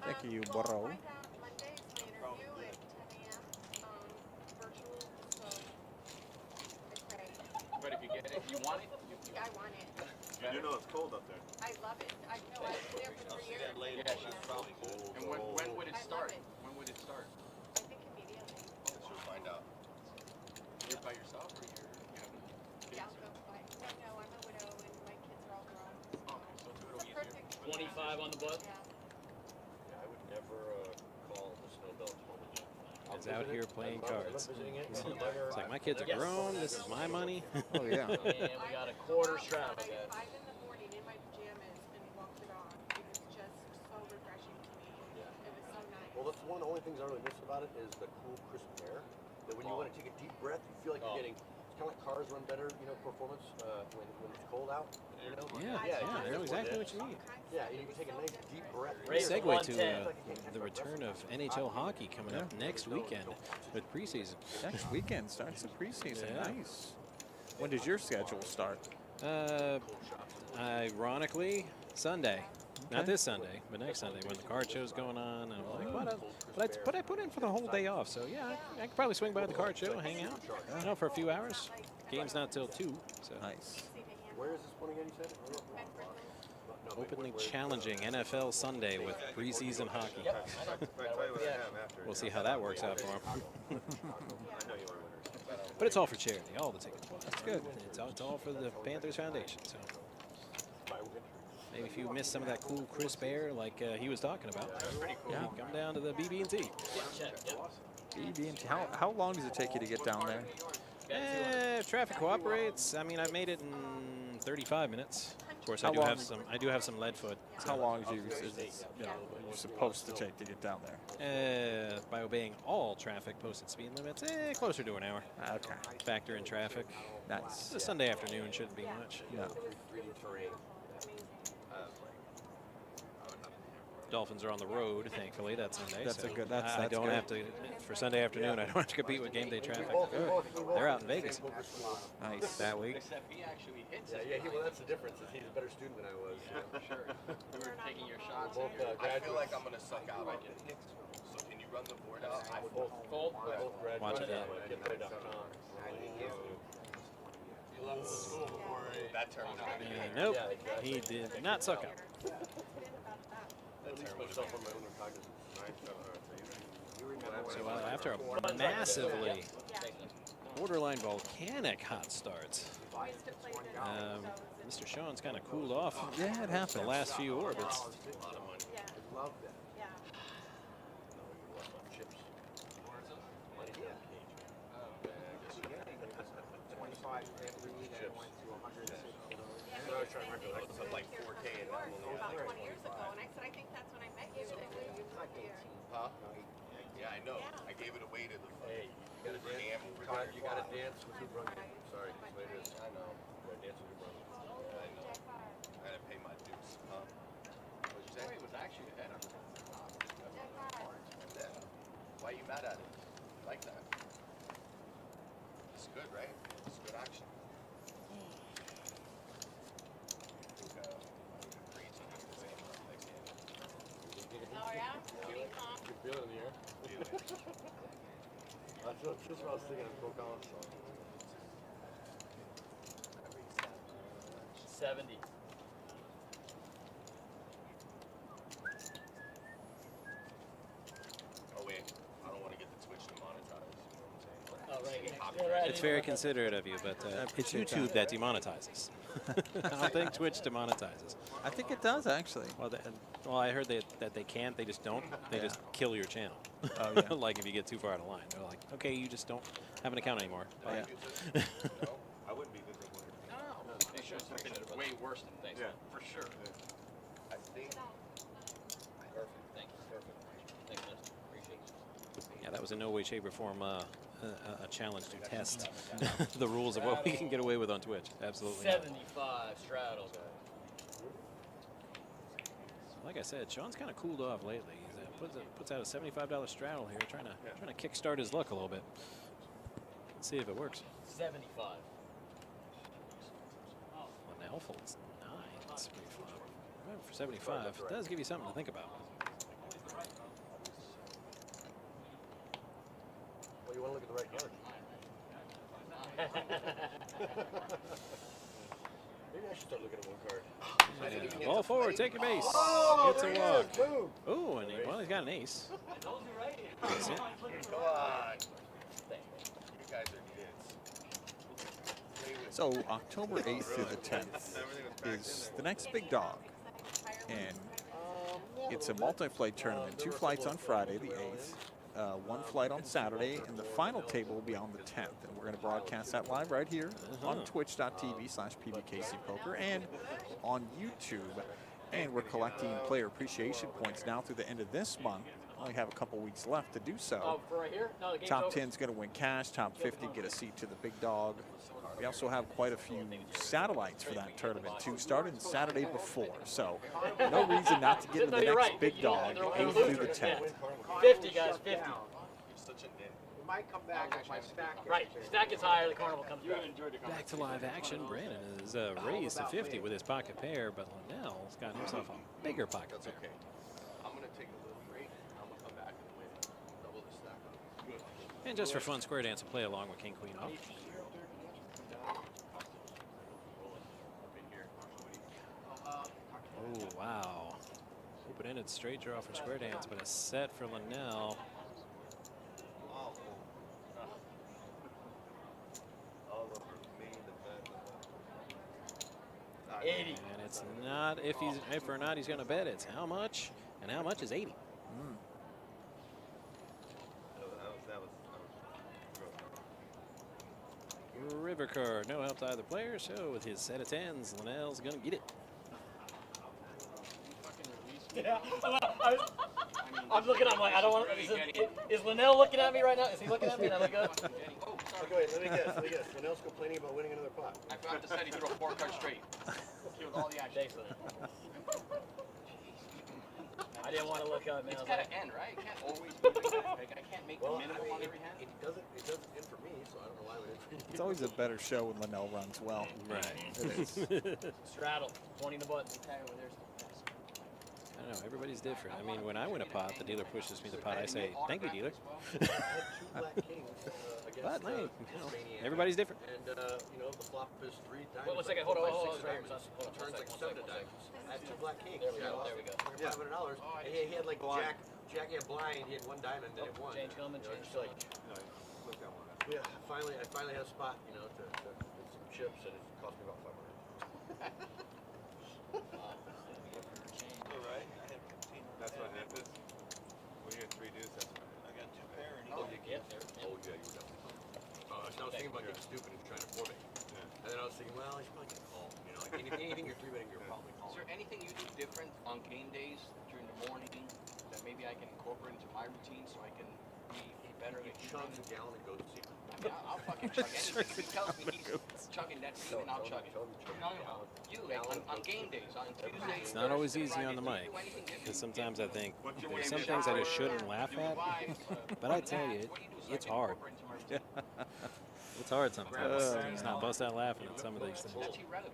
Thank you, bro. But if you get it, if you want it, I want it. You do know it's cold up there. I love it. I know I was there for 3 years. yeah, she's probably cool. And when would it start? When would it start? I think immediately. She'll find out. You're by yourself or you're, Yeah, I'll go by. No, I'm a widow and my kids are all grown. okay, so it's a little easier. Perfect. 25 on the book. Yeah. I would never call the Snowbelt home again. Is out here playing cards. It's It's like, my kids are grown. This is my money. Oh, yeah. And we got a quarter strap of At that. 5 in the morning in my pajamas and walked it on. It was just so refreshing to me. It was so nice. Well, that's one of the only things I really miss about it is the cool, crisp air. That when you want to take a deep breath, you feel like you're getting. It's kind of like cars run better, you know, performance when it's cold out. You know? Yeah, I know exactly what you mean. Yeah, you can take a nice deep breath. Segue to the return of NHL hockey coming up next weekend with preseason. Next weekend starts the preseason. Yeah. Nice. When does your schedule start? Ironically, Sunday. Not Okay. this Sunday, but next Sunday when the card show's going on. And I'm like, what? I put in for the whole day off. So yeah, I could probably swing by the card show, hang out, you know, for a few hours. Game's not till 2. So Nice. Where is this one again? You said? openly challenging NFL Sunday with preseason hockey. We'll see how that works out for him. But it's all for charity, all the tickets. That's good. It's all for the Panthers Foundation. So maybe if you miss some of that cool, crisp air like he was talking about, yeah, come down to the BB&T. BB&T. How long does it take you to get down there? If traffic cooperates, I mean, I've made it in 35 minutes. Of course, How long? I do have some lead foot. How long is you're supposed to take to get down there? By obeying all traffic posted speed limits, closer to an hour. Okay. Factor in traffic. Nice. The Sunday afternoon shouldn't be much. No. Dolphins are on the road, thankfully, that Sunday. That's so a good. That's I don't good. have to, for Sunday afternoon, I don't have to compete with game day traffic. They're out in Vegas Nice. that week. Except he actually hits Yeah, his well, that's the difference. Is he's a better student than I was. Yeah, for sure. We were taking your shots. Both, I feel like I'm gonna suck out on it. So can you run the board out? I both graduated. Watch it. That term was gonna be Nope, he did not suck out. At least myself on my own recognizance. So after a massively borderline volcanic hot start, Mr. Sean's kind of cooled off. Yeah, it happens. The last few orbits. Love that. like 4K and now I'm only About at 20 years ago, and I said, I think that's when I met you. Huh? Yeah, I know. I gave it away to the Hey, you gotta dance with your brother. Sorry, that's what it is. I know. You gotta dance with your brother. Yeah, I know. I gotta pay my dues. Huh? What'd you say? It was actually ahead of Yeah. Why are you mad at it? You like that? It's good, right? It's good action. Oh, yeah? You feel it in the air? That's just what I was thinking of Phil Collins song. 70. Oh wait, I don't want to get the Twitch demonetized. You know what I'm saying? Oh, right. It's very considerate of you, but it's YouTube that demonetizes. I don't think Twitch demonetizes. I think it does actually. Well, I heard that they can't. They just don't. They just kill your channel. Oh, yeah. Like if you get too far out of line, they're like, okay, you just don't have an account anymore. Oh, yeah. No? I wouldn't be visible. No, it should have been way worse than this. Yeah. For sure. I think. Perfect. Thank you. Perfect. Thanks, Justin. Appreciate it. Yeah, that was in no way, shape, or form a challenge to test the rules of what we can get away with on Twitch. Absolutely not. 75 straddle. Like I said, Sean's kind of cooled off lately. He puts out a $75 straddle here, trying to kickstart his luck a little bit. Let's see if it works. 75. Linnell folds 9. That's pretty fun. Well, for 75, it does give you something to think about. Well, you want to look at the right card. Maybe I should start looking at one card. Ball forward, take your base. Oh, Gets a there walk. it is. Boom. Oh, and he's got an ace. That's it. Come on. You guys are kids. So October 8th through the 10th is the next big dog, and it's a multi-flight tournament. 2 flights on Friday, the 8th, 1 flight on Saturday, and the final table will be on the 10th. And we're going to broadcast that live right here on twitch.tv/PBKC Poker and on YouTube. And we're collecting player appreciation points now through the end of this month. Only have a couple weeks left to do so. Oh, for right here? No, the game's Top over. 10 is going to win cash. Top 50 get a seat to the big dog. We also have quite a few satellites for that tournament too, starting Saturday before. So no reason not to get into the You're next right. big dog, They're all 8th losers. through the 10th. 50, guys, 50. You're such a nit. We might come back if my stack gets Right. Stack gets higher, the carnival comes back. Back to live action. Brandon is raised to 50 with his pocket pair, but Linnell's got himself a bigger pocket That's pair. okay. I'm gonna take a little break. I'm gonna come back and win. Double the stack up. Good. And just for fun, square dance will play along with King Queen off. Oh, wow. Open-ended straight draw for square dance, but a set for Linnell. All over me, the bet. 80. And it's not if or not he's going to bet. It's how much, and how much is 80. River card, no help to either player. So with his set of 10s, Linnell's going to get it. Yeah. I'm looking, I'm like, I don't want to. Is Linnell looking at me right now? Is he looking at me? And I'm like, Okay, wait, let me guess. Linnell's complaining about winning another pot. I forgot to say he threw a 4-card straight. He was all the action. Thanks, Linnell. I didn't want to look up, man. It's got to end, right? It can't always be like that. Like, I can't make the minimum on every hand. It doesn't end for me, so I don't know why it would end for you. It's always a better show when Linnell runs well. Right. It is. Straddle, pointing the button. I don't know. Everybody's different. I mean, when I win a pot, the dealer pushes me the pot. I say, "Thank you, dealer." I had 2 black kings against But hey, Maniac. everybody's different. And, the flop is 3 diamonds. Well, one second, like hold on, 4, 5, 6 hold on, diamonds. hold on, Turns like 7 diamonds. I had 2 black kings. There we go, there we go. Yeah. $500. And he had like Jack, blind. He had 1 diamond, then it won. Change coming, change just like, yeah, I finally had a spot, to get some chips, and it cost me about 500. That's what happens. When you had 3 deuce, that's what happens. I got 2 pair and Oh, you get there. Oh, yeah, you were definitely. I was thinking about getting stupid and trying to 4-bet. Yeah. And then I was thinking, well, I should probably get a call. Like anything you're 3-betting, you're probably calling. Is there anything you do different on game days during the morning that maybe I can incorporate into my routine so I can be better? You chug a gallon and go to sleep. I mean, I'll fucking chug anything. If he tells me he's chugging that semen, I'll chug it. You, like, on game days, on Tuesdays. It's not always easy on the mic, because sometimes I think there's some things I just shouldn't laugh at, but I tell you, it's hard. It's hard sometimes. It's not bust out laughing at some of these things. That's irrelevant.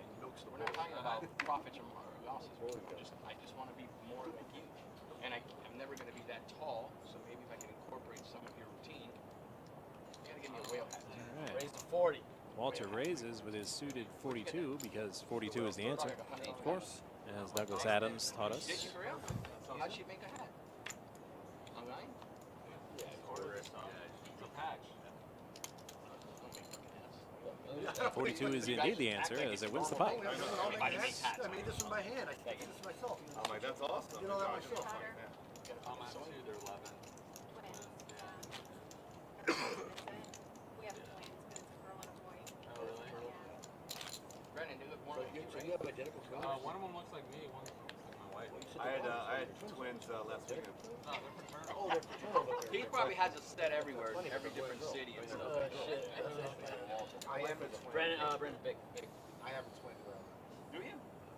We're not talking about profits or losses. I just want to be more like you. And I'm never going to be that tall, so maybe if I can incorporate some of your routine, you got to give me a whale hat. All right. Raise to 40. Walter raises with his suited 42 because 42 is the answer, of course, as Douglas Adams taught us. Did you for real? How'd she make a hat? Online? Yeah, quarter. It's a patch. 42 is indeed the answer, as it wins the pot. I made this one by hand. I did this myself. I'm like, that's awesome. You know that myself. We have twins, but it's a girl and a boy. Oh, really? Brandon, do it more like you, So right? you have identical twins? One of them looks like me, one looks like my wife. I had twins last weekend. Oh, they're fraternal. He probably has a set everywhere, in every different city and stuff. Oh, shit. I am a twin. Brandon, big. I have a twin brother. Do you?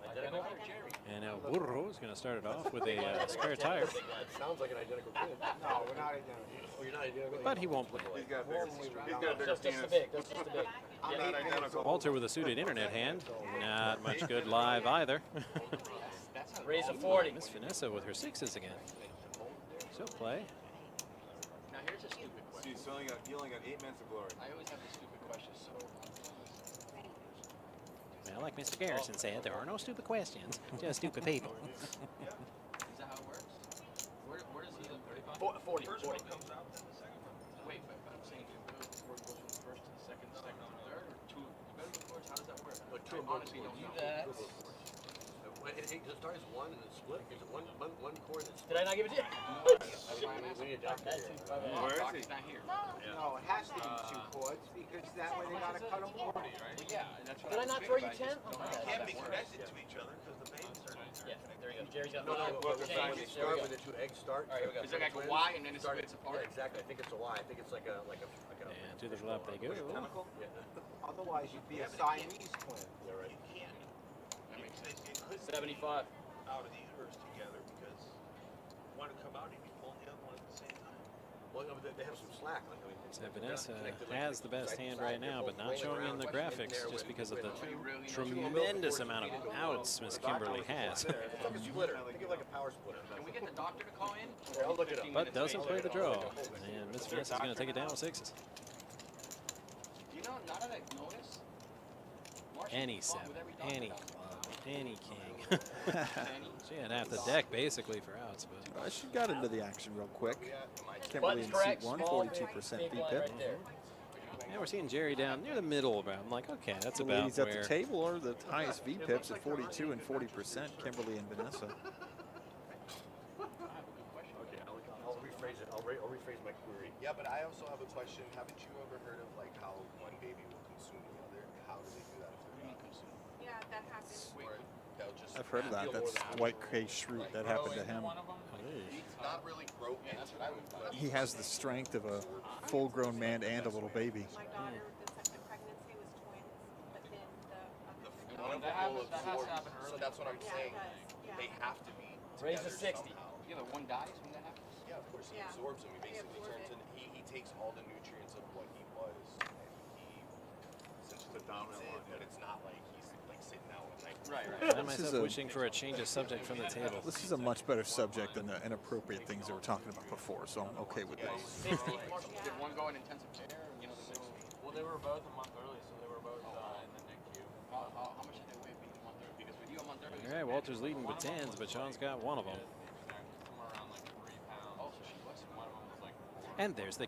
Identical? Jerry. And now Burro is going to start it off with a spare tire, It sounds like an identical twin. No, we're not identical. Oh, you're not identical? but he won't play. He's got a bigger Just penis. the big. Just the big. I'm Not 8 minutes identical. old. Walter with a suited internet hand. Not much good live either. That's Raise to 40. Miss Vanessa with her 6s again. She'll play. Now here's a stupid question. She's you only got 8 minutes of glory. I always have the stupid question, so Well, like Mr. Garrison said, there are no stupid questions, just stupid people. is that how it works? Where does he live? 40. Wait, but I'm saying where it goes from the first to the second to third, or two? You better go first. How does that work? But I honestly don't know. It starts 1 and then split. Is it one core and then split? Did I not give it to you? That's why I'm We asking. need a doctor That's here. too Where is Doc he? is not here. No, it has to be 2 chords because that way they gotta cut them off. Well, yeah, that's what Did I was not figured, throw you but I 10? just Oh don't my know God. how Can't that be works. to each other because the babies are Yeah, there you go. Jerry's got No, Both when the sides. they There we start, go. when the 2 eggs start. All right, here we go. Is it like a twins, Y and then it start- splits apart? Yeah, exactly. I think it's a Y. I think it's like a And to the left they go. Yeah. Otherwise, you'd be a Siamese twin. Yeah, right. That makes sense. 75. Out of the uterus together because one would come out and you pull the other one at the same time. Well, no, they have some slack. Like, I mean, So Vanessa has the best hand right now, but not showing in the graphics just because of the tremendous amount of outs Miss Kimberly has. It's like a splitter. Think of like a power splitter. Can we get the doctor to call in? I'll look it up. But doesn't play the draw. And Miss Vanessa's going to take it down with 6s. You know, now that I notice, Marcia's Any fun 7, with every doctor any now. club, any king. Any? She had half the deck basically for outs, but She got into the action real quick. Kimberly Buttons in correct, seat 1, small, 42% big line VPIP. right there. yeah, we're seeing Jerry down near the middle of it. I'm like, okay, that's The about ladies at the where. table are the highest VPIPs at 42 and 40%, Kimberly and Vanessa. Okay, I'll rephrase it. I'll rephrase my query. Yeah, but I also have a question. Haven't you ever heard of like how one baby will consume the other? How do they do that if they're not consuming? Yeah, that happens. Or they'll just I've heard of that. That's White Case Shroot. That happened to him. He's not really broken. But He has the strength of a full-grown man and a little baby. My daughter, the second pregnancy was twins, but then the one of That them will has to absorb. happen So early. that's what I'm yeah, saying. it does. Yeah. They have to be Raise to together 60. somehow. Yeah, the one dies when that happens. Yeah, of course. He Yeah. absorbs them. He They basically absorb turns it. in. He takes all the nutrients of what he was, and he essentially eats it. But it's not like he's like sitting down at night. Right. I find myself wishing for a change of subject from the table. This is a much better subject than the inappropriate things that we're talking about before, so I'm okay with this. 60. Did one go in intensive care? You know, the middle. Well, they were both a month early, so they were both in the NICU. How much did they weigh being a month early? Because with you a month early. All right, Walter's leading with 10s, but Sean's got one of them. Somewhere around like 3 pounds. Oh, so she was. One of them was like 4. And there's the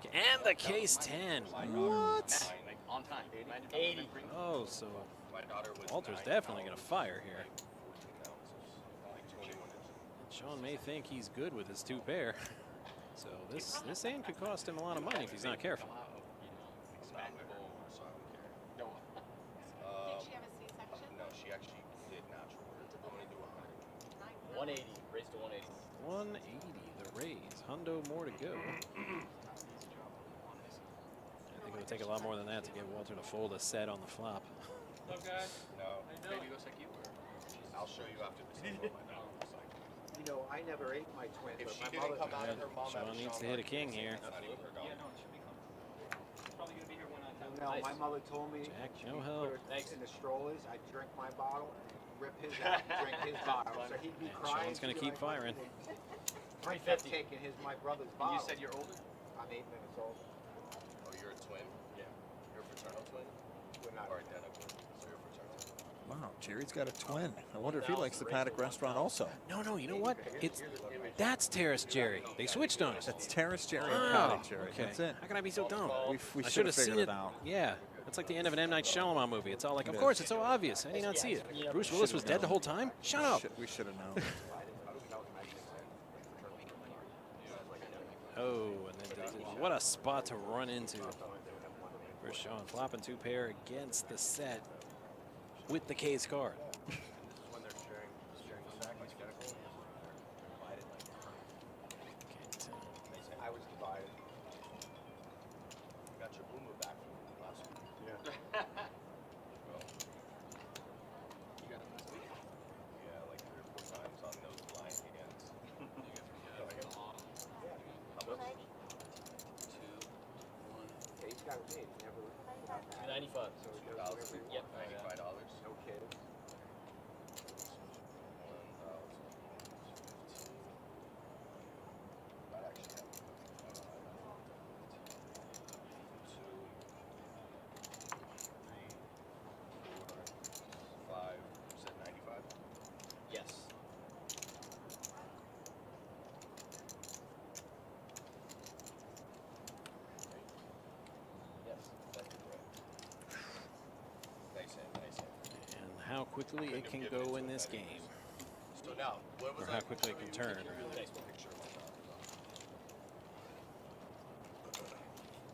case 10. What? Like on time. 80. Oh, so My daughter was Walter's 9 definitely going to pounds, fire here. 14 ounces, like 21 inches. Sean may think he's good with his 2 pair. So this hand could cost him a lot of money if he's not careful. Expandable, so I don't care. No. Did she have a C-section? No, she actually did natural birth. I'm gonna do 100. 180. Race to 180. 180, the raise. Hundo more to go. I think it would take a lot more than that to get Walter to fold a set on the flop. What's up, guys? No, Baby looks like you. I'll show you after this. Is what my daughter looks like. You know, I never ate my twins, If but she my didn't mother. come out of her mom, Sean needs to hit a king here. That's not even her dog. Yeah, no, it should be coming. Probably going to be here when I have No, my mother told me Jack, she no would help. put her in the strollers. I'd drink my bottle, rip his out, drink his bottle. So he'd be And crying. Sean's gonna she'd be keep like, firing. I kept taking my brother's And bottle. you said you're older? I'm 8 minutes old. Oh, you're a twin? Yeah. You're a fraternal twin? We're not. Or identical? So you're a fraternal twin. Wow, Jerry's got a twin. I wonder if he likes the Paddock restaurant also. No, you know what? That's Terrace Jerry. They switched on us. That's Terrace Jerry and Oh, Paddock Jerry. okay. That's it. How can I be so dumb? We I should have seen figured it out. Yeah, that's like the end of an M. Night Shyamalan movie. It's all like, of It course, is. it's so obvious. How did you not see it? Bruce Willis was dead the whole time? Shut up. We should have known. Oh, and then what a spot to run into for Sean. Flopping 2 pair against the set with the case card. When they're sharing the stack, like identical, they're divided like I was divided. you got your boom back from last week. Yeah. Well, You got it last week. yeah, like 3 or 4 times on those blind hands. How much? 2, 1. Yeah, he's got me. He's never. 95. So he does whatever he Yep. wants. $95. No kids. 1,015. Might actually have 2, 3, 4, 5. You said 95? Yes. Yes, that's correct. Nice hand, nice hand. And how quickly it can go in this game. So now, what was Or how quickly it can turn, rather.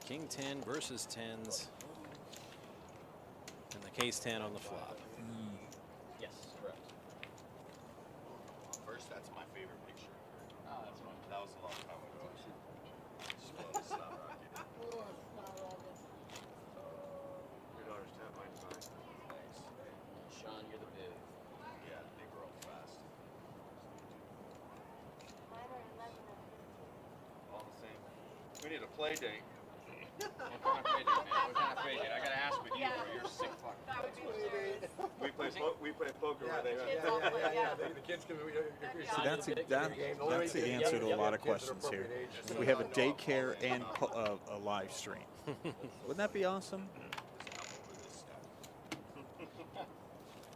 King 10 versus 10s. And the case 10 on the flop. Yes, correct. First, that's my favorite picture. Oh, that's fun. That was a long time ago. Just blowing the snot rocket. Your daughter's 10, mine's 9. Nice. Sean, you're the big. Yeah, they grow up fast. All the same. We need a play date. What kind of fade, man? What kind of fade? I gotta ask with you, Yeah. or you're sick fuck. That would be hilarious. We play poker where they Kids all play, yeah. The kids can be. See, that's the answer to a lot of questions here. We have a daycare and a live stream. Wouldn't that be awesome?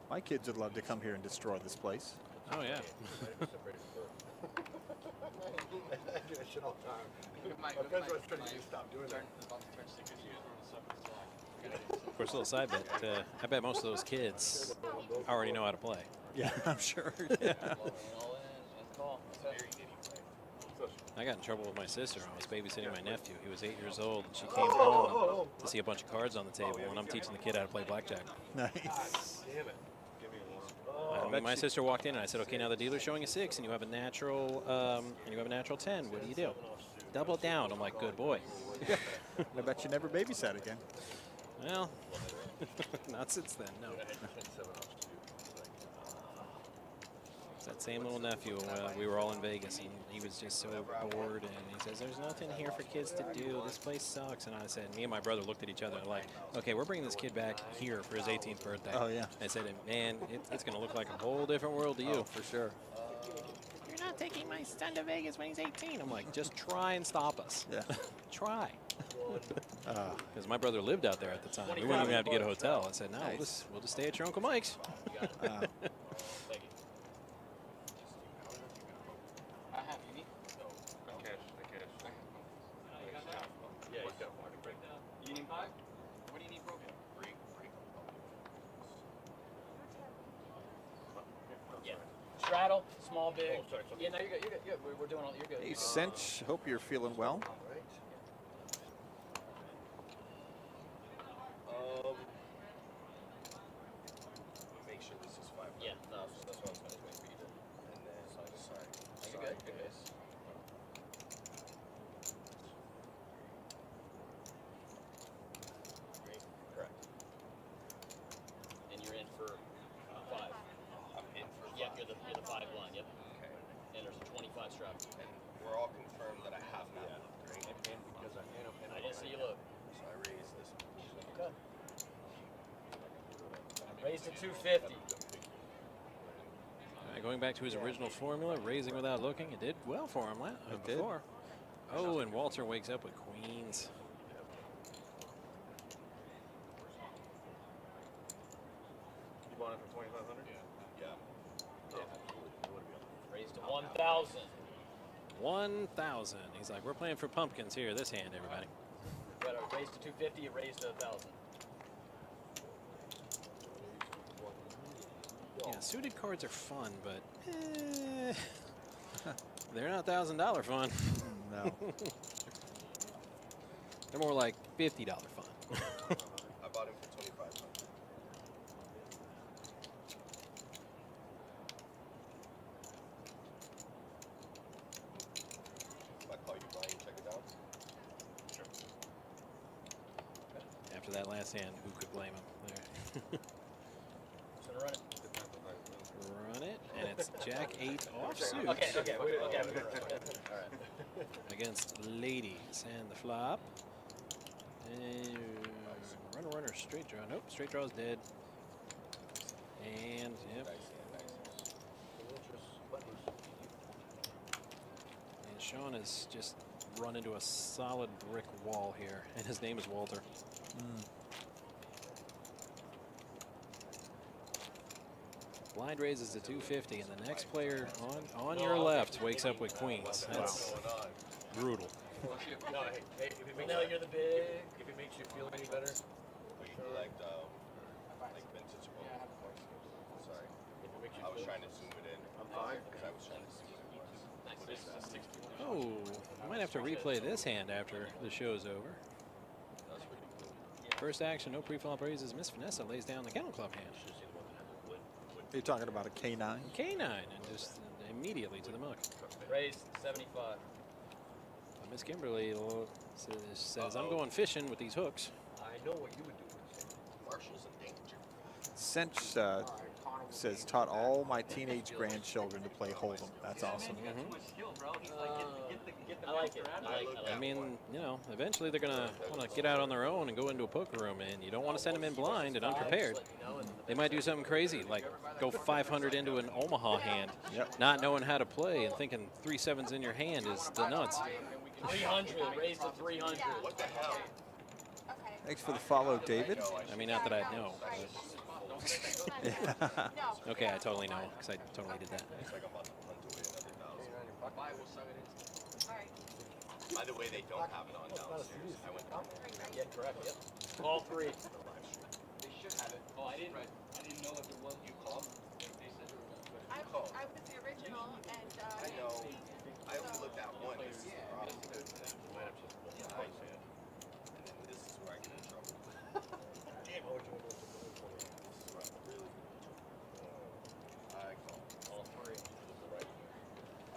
My kids would love to come here and destroy this place. Oh, yeah. Shit all the time. My parents were trying to stop doing that. Of course, a little side bet. I bet most of those kids already know how to play. Yeah, I'm sure. Yeah. I got in trouble with my sister. I was babysitting my nephew. He was 8 years old, and she came home to see a bunch of cards on the table, and I'm teaching the kid how to play blackjack. Nice. Damn it. Give me one. My sister walked in, and I said, "Okay, now the dealer's showing a 6, and you have a natural, 10. What do you do?" Double down. I'm like, "Good boy." I bet you never babysat again. Well, not since then, no. That same little nephew, we were all in Vegas, and he was just so bored, and he says, there's nothing here for kids to do. This place sucks. And I said, me and my brother looked at each other like, okay, we're bringing this kid back here for his 18th birthday. Oh, yeah. I said, man, it's going to look like a whole different world to you. Oh, for sure. You're not taking my son to Vegas when he's 18. I'm like, just try and stop us. Yeah. Try. Because my brother lived out there at the time. We wouldn't even have to get a hotel. I said, no, we'll just stay at your Uncle Mike's. You need 5? What do you need broken? Yeah. Straddle, small, big. Yeah, no, you're good. You're good. We're doing all. You're good. Hey, Cinch, hope you're feeling well. Make sure this is 5. Yeah. No, that's what I was going to wait for you to. And then, sorry. You're good. You're good. Correct. And you're in for 5. I'm in for 5. Yep, you're the 5 line. Yep. Okay. And there's a 25 strap. And we're all confirmed that I have not looked, right? And because I I didn't see you look. So I raised this. Okay. Raised to 250. Going back to his original formula, raising without looking, it did well for him before. Oh, and Walter wakes up with queens. You want it for 2,500? Yeah. Raised to 1,000. 1,000. He's like, we're playing for pumpkins here. This hand, everybody. But I raised to 250. You raised to 1,000. Yeah, suited cards are fun, but they're not $1,000 fun. No. They're more like $50 fun. I bought him for 2,500. If I call you blind, check it down. Sure. After that last hand, who could blame him there? So run it. Run it, and it's Jack 8 offsuit. Okay. All right. Against ladies and the flop. And runner, straight draw. Nope, straight draw's dead. And yep. And Sean has just run into a solid brick wall here, and his name is Walter. Blind raises to 250, and the next player on your left wakes up with queens. That's brutal. No, hey, if it makes No, you're the big. If it makes you feel any better, Like vintage book. Sorry. if it makes you I was feel trying to zoom it in. I'm fine. Because I was trying to see what it was. Oh, I might have to replay this hand after the show's over. That's pretty cool. First action, no pre-flop raises. Miss Vanessa lays down the Kennel Club hand. You're talking about a K9? K9, and just immediately to the muck. Raised 75. Miss Kimberly says, I'm going fishing with these hooks. I know what you would do. Marshall's in danger. Cinch says, taught all my teenage grandchildren to play Hold'em. That's awesome. I like it. I mean, you know, eventually they're going to want to get out on their own and go into a poker room, and you don't want to send them in blind and unprepared. They might do something crazy, like go 500 into an Omaha hand, not knowing how to play and thinking 3 7s in your hand is the nuts. 300. Raised to 300. What the hell? Thanks for the follow, David. I mean, not that I know. Okay, I totally know, because I totally did that. It's like I'm about to punt away another 1,000. By the way, they don't have it on downstairs. I went down there. Yeah, correct. Yep. All 3. They should have it. Oh, I didn't know if it was you called. They said I was the original, and I know. I only looked at one. This is the problem. And then this is where I get in trouble. Damn. This is where I really get in trouble. I called all 3.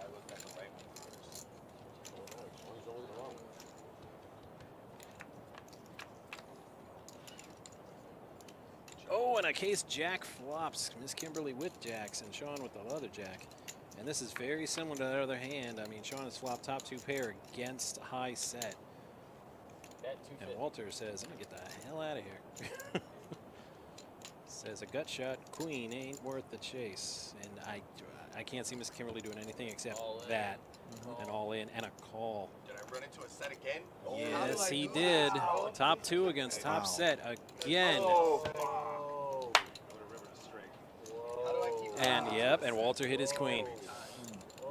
I looked at the right one first. Oh, and a case Jack flops. Miss Kimberly with jacks and Sean with the other jack. And this is very similar to that other hand. I mean, Sean has flopped top 2 pair against high set. And Walter says, I'm going to get the hell out of here. Says a gut shot queen ain't worth the chase. And I can't see Miss Kimberly doing anything except that. And all in and a call. Did I run into a set again? Yes, he did. Top 2 against top set again. And yep, and Walter hit his queen.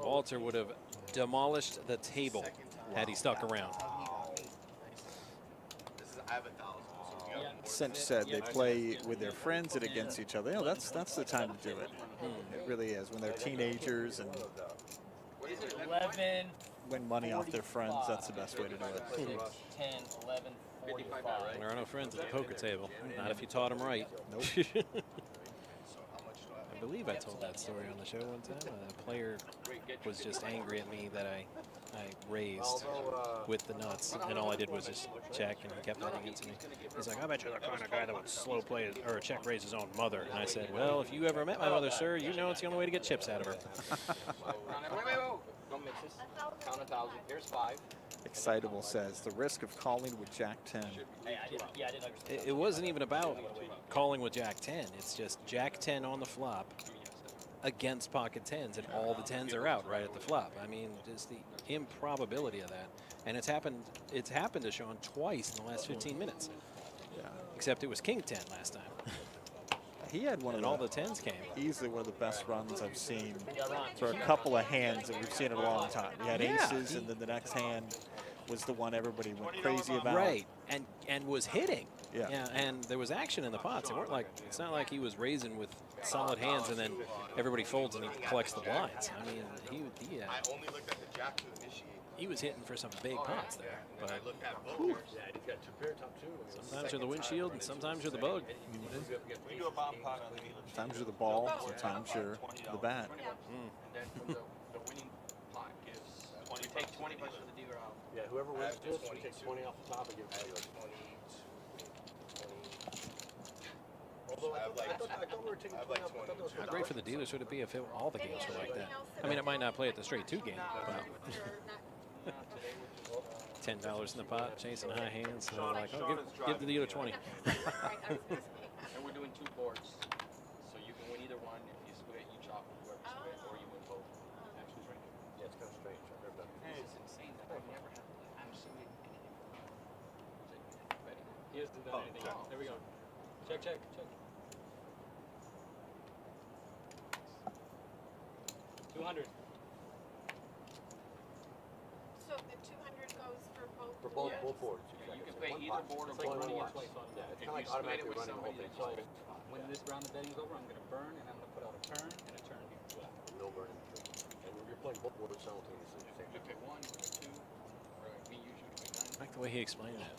Walter would have demolished the table had he stuck around. I have 1,000. So you have more. Cinch said they play with their friends and against each other. You know, that's the time to do it. It really is. When they're teenagers and 11, win money off their friends, that's the best way to do it. 10, 11, 45. There are no friends at the poker table. Not if you taught them right. Nope. I believe I told that story on the show one time. A player was just angry at me that I raised with the nuts, and all I did was just check, and he kept betting into me. He's like, I bet you're the kind of guy that would slow play or check raise his own mother. And I said, well, if you ever met my mother, sir, you know it's the only way to get chips out of her. Wait. Don't mix this. Count 1,000. Here's 5. Excitable says the risk of calling with Jack 10. I didn't understand. It wasn't even about calling with Jack 10. It's just Jack 10 on the flop against pocket 10s, and all the 10s are out right at the flop. I mean, just the improbability of that. And it's happened to Sean twice in the last 15 minutes. Yeah. Except it was King 10 last time. He had one and of all the 10s came. Easily one of the best runs I've seen for a couple of hands that we've seen in a long time. He had aces, and then the next hand was the one everybody went crazy about. Right, and was hitting. Yeah. And there was action in the pots. It's not like he was raising with solid hands and then everybody folds and he collects the blinds. I mean, I only looked at the jack to initiate. He was hitting for some big pots there. But I looked at both. Yeah, he's got 2 pair, top 2. Sometimes you're the windshield and sometimes you're the bug. We do a bomb pot on the Sometimes you're the ball, sometimes you're the bat. And then from the winning pot gives. We take 20 bucks for the dealer out. Yeah, whoever wins this, we take 20 off the top and give it to you. Although I thought we were taking 20 off. I thought that was How great for the dealers would it be if all the games were like that? I mean, it might not play at the straight 2 game, but $10 in the pot, chasing high hands. So like, oh, give the dealer 20. And we're doing 2 boards. So you can win either one. If you split, you chop whoever split, or you win both. Actually, right? Yeah, it's kind of strange. I've never done it. This is insane that I've never had absolutely anything. He hasn't done anything yet. There we go. Check. 200. So the 200 goes for both? For both boards. Yeah, you can pay either board or It's like both running boards. twice on Yeah, that. it's kind of like automatically running the whole thing. So when this round of betting is over, I'm going to burn, and I'm going to put out a turn and a turn here. No burning. And you're playing both boards simultaneously. Look at 1, look at 2, or me usually I 9. like the way he explained that.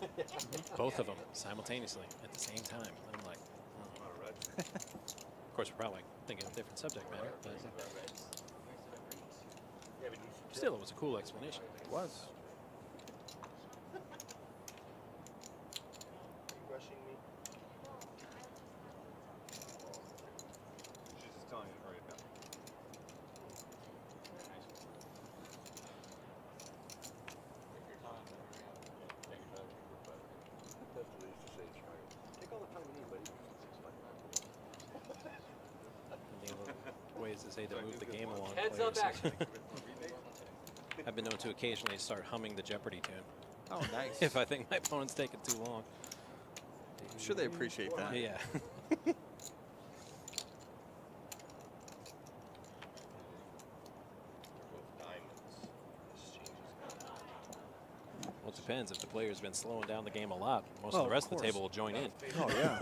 Both of them simultaneously at the same time. And I'm like, oh. Of course, we're probably thinking of a different subject matter, but still, it was a cool explanation. It was. Are you rushing me? She's just telling you to hurry up. That's what they used to say. Take all the time you need, buddy. Ways to say to move the game along. Heads up players. action. I've been known to occasionally start humming the Jeopardy tune. Oh, nice. If I think my opponent's taking too long. I'm sure they appreciate that. Yeah. Well, it depends. If the player's been slowing down the game a lot, most of the rest of the table will join in. Oh, yeah.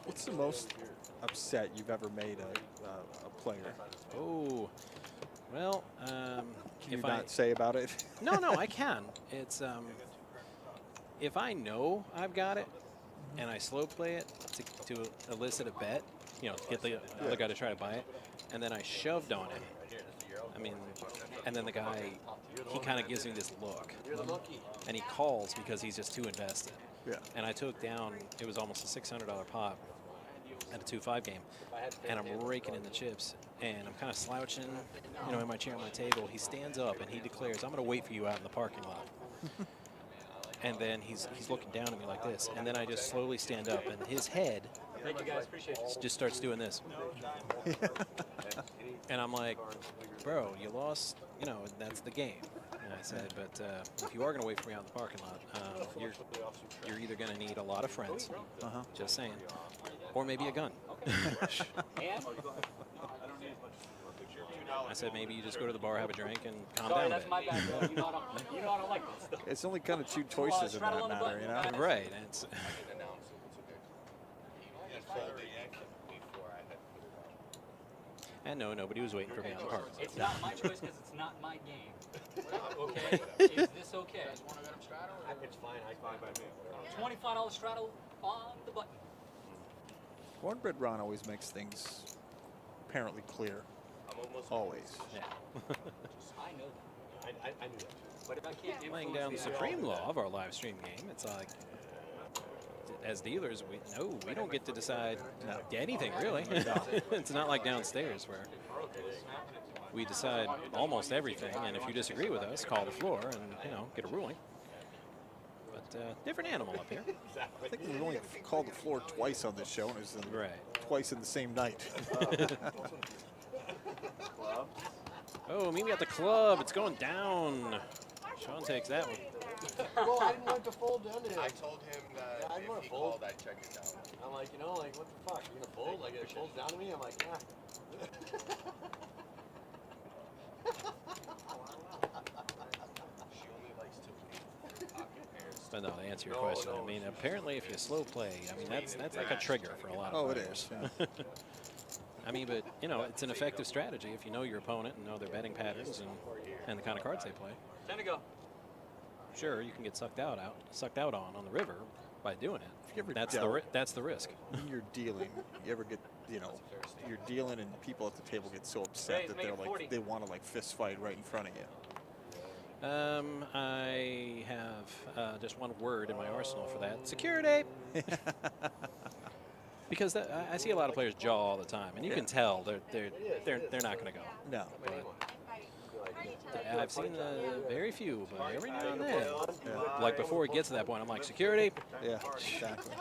What's the most upset you've ever made a player? Oh, well, Can you if not say about it? No, I can. It's if I know I've got it and I slow play it to elicit a bet, you know, get the other guy to try to buy it, and then I shoved on him. I mean, and then the guy, he kind of gives me this look, and he calls because he's just too invested. Yeah. And I took down, it was almost a $600 pot, at a 2-5 game, and I'm raking in the chips, and I'm kind of slouching, you know, in my chair on my table. He stands up and he declares, "I'm going to wait for you out in the parking lot." And then he's looking down at me like this, and then I just slowly stand up, and his head Thank you guys, appreciate it. just starts doing this. And I'm like, "Bro, you lost, you know, that's the game." And I said, "But if you are going to wait for me out in the parking lot, you're either going to need a lot of friends, just saying, or maybe a gun." I said, maybe you just go to the bar, have a drink, and calm Sorry, down that's a my bit. bad, bro. You know I don't like this stuff. It's only kind of two choices in that matter, you know? Right. And it's, I can announce it. It's okay. He folded before I had put it on. and no, nobody was waiting for me on the park. It's not my choice because it's not my game. Okay? Is this okay? You guys want to get him straddle? It's fine. I fine by me. $25 straddle on the button. Cornbread Ron always makes things apparently clear. I'm almost Always. Yeah. I know that. I knew that. But if I can't Laying influence down the the supreme law of our live stream game, it's like, as dealers, we don't get to decide anything really. It's not like downstairs where we decide almost everything, and if you disagree with us, call the floor and, you know, get a ruling. But different animal up here. I think we've only called the floor twice on this show, and it was twice in the same night. Oh, meet me at the club. It's going down. Sean takes that one. Well, I didn't want to fold down to him. I told him that I didn't if wanna he fold. called, I'd check it down. I'm like, you know, like, what the fuck? You're going to fold? Like, it folds down to me? I'm like, yeah. She only likes to wait pocket pairs. But no, to answer your question, I mean, apparently if you slow play, I mean, that's like a trigger for a lot of players. It is. I mean, but, you know, it's an effective strategy if you know your opponent and know their betting patterns and the kind of cards they play. 10 to go. Sure, you can get sucked out on the river by doing If you ever it. That's dealt- that's the risk. When you're dealing, you ever get, you know, you're dealing and people at the table get so upset Hey, that make they're it like, 40. they want to like fist fight right in front of you. I have just one word in my arsenal for that: security. Because I see a lot of players jaw all the time, and you can tell they're not going to go. No. I've seen very few, but every now and then, like before it gets to that point, I'm like, security. Yeah, exactly.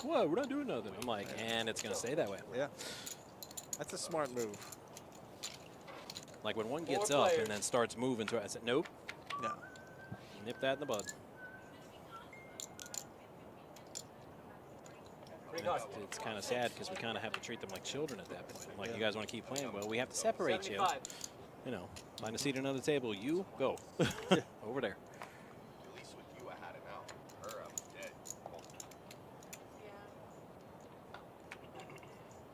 Whoa, we're not doing nothing. I'm like, and it's going to stay that way. Yeah. That's a smart move. Like when one gets up and then starts moving to it, I said, nope. No. Nip that in the bud. It's kind of sad because we kind of have to treat them like children at that point. Like, you guys want to keep playing? Well, we have to separate you. You know, find a seat at another table. You go over there. At least with you, I had it out. Her, I was dead.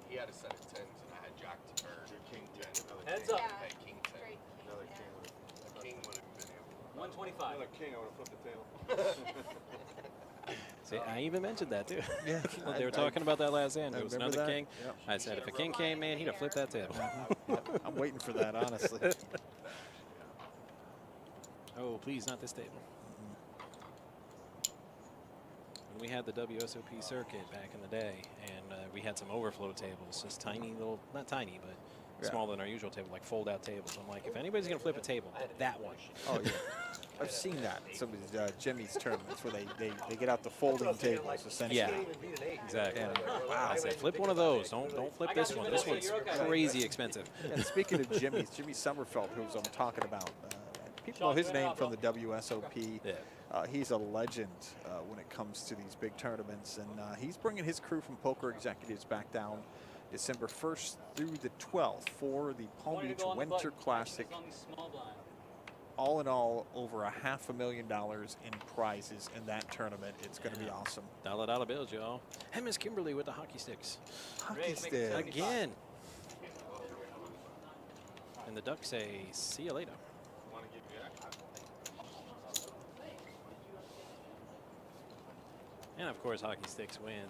He had a set of 10s, and I had Jack to turn, King 10. Heads up. I had King 10. Another A king would have been able. 125. Another king, I would have flipped the table. See, I even mentioned that too. Yeah. When they were talking about that last hand. I It was remember another that. king. Yep. I said, if a king came, man, he'd have flipped that table. I'm waiting for that, honestly. Oh, please, not this table. When we had the WSOP circuit back in the day, and we had some overflow tables, just tiny little, not tiny, but smaller than our usual table, like fold-out tables. I'm like, if anybody's going to flip a table, that one. Oh, yeah. I've seen that in some of these Jimmy's tournaments where they get out the folding tables, essentially. Yeah, exactly. And, wow. I said, flip one of those. Don't flip this one. This one's crazy expensive. And speaking of Jimmy Sommerfeld, who's I'm talking about, people know his name from the WSOP. Yeah. He's a legend when it comes to these big tournaments, and he's bringing his crew from Poker Executives back down December 1st through the 12th for the Palm Beach Winter Classic. All in all, over $500,000 in prizes in that tournament. It's going to be awesome. Dollar bills, y'all. Hey, Miss Kimberly with the hockey sticks. Hockey stick. Again. And the Ducks say, see you later. And of course, hockey sticks win.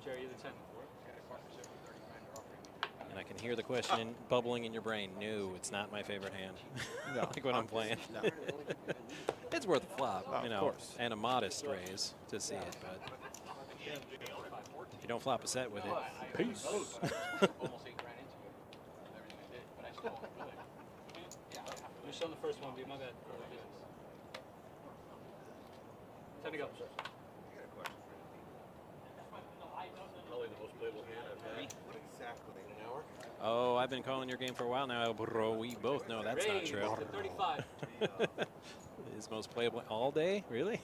Jerry, you're the 10. And I can hear the question bubbling in your brain. No, it's not my favorite hand. No. Like when I'm playing. No. It's worth a flop, Oh, you of know, course. and a modest raise to see it. But If you don't flop a set with it, peace. Almost 8 grand into it. Everything I did, but I still won't do it. Yeah. Let me show them the first one, dude. My bad. Time to go. Probably the most playable hand I've had. What exactly? An hour? Oh, I've been calling your game for a while now, bro. We both know that's not Raise true. to 35. His most playable all day? Really?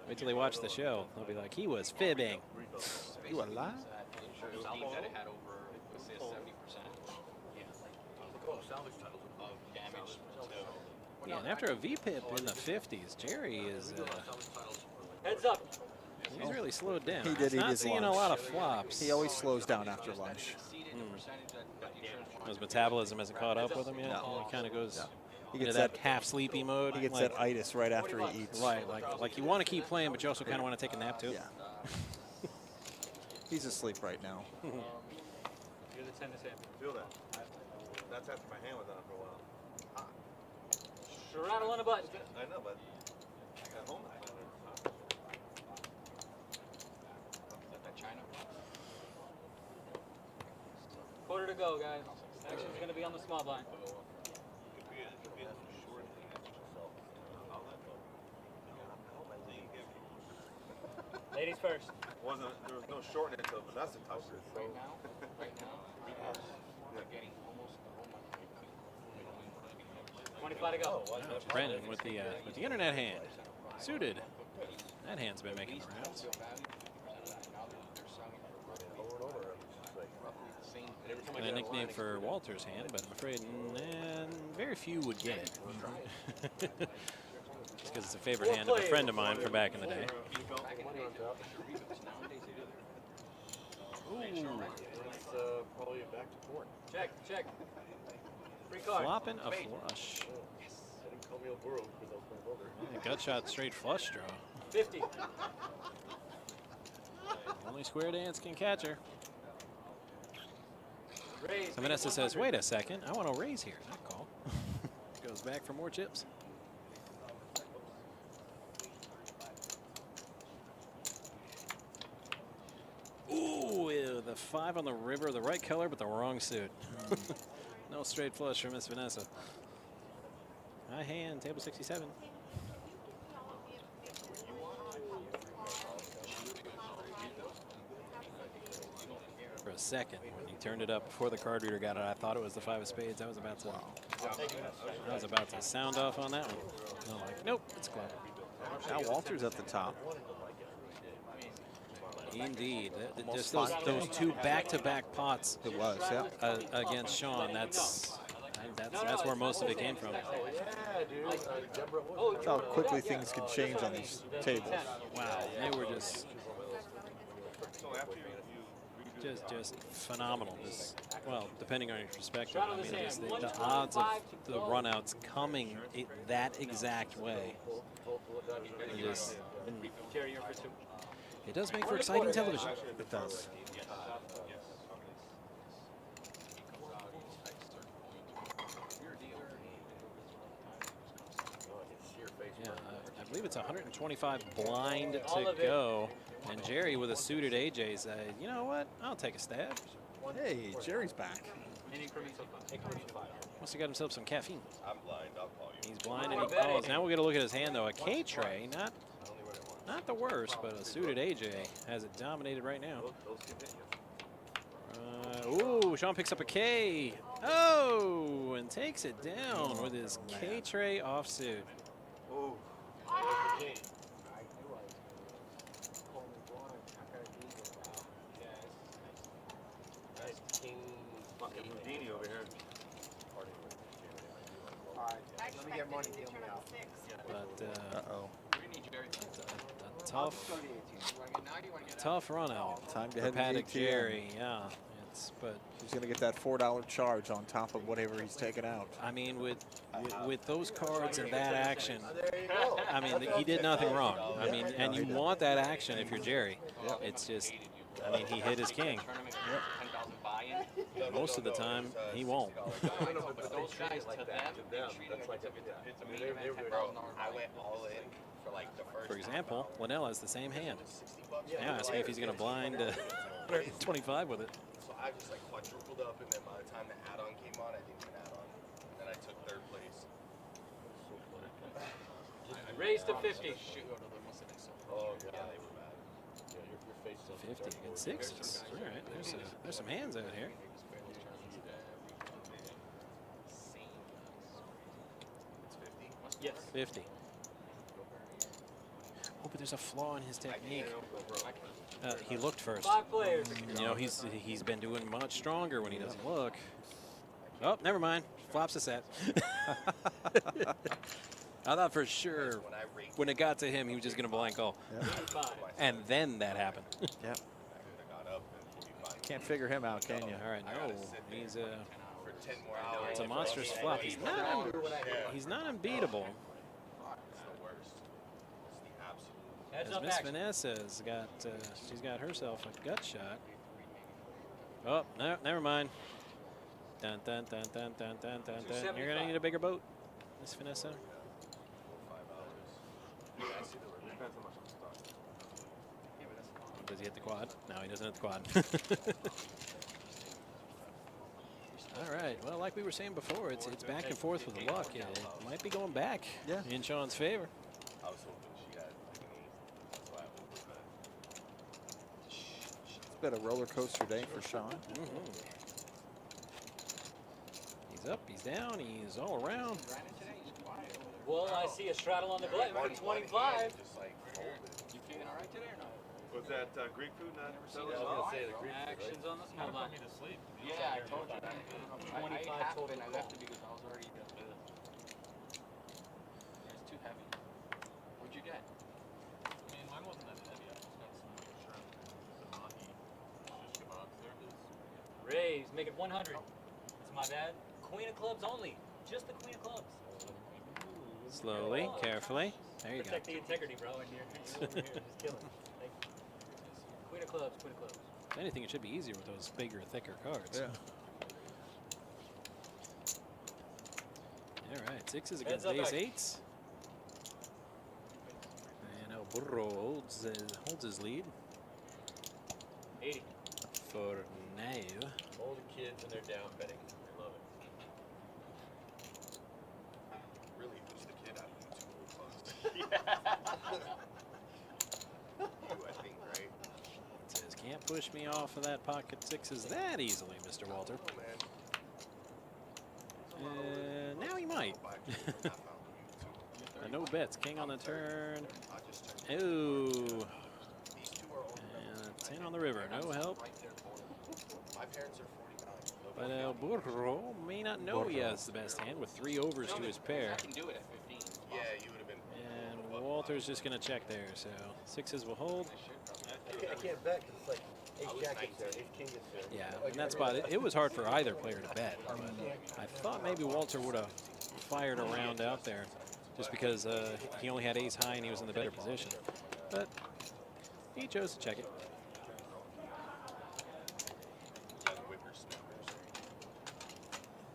Wait till they watch the show. They'll be like, he was fibbing. You alive? Teams that had over, let's say, 70% of damage to. Yeah, and after a VPIP in the 50s, Jerry is Heads up. he's really slowed down. He did He's eat not his seeing lunch. a lot of flops. He always slows down after lunch. His metabolism hasn't caught up with him yet. No. He kind of goes He into gets that that. half sleepy mode. He gets like, that itis right after he eats. right, like you want to keep playing, but you also kind of want to take a nap too. Yeah. He's asleep right now. You're the tennis hand. Feel that. That's after my hand was on for a while. Sharattle on a button. I know, but I got home. Quarter to go, guys. Action's going to be on the small blind. Ladies first. There was no shortening until Vanessa touched it. So. Right now, we're getting almost the whole money. 25 to go. Brandon with the internet hand, suited. That hand's been making the rounds. A nickname for Walter's hand, but I'm afraid very few would get it. Just because it's a favorite hand of a friend of mine from back in the day. It's probably back to court. Check, check. Free card. Flopping a flush. They didn't call me a burrow because I was playing poker. Yeah, gut shot straight flush draw. 50. Only square dance can catch her. Raise. So Vanessa says, wait a second, I want to raise here. That call. Goes back for more chips. Ooh, ew, the 5 on the river, the right color, but the wrong suit. No straight flush for Miss Vanessa. High hand, table 67. For a second, when you turned it up before the card reader got it, I thought it was the 5 of spades. I was about to sound off on that one. I'm like, nope, it's club. Now Walter's at the top. Indeed, just those 2 back-to-back pots. It was, yeah. Against Sean. That's where most of it came from. That's how quickly things can change on these tables. Wow, they were just phenomenal. Well, depending on your perspective, I mean, just the odds of the runouts coming that exact way. It does make for exciting television. It does. Yeah, I believe it's 125 blind to go. And Jerry with a suited AJ said, you know what? I'll take a stab. Hey, Jerry's back. Must have got himself some caffeine. I'm blind. I'll call you. He's blind and he calls. Now we'll get a look at his hand, though. A K tray, not the worst, but a suited AJ has it dominated right now. Ooh, Sean picks up a K. Oh, and takes it down with his K tray offsuit. Oh. King fucking Houdini over here. Alright, let me get money, deal me out. But Uh-oh. a tough run out. Time to for head to the Paddock ATM. Jerry, yeah. But he's going to get that $4 charge on top of whatever he's taken out. I mean, with those cards and that action, I mean, he did nothing wrong. I mean, and you want that action if you're Jerry. Yep. It's just, I mean, he hit his king. Most of the time, he won't. But those guys, to them, they treat it like it's a main event $10,000 Bro, I went all in for like the first. For example, Linnell has the same hand. $60. Now ask me if he's going to blind 25 with it. So I just like quadrupled up, and then by the time the add-on came on, I didn't even add on. And then I took third place. Raise to 50. Oh god, they were bad. 50 against sixes. All right, there's some hands out here. Yes. 50. Oh, but there's a flaw in his technique. He looked first. 5 players. You know, he's been doing much stronger when he doesn't look. Oh, never mind. Flops a set. I thought for sure when it got to him, he was just going to blind call. And then that happened. Yep. Can't figure him out, can you? All right, no. He's For 10 more hours. it's a monstrous flop. He's not unbeatable. It's the worst. It's the absolute. Heads As up Miss action. Vanessa's got, she's got herself a gut shot. Oh, no, never mind. Dun dun dun dun dun dun dun dun. You're gonna need a bigger boat, Miss Vanessa. 5 hours. Yeah, I see the river. Depends how much I'm stuck. Does he hit the quad? No, he doesn't hit the quad. All right. Well, like we were saying before, it's back and forth with the luck. It might be going back in Sean's favor. I was hoping she had like an 8. That's why I opened that. It's been a roller coaster day for Sean. He's up, he's down, he's all around. Well, I see a straddle on the button for 25. Just like folded. You feeling all right today or not? Was that Greek food not so that. as well? Actions on the hold on. Yeah, I told you. I ate half of it and I left it because I was already done with it. It's too heavy. What'd you get? I mean, mine wasn't that heavy. I just got some shrimp, some mahi, shish kebabs. There it is. Raise, make it 100. It's my bad. Queen of clubs only. Just the queen of clubs. Slowly, carefully. There you go. Protect the integrity, bro. And you're over here just killing it. Thank you. Queen of clubs, queen of clubs. If anything, it should be easier with those bigger, thicker cards. Yeah. All right, sixes Heads against up, ace action. eights. And El Burro holds his lead 80. for now. Older kids and they're down betting. I love it. Really, who's the kid out of the 2 old You, I think, right? It says, can't push me off of that pocket sixes that easily, Mr. Walter. Oh, man. Now he might. No bets. King on the turn. Ooh. And a 10 on the river. No help. My parents are 49. But El Burro may not know he has the best hand with 3 overs to his pair. I can do it at 15. Yeah, you would have been. And Walter's just going to check there. So sixes will hold. I can't bet because it's like ace jack gets there, ace king gets there. Yeah, in that spot, it was hard for either player to bet. But I thought maybe Walter would have fired a round out there just because he only had ace high and he was in the better position. But he chose to check it.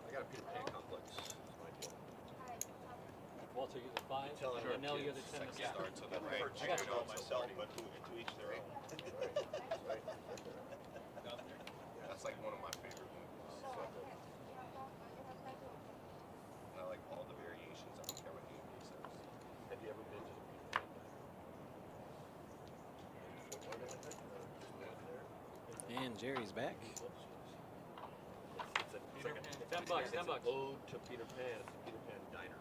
I got a Peter Pan complex. That's my deal. Walter, you're the 5. Tell him Chanel, you're the 10. Second start, so then I right. prefer to know myself, but to each their own. That's like one of my favorite movies. And I like all the variations. I don't care what anybody says. Have you ever been to the Peter Pan? And Jerry's back. It's $10, $10. Ode to Peter Pan. It's the Peter Pan diner.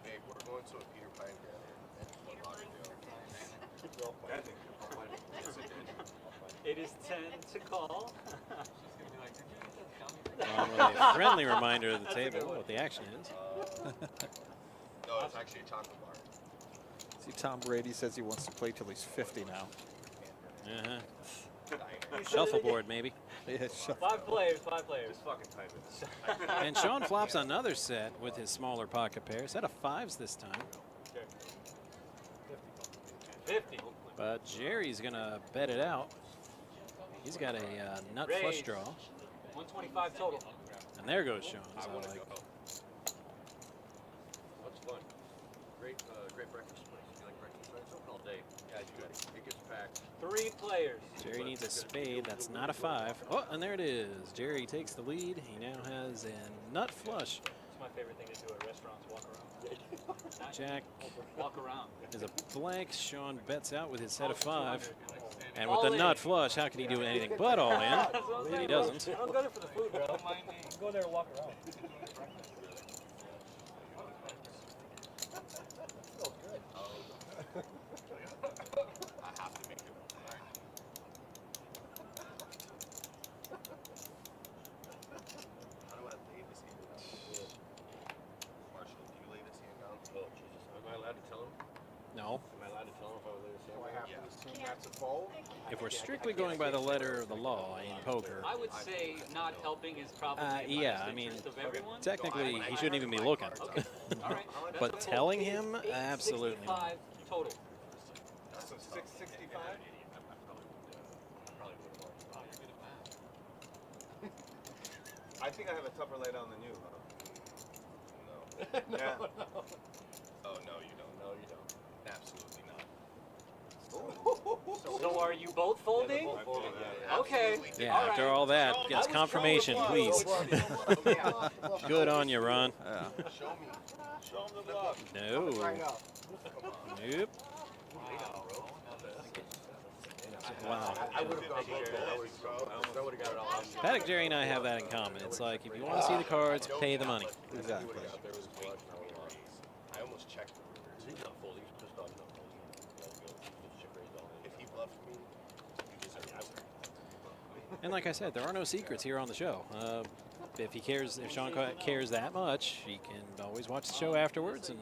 Babe, we're going to a Peter Pan dinner at Fort Lauderdale. It is 10 to call. With a friendly reminder of the table what the action is. No, it's actually a chocolate bar. See, Tom Brady says he wants to play till he's 50 now. Shuffleboard, maybe. Yeah, 5 players, 5 players. Just fucking type it. And Sean flops another set with his smaller pocket pair. Set of 5s this time. 50. But Jerry's going to bet it out. He's got a nut Raise. flush draw. 125 total. And there goes Sean. So like, That's fun. Great, great breakfast place. You like breakfast? day. Yeah, it gets packed. 3 players. Jerry needs a spade. That's not a 5. Oh, and there it is. Jerry takes the lead. He now has a nut flush. It's my favorite thing to do at restaurants. Walk around. Jack Walk around. is a blank. Sean bets out with his set of 5. And with the nut flush, how can he do anything but all in? And he doesn't. I'm going for the food, bro. Go there and walk around. I have to make it. How do I lay this hand down? Marshall, can you lay this hand down? Oh, Jesus. Am I allowed to tell him? No. Am I allowed to tell him if I was there to say Do I have Yeah. to assume that's a fold? If we're strictly going by the letter of the law in poker, I would say not helping is probably in yeah, best I mean, interest of everyone. technically he shouldn't even be looking. Okay. All right. But telling him, absolutely not. 865 total. So 665? I think I have a tougher laydown than you, huh? No. Yeah. Oh, no, you don't. No, you don't. Absolutely not. So are you both folding? Okay. Yeah, All after right. all that, gets confirmation, please. Good on you, Ron. Show me. Show him the bluff. No. Right up. Nope. Wow. I would have gone both I would have got it all out. Paddock, Jerry, and I have that in common. It's like, if you want to see the cards, pay the money. Exactly. I almost checked the river. He's not folding. He's pissed off. He's not folding. Chip raised all in. If he bluffed me, you deserve it. And like I said, there are no secrets here on the show. If he cares, if Sean cares that much, he can always watch the show afterwards and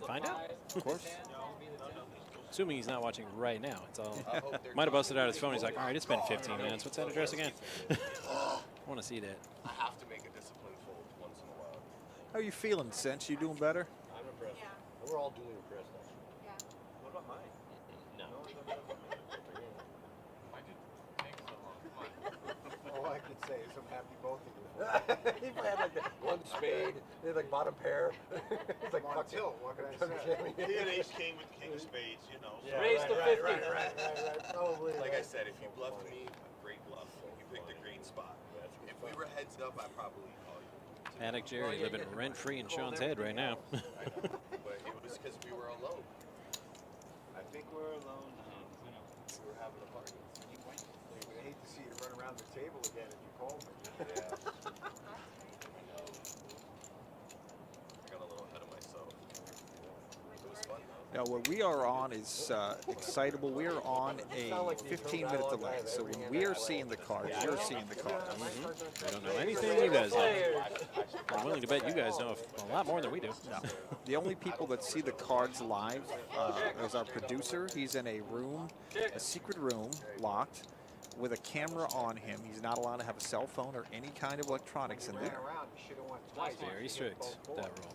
find out. Of course. Assuming he's not watching right now. It's all. Might have busted out his phone. He's like, all right, it's been 15 minutes. What's that address again? I want to see that. I have to make a disciplined fold once in a while. How are you feeling, Cinch? You doing better? I'm impressed. Yeah. We're all duly impressed, actually. Yeah. What about mine? No. Why did it take so long? Come on. All I could say is I'm happy both of you. He had like that one spade, they had like bottom pair. It's like Come on, fuck it. tilt. What can I say? He had ace king with king of spades, you know. So. Raise to 50. Right. Probably. Like I said, if you bluffed me, great bluff. You picked a great spot. If we were heads up, I'd probably call you. Paddock, Jerry living rent-free in Sean's head right now. I know, but it was because we were alone. I think we're alone. We were having a party. I hate to see you run around the table again if you call me. Yeah. I got a little ahead of myself. It was fun though. Now, what we are on is excitable. We are on a 15-minute delay. So when we are seeing the cards, you're seeing the cards. I don't know anything you guys know. I'm willing to bet you guys know a lot more than we do. No. The only people that see the cards live is our producer. He's in a room, a secret room, locked, with a camera on him. He's not allowed to have a cell phone or any kind of electronics in Ran there. around. You should have won twice. Very strict, that rule.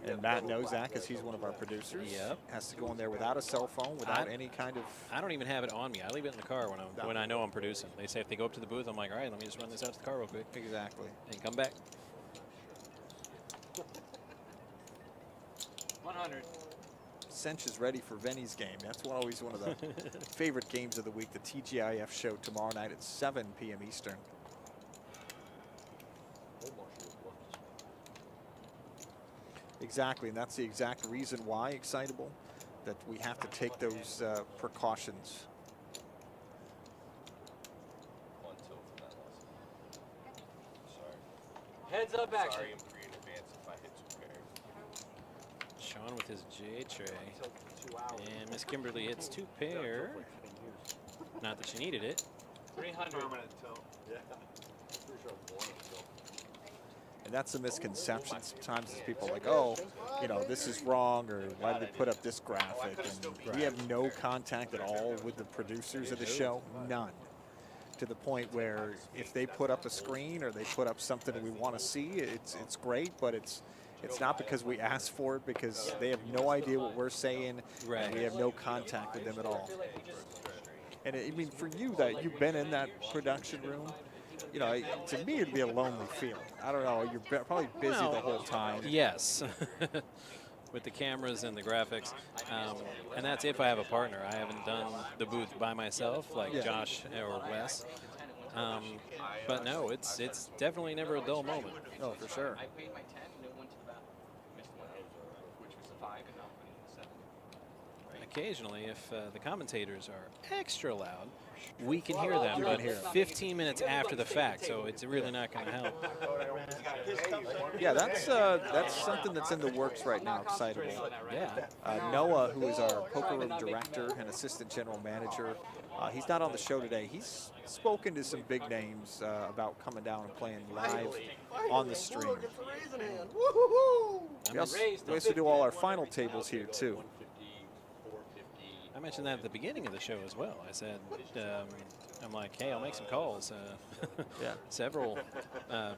And Matt knows that because he's one of our producers. Yep. Has to go in there without a cell phone, without any kind of... I don't even have it on me. I leave it in the car when I know I'm producing. They say if they go up to the booth, I'm like, all right, let me just run this out to the car real quick. Exactly. And come back. 100. Cinch is ready for Vinny's game. That's always one of the favorite games of the week, the TGIF show tomorrow night at 7 p.m. Eastern. Exactly, and that's the exact reason why, Excitable, that we have to take those precautions. One tilt for that lesson. Sorry. Heads up action. Sorry in advance if I hit two pairs. Sean with his J tray. And Miss Kimberly hits 2 pair. Not that she needed it. 300. Permanent tilt. Yeah. I'm pretty sure I'm born until. And that's a misconception. Sometimes it's people like, oh, you know, this is wrong, or why did they put up this graphic? And we have no contact at all with the producers of the show, none. To the point where if they put up a screen or they put up something we want to see, it's great, but it's not because we asked for it, because they have no idea what we're saying, and we have no contact with them at all. And I mean, for you, that you've been in that production room, you know, to me it'd be a lonely feeling. I don't know, you're probably busy the whole time. Yes. with the cameras and the graphics, and that's if I have a partner. I haven't done the booth by myself like Josh or Wes. But no, it's definitely never a dull moment. Oh, for sure. I paid my 10 and it went to the bathroom. Missed one, which was a 5 and now I'm putting a 7. Occasionally, if the commentators are extra loud, we can hear them, but 15 minutes after the fact, so it's really not going to help. Yeah, that's something that's in the works right now, Excitable. Yeah. Noah, who is our poker room director and assistant general manager, he's not on the show today. He's spoken to some big names about coming down and playing live on the stream. We also do all our final tables here, too. I mentioned that at the beginning of the show as well. I said, I'm like, hey, I'll make some calls. Yeah. Several, well,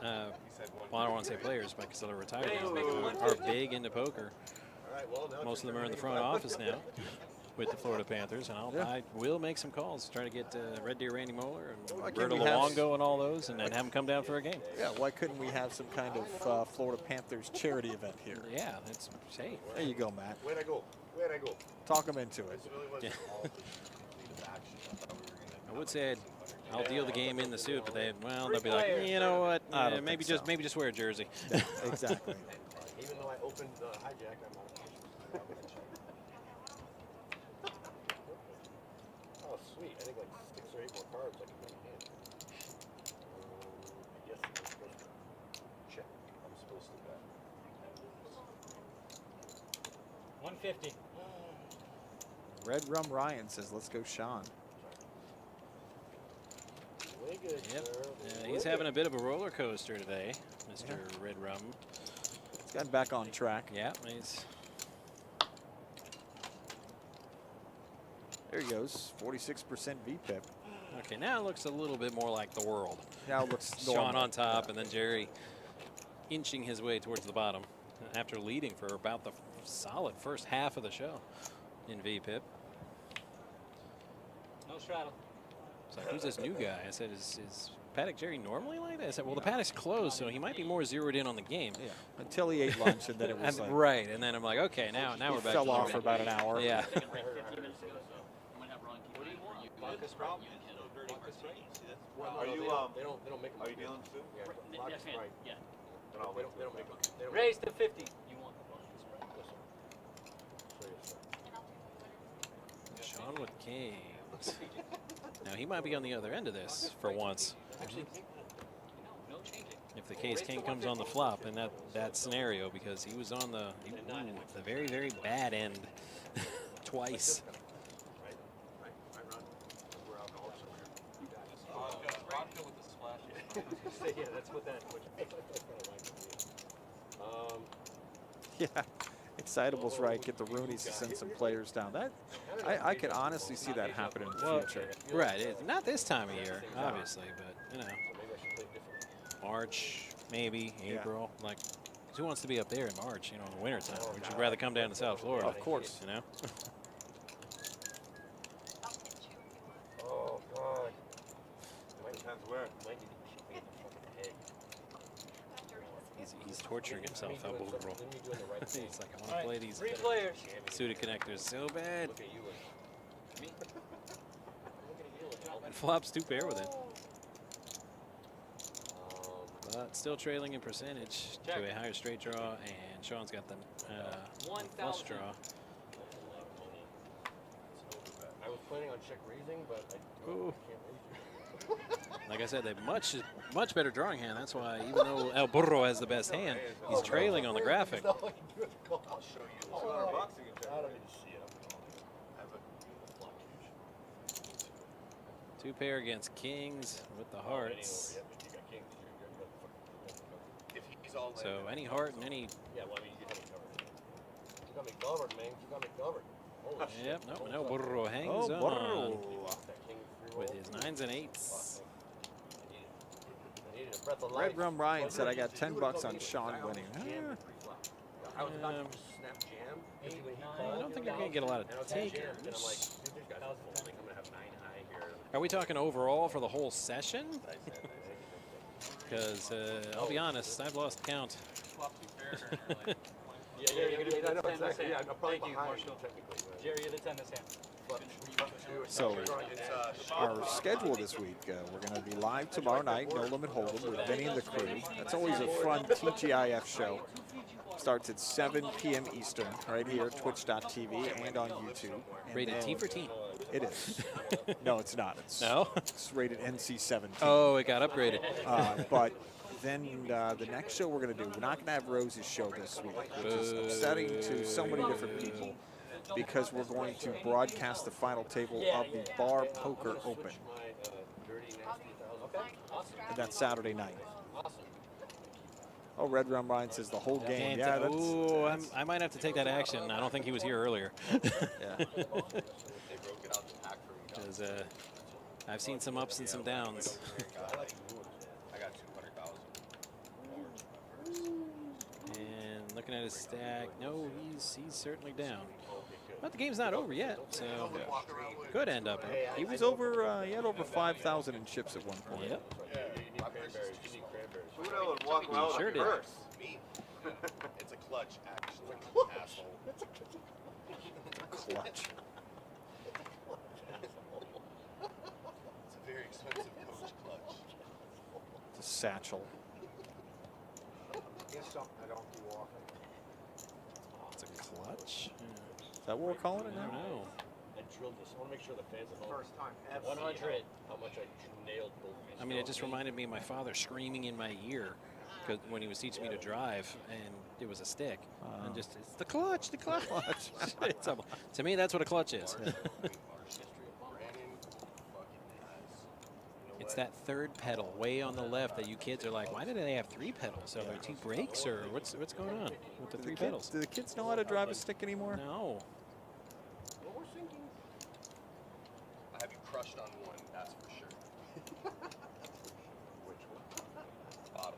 I don't want to say players, but because they're retired now, are big into poker. Most of them are in the front office now with the Florida Panthers, and I will make some calls, try to get Red Deer Randy Moeller and Roberto Luongo and all those, and then have them come down for a game. Yeah, why couldn't we have some kind of Florida Panthers charity event here? Yeah, it's hey. There you go, Matt. Where'd I go? Where'd I go? Talk them into it. Yeah. I would say I'll deal the game in the suit, but they'll be like, you know what? Maybe just wear a jersey. Yeah, exactly. Even though I opened the hijack, I'm not. Oh, sweet. I think like 6 or 8 more cards I can put in hand. Yes, I'm supposed to check. I'm supposed to bet. 150. Red Rum Ryan says, let's go, Sean. Way good, Yep. sir. He's having a bit of a roller coaster today, Mr. Red Rum. He's gotten back on track. Yeah, he's. There he goes, 46% VPIP. Okay, now it looks a little bit more like the world. Now it looks Sean normal. on top, and then Jerry inching his way towards the bottom after leading for about the solid first half of the show in VPIP. No straddle. So who's this new guy? I said, is Paddock Jerry normally like that? I said, well, the paddock's closed, so he might be more zeroed in on the game. Yeah, until he ate lunch, and then it was like, right, and then I'm like, okay, now we're back. Fell off for about an hour. Yeah. Are you They don't make them. Are you dealing soon? Yeah. Yes, man. Right. Yeah. They don't make them. They don't Raise to 50. You want Sean with kings. Now he might be on the other end of this for once. If the case king comes on the flop in that scenario, because he was on the very, very bad end twice. Vodka with the splash. Yeah, that's what that. Yeah, Excitable's right. Get the Roonies to send some players down. That I could honestly see that happen in the future. Right, not this time of year, obviously, but you know, March, maybe April. Like, who wants to be up there in March? You know, in the wintertime. Would you rather come down to South Florida? Of course. You know. Oh God. Depends where. He's torturing himself, El Burro. He's like, I want to play these 3 players. suited connectors so bad. And flops 2 pair with it. But still trailing in percentage to a higher straight draw, and Sean's got the flush draw. I was planning on check raising, but I Ooh. can't raise you. Like I said, they've much better drawing hand. That's why, even though El Burro has the best hand, he's trailing on the graphic. I'll show you. $200 you can I don't need to see it. Two pair against kings with the hearts. So any heart and any. Yeah, well, I mean, you have me covered. You got me covered, man. You got me covered. Holy Yep, shit. no, Burro hangs Oh, on Burro. with his 9s and 8s. I needed a breath of life. Red Rum Ryan said, I got $10 on Sean winning. I was about to just snap jam. I don't think you're going to get a lot of And I'm like, takers. dude, these guys are folding. I'm going to have 9 high here. Are we talking overall for the whole session? Because I'll be honest, I've lost count. Yeah, Jerry, you're gonna be the 10 this hand. Yeah, I'm probably Thank you, behind, Marshall. technically. But Jerry, you're the 10 this hand. So our schedule this week, we're going to be live tomorrow night, No Limit Hold'em with Vinny and the crew. That's always a fun TGIF show. Starts at 7 p.m. Eastern right here at twitch.tv and on YouTube. And Rated T for teen. It is. No, it's not. It's rated NC-17. Oh, it got upgraded. But then the next show we're going to do, we're not going to have Rosie's show this week, which is upsetting to so many different people, because we're going to broadcast the final table of the Bar Poker Open. And that's Saturday night. Oh, Red Rum Ryan says the whole game. Yeah, that's, ooh, I might have to take that action. I don't think he was here earlier. Yeah. Because I've seen some ups and some downs. I got 200,000. And looking at his stack, no, he's certainly down. But the game's not over yet, so could end up. He was over. He had over 5,000 in chips at one point. Yep. Uno would walk around Sure with a did. purse. Me. It's a clutch, actually. Asshole. It's a clutch. It's a very expensive coach clutch. It's a satchel. It's something I don't do often. It's a clutch. Is that what we're calling it I don't now? know. I drilled this. I want to make sure the fans at home. First time ever. 100. How much I nailed both. I mean, it just reminded me of my father screaming in my ear when he was teaching me to drive, and it was a stick. And just, it's the clutch, the clutch. It's to me, that's what a clutch is. It's that third pedal way on the left that you kids are like, why do they have 3 pedals? Are there 2 brakes, or what's going on with the 3 pedals? Do the kids know how to drive a stick anymore? No. What we're thinking. I have you crushed on one, that's for sure. Which one? Bottom one.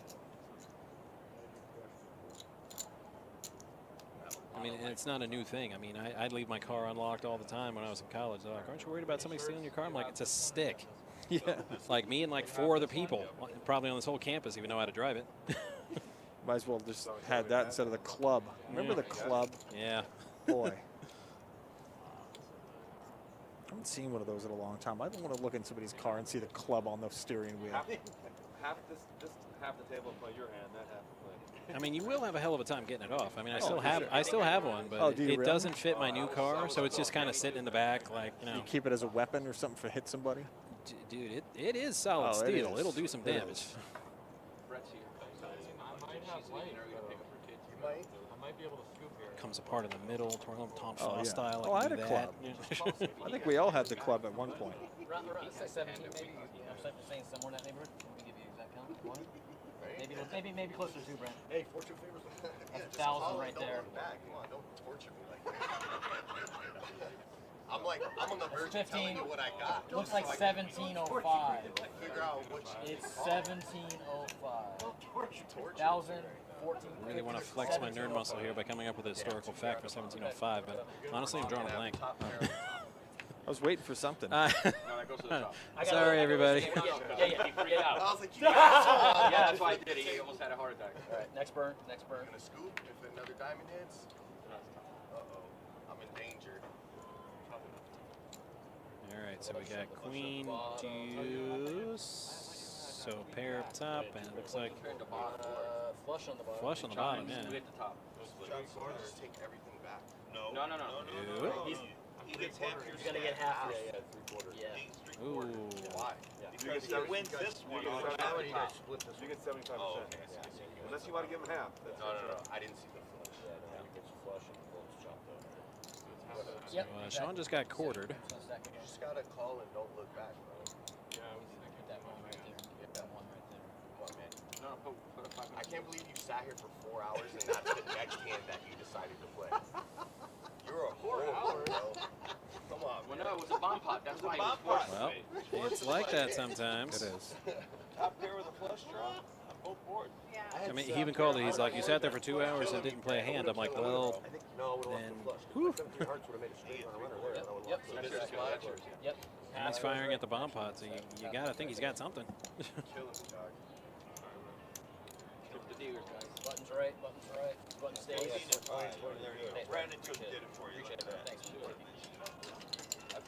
I mean, and it's not a new thing. I mean, I'd leave my car unlocked all the time when I was in college. They're like, aren't you worried about somebody stealing your car? I'm like, it's a stick. Yeah. Like me and like 4 other people, probably on this whole campus, even know how to drive it. Might as well just had that instead of the club. Remember the club? Yeah. Boy. I haven't seen one of those in a long time. I don't want to look in somebody's car and see the club on the steering wheel. Half the table play your hand, that half play. I mean, you will have a hell of a time getting it off. I mean, I still have one, but Oh, do you it really? doesn't fit my new car, so it's just kind of sitting in the back, like, you know. You keep it as a weapon or something for hit somebody? Dude, it is solid Oh, it steel. is. It'll do some It damage. is. Brett's here. I might have light. I might be able to scoop here. Comes apart in the middle, Tom Oh, Shaw yeah. style. Oh, I can had do a that. club. I think we all had the club at one point. Around 17, maybe. I'm saying somewhere in that neighborhood. Let me give you the exact count. One. Maybe closer to 2, Brent. Hey, fortune favors. That's 1,000 right there. Come on, don't torture me like that. I'm on the verge of telling you what I got. Looks like 1705. Figure out which. It's 1705. 1,000, 14. I really want to flex my nerd muscle here by coming up with a historical fact for 1705, but honestly, I'm drawing a blank. I was waiting for something. No, that goes to the top. Sorry, everybody. Yeah, you forget out. I was like, you asshole. Yeah, that's why I did it. He almost had a heart attack. All right, next burn, next burn. I'm gonna scoop if another diamond hits. Uh-oh. I'm in danger. All right, so we got queen, deuce, so pair up top, and it looks like Flush on the bottom. flush on the bottom, yeah. You hit the top. Just take everything back. No. No. Ew. He gets half your He's gonna get half. Yeah, 3/4. Yeah. Ooh. Why? Because he wins this one. You on get top. 75%. You get split this. You get 75%. Oh, okay. Unless you want to give him half. That's No. I didn't see the flush. Yep. Sean just got quartered. You just gotta call and don't look back, bro. Put that one right there. Get that one right there. Come on, man. No, put a 5 I can't believe you sat here for 4 hours and that's the next hand that you decided to play. You're a horrible, bro. Come on, Well, man. no, it was a bomb pot. That's why he was forced. Well, it's like that sometimes. It is. Top pair with a flush draw on both boards. Yeah. I mean, he even called it. He's like, you sat there for 2 hours and didn't play a hand. I'm like, well, I think no, it would have then, lost the whew. flush. 17 hearts would have made a straight on a runner there. and I would've Yep. lost. That's just my choice. Yep. He's firing at the bomb pot, so you gotta think he's got something. Killing me, dog. Steelers, guys. Buttons right, button stays. Brandon just did it for you. Appreciate Like it, that. thanks.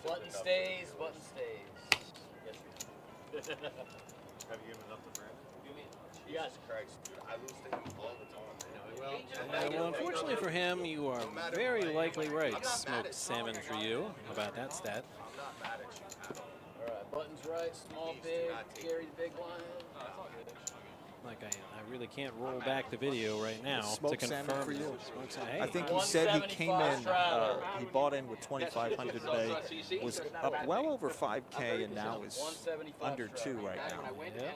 Button stays, button stays. Yes, sir. Have you given enough to Brandon? You guys. Christ, dude, I lose to him all the time. Well, unfortunately for him, you are very likely right. Smoked salmon for you. How about that stat? I'm not mad at you at all. All right, buttons right, small, big, carry the big line. Like I really can't roll back the video right now to Smoked confirm. salmon for you. Smoked salmon. Hey, I think he said he came in, he bought in with 2,500 today, was up well over 5K, and now is under 2 right now. Yeah.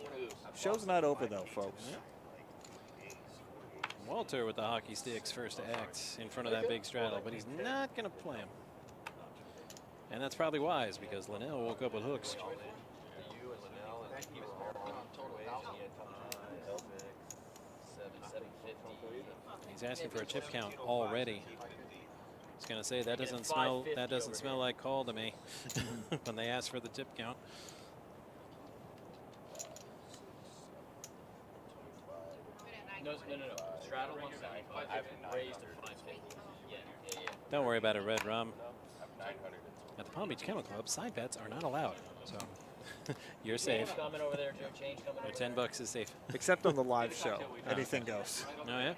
Show's not over though, folks. Walter with the hockey sticks first to act in front of that big straddle, but he's not going to play him. And that's probably wise because Linnell woke up with hooks. He's asking for a chip count already. I was going to say that doesn't smell like call to me when they ask for the tip count. No. Straddle 175. I've raised to 550. Yeah. Don't worry about it, Red Rum. 900. At the Palm Beach Kennel Club, side bets are not allowed. So you're safe. Coming over there, Joe. Change coming over Or $10 is safe. Except on the live show, anything goes. Oh yeah.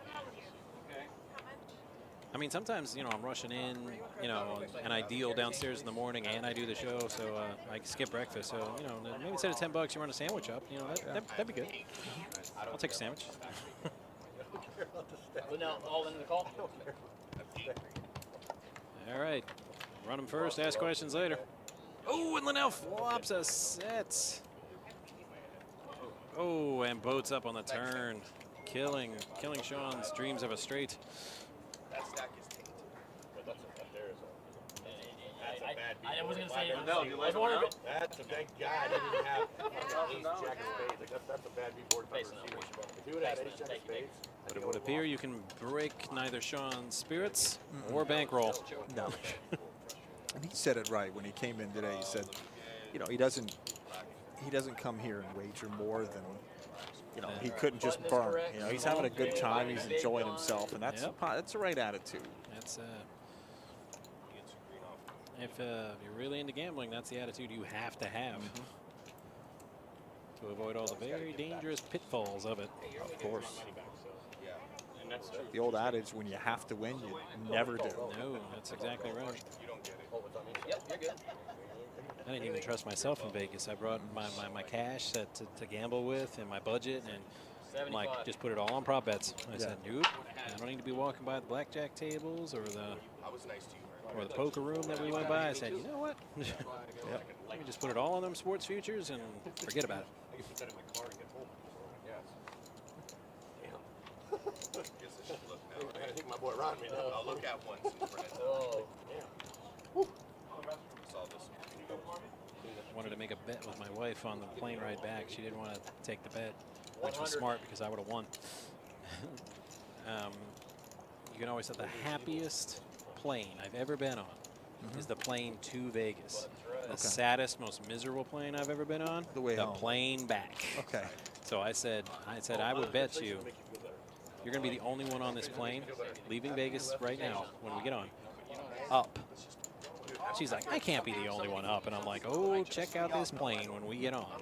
I mean, sometimes, you know, I'm rushing in, you know, and I deal downstairs in the morning and I do the show, so I skip breakfast. So, you know, maybe instead of $10, you run a sandwich up. You know, that'd be good. I'll take a sandwich. Linnell, all into the call. All right. Run them first, ask questions later. Oh, and Linnell flops a set. Oh, and boats up on the turn. Killing Sean's dreams of a straight. That stack is tainted. I wasn't going to say it. No, you I was wondering if it. That's a big guy. They didn't have ace jack of spades. Like that's a bad B-board if I've ever seen one. If he would have had ace jack of spades. But it would appear you can break neither Sean's spirits or bankroll. No. And he said it right when he came in today. He said, you know, he doesn't come here and wager more than, you know, he couldn't just burn. You know, he's having a good time. He's enjoying himself, and that's that's the right attitude. That's if you're really into gambling, that's the attitude you have to have to avoid all the very dangerous pitfalls of it. Of course. Yeah. And that's true. The old adage, when you have to win, you never do. No, that's exactly right. You don't get it. Yep, you're good. I didn't even trust myself in Vegas. I brought my cash to gamble with and my budget, and Mike just put it all on prop bets. I said, nope, I don't need to be walking by the blackjack tables or I was nice to you. the poker room that we went by. I said, you know what? Let me just put it all on them sports futures and forget about it. I can put that in my car and get home. Gives a shit look now, I right? think my boy Ron made that. I'll look at one since Brad. Oh. Saw this one. Wanted to make a bet with my wife on the plane ride back. She didn't want to take the bet, which was smart because I would have won. You can always have the happiest plane I've ever been on is the plane to Vegas. The saddest, most miserable plane I've ever been on, The way home. plane back. Okay. So I said I would bet you're going to be the only one on this plane leaving Vegas right now when we get on up. She's like, I can't be the only one up. And I'm like, oh, check out this plane when we get on.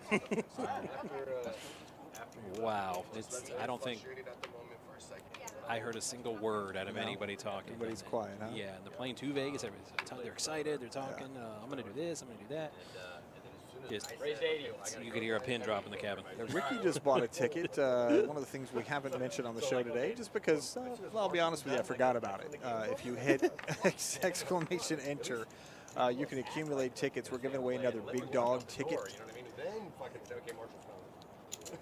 Wow. I don't think I heard a single word out of anybody talking. Everybody's quiet, huh? Yeah, and the plane to Vegas, they're excited. They're talking, I'm going to do this, I'm going to do that. Just, you could hear a pin drop in the cabin. Ricky just bought a ticket. One of the things we haven't mentioned on the show today, just because, well, I'll be honest with you, I forgot about it. If you hit exclamation enter, you can accumulate tickets. We're giving away another Big Dog ticket. You know what I mean? And then fucking okay, Marshall's found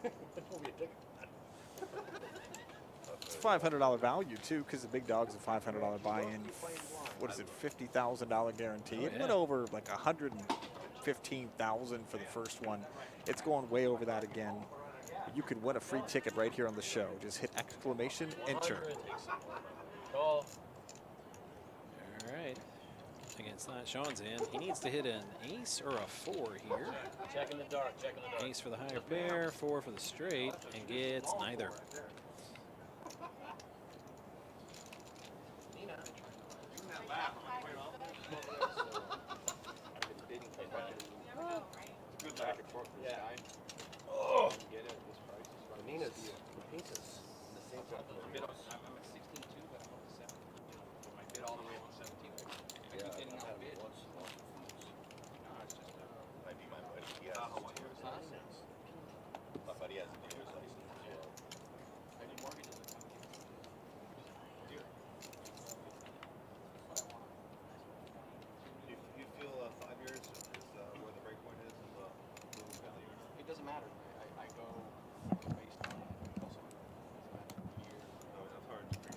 it. Pull me a ticket. It's a $500 value, too, because the Big Dog's a $500 buy-in. What is it, $50,000 guarantee? It went over like $115,000 for the first one. It's going way over that again. You could win a free ticket right here on the show. Just hit exclamation enter. Call. All right. Again, it's not Sean's in. He needs to hit an ace or a 4 here. Check in the dark, check in the dark. Ace for the higher pair, 4 for the straight, and gets neither.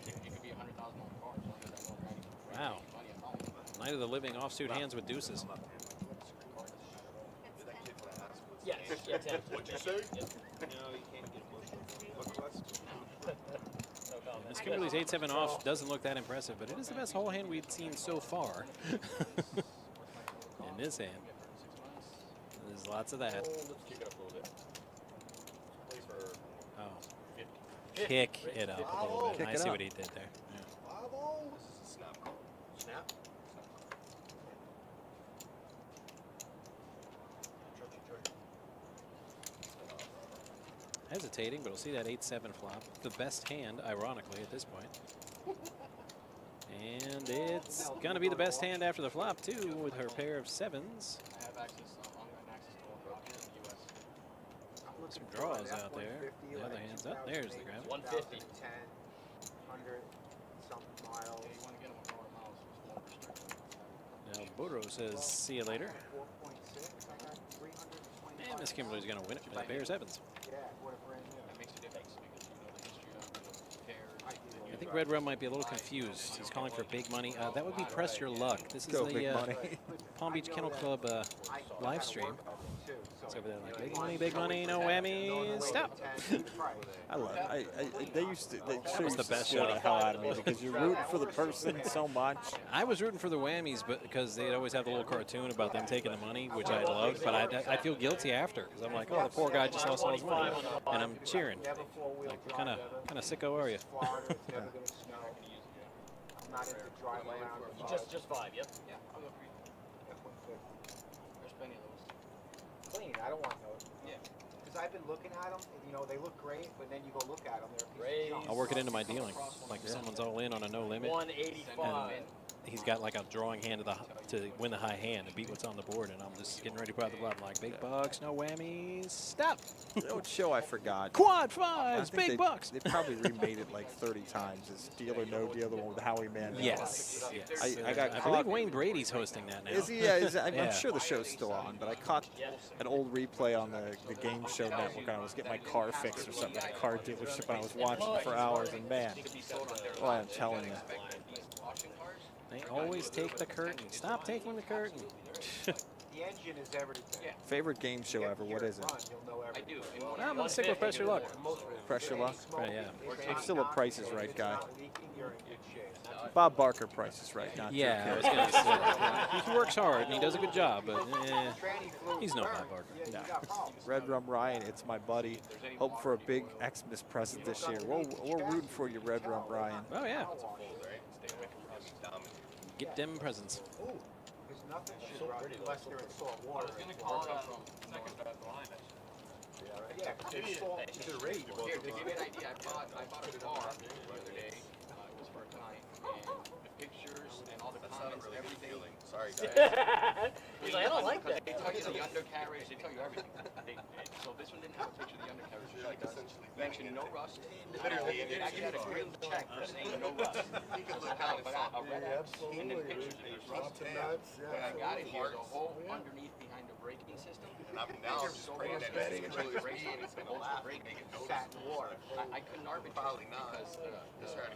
It could be $100,000 car as long as I know driving. Wow. Night of the living offsuit hands with deuces. Yes, yeah, 10. What'd you say? Miss Kimberly's 8-7 off doesn't look that impressive, but it is the best whole hand we've seen so far. In this hand. There's lots of that. Let's kick it up a little bit. Play for Oh. 50. Kick it up a little bit. Kick I it see up. what he did there. Yeah. Snap. Snap. Hesitating, but we'll see that 8-7 flop. The best hand, ironically, at this point. And it's going to be the best hand after the flop, too, with her pair of sevens. I have access, online access to all the options in the US. Some draws out there. The other hand's up. There's the grab. 150. 10, 100 something miles. Yeah, you want to get them with more miles, it's more restricted. Now, Bodo says, see you later. 4.6, I got 325. And Miss Kimberly's going to win it with a pair of sevens. Yeah, what a brand new. That makes a difference because you know the history of the pairs. I think Red Rum might be a little confused. He's calling for big money. That would be Press Your Luck. This is Go big the money. Palm Beach Kennel Club live stream. It's over there like big money, no whammy, stop. I love it. They used to. They That was the best scare the shot. hell out of me because you're rooting for the person so much. I was rooting for the whammies, but because they'd always have the little cartoon about them taking the money, which I loved. But I feel guilty after because I'm like, oh, the poor guy just lost all his money, and I'm cheering. Like, what kind of sicko are you? Just 5, yep. Yeah, I'll go for you. There's plenty of those. Clean, I don't want those. Yeah. Because I've been looking at them, and, you know, they look great, but then you go look at them, they're a piece of junk. I'll work it into my dealing. Like if someone's all in on a no limit, 185. and he's got like a drawing hand to win the high hand and beat what's on the board, and I'm just getting ready to put out the flop. I'm like, big bucks, no whammies, stop. The old show I forgot. Quad I fives, think big bucks. They probably remade it like 30 times. This Deal or No Deal, the one with Howie Mandel. Yes. yes. I got I caught. believe Wayne Brady's hosting that now. Is he? Yeah, I'm Yeah. sure the show's still on, but I caught an old replay on the Game Show Network. I was getting my car fixed or something at a car dealership, and I was watching it for hours, and man, oh, I'm telling you. They always take the curtain. Stop taking the curtain. The engine is everything. Favorite game show ever? What is it? I do. I'm gonna stick with Press Your Luck. Press Your Luck? Right, yeah. I'm still a Price is Right guy. Bob Barker, Price is Right, not Yeah, I Drew was Carey. gonna say he works hard and he does a good job, but he's no Bob Barker. No. Red Rum Ryan, it's my buddy. Hope for a big Xmas present this year. We're rooting for you, Red Rum Ryan. Oh yeah. Get them presents. There's nothing unless they're in salt water. I was going to call it second best line. Yeah, it's salt. Here, to give you an idea, I bought a car the other day. It was for a client, and the pictures and all the comments, everything. Sorry, guys. He's like, I don't like that. They tell you the undercarriage, they tell you everything. So this one didn't have a picture of the undercarriage. It just mentioned no rust. Literally, It actually had a green check for saying no rust. But a red X and then pictures of there's rust. When I got it, here's a hole underneath behind the braking system. And I'm now just praying that it's Check the brakes on it, it's the holds the brake. Sat in water. I couldn't arbitrate because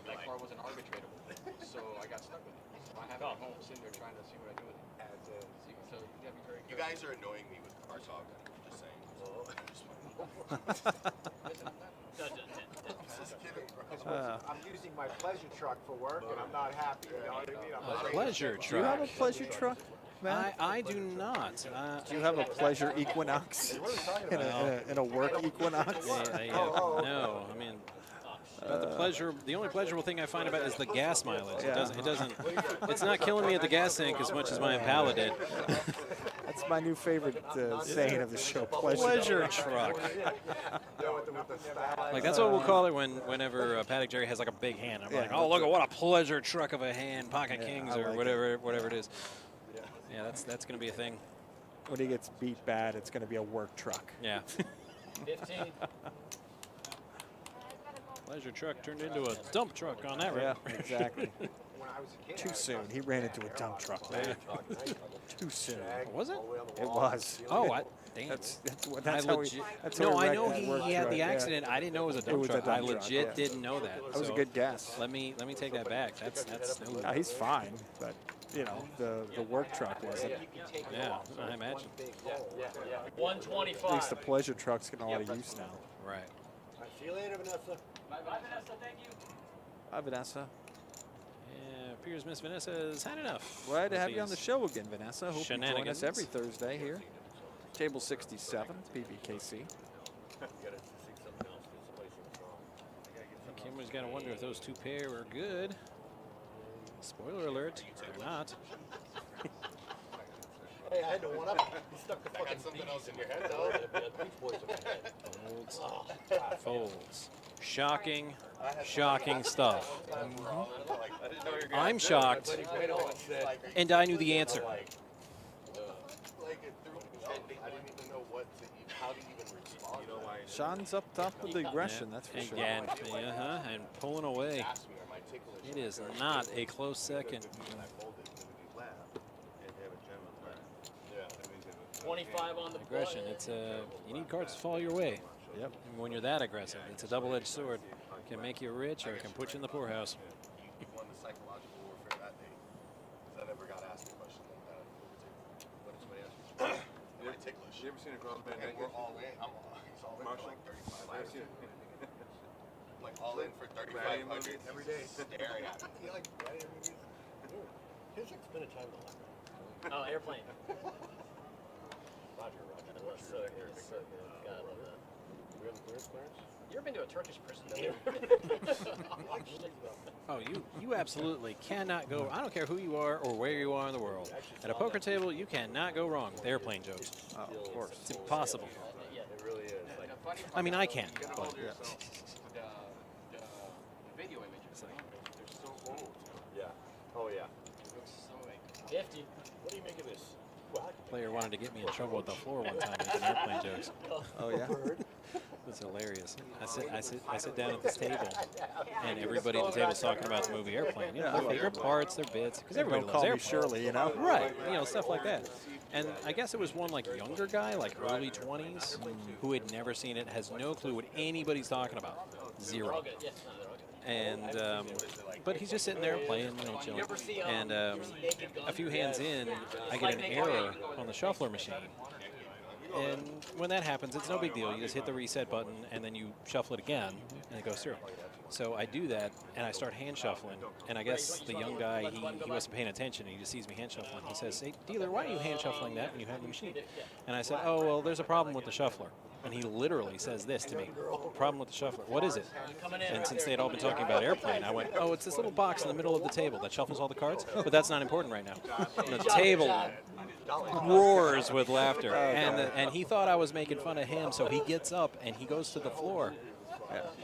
my car wasn't arbitratable. So I got stuck with it. So I have it at home sitting there trying to see what I do with it. So you gotta be very You careful. guys are annoying me with car talk. Just saying. I'm using my pleasure truck for work, and I'm not happy. You know what I mean? I'm afraid Pleasure to- Do you have a truck. pleasure truck, man? I do not. Do you have a pleasure Equinox? In a work Equinox? No, I mean, the pleasure. The only pleasurable thing I find about it is the gas mileage. Yeah. It doesn't. It's not killing me at the gas tank as much as my Impala did. That's my new favorite saying of the show. Pleasure truck. Like that's what we'll call it whenever Paddock Jerry has like a big hand. I'm like, oh look at what a pleasure truck of a hand, Pocket Kings I or like whatever it is. Yeah, that's gonna be a thing. When he gets beat bad, it's going to be a work truck. Yeah. 15. Pleasure truck turned into a dump truck on that Yeah, road. exactly. When I was a kid, Too soon. He ran into a dump truck. Man. Too soon. Was it? It was. Oh, damn. That's I how legit, he. That's no, how I wrecked know that work he had truck, the yeah. accident. I didn't know it was a dump was a truck. dump I truck, legit yeah. didn't know that. That was a So good guess. Let me take that back. That's smooth. He's fine, but you know the work truck wasn't. Yeah, I imagine. 125. At least the pleasure truck's getting a lot of use now. Right. See you later, Vanessa. Bye, Vanessa. Thank you. Hi, Vanessa. Yeah, appears Miss Vanessa has had enough. Glad to of have you on the these show again, Vanessa. Hope you join us shenanigans. every Thursday here. Table 67, PBKC. Kimberly's got to wonder if those two pair are good. Spoiler alert, they're not. Hey, I had to one up. You stuck the fucking something else in your head, though. Beach Boys in my head. Folds. Folds. Shocking, shocking stuff. I'm shocked, and I knew the answer. Like it threw me off. I didn't even know what to even, how to even respond. You know why? Sean's up top with the aggression, that's for sure. Again, and pulling away. It is not a close second. 25 on the Aggression. It's you need cards to fall your way. Yep. And when you're that aggressive, it's a double-edged sword. It can make you rich or it can put you in the poorhouse. You won the psychological warfare that day. Because I never got asked a question like that. What did somebody ask you? You're ticklish. You ever seen a grown man And naked? we're all in. He's all in for like 35. Like all in for 3,500 every day. Staring at me. You like gladiator movies? Here's like spending time in the library. Oh, airplane. Roger. That's so good. It's so good. God, I love that. We have the clearance, Clarence? You ever been to a Turkish prison? Oh, you absolutely cannot go. I don't care who you are or where you are in the world. At a poker table, you cannot go wrong with airplane jokes. Oh, of course. It's impossible. Yeah. It really is. Like, I mean, I can, but The video images, they're so old. yeah. Oh, yeah. It looks so like 50. What do you make of this? player wanted to get me in trouble with the floor one time making airplane jokes. Oh yeah. It's hilarious. I sit down at this table, and everybody at the table's talking about the movie Airplane. You know, their favorite parts, their bits, because everybody Don't loves call me Airplane. Shirley, you know? Right, you know, stuff like that. And I guess it was one like younger guy, like early 20s, who had never seen it, has no clue what anybody's talking about. Zero. And but he's just sitting there playing, you know, chilling. And a few hands in, I get an error on the shuffler machine. And when that happens, it's no big deal. You just hit the reset button, and then you shuffle it again, and it goes through. So I do that, and I start hand shuffling. And I guess the young guy, he wasn't paying attention. He just sees me hand shuffling. He says, "Hey, dealer, why are you hand shuffling that when you have the machine?" And I said, "Oh, well, there's a problem with the shuffler." And he literally says this to me: "Problem with the shuffler? What is it?" And since they had all been talking about Airplane, I went, "Oh, it's this little box in the middle of the table that shuffles all the cards, but that's not important right now." And the table roars with laughter, and he thought I was making fun of him, so he gets up and he goes to the floor.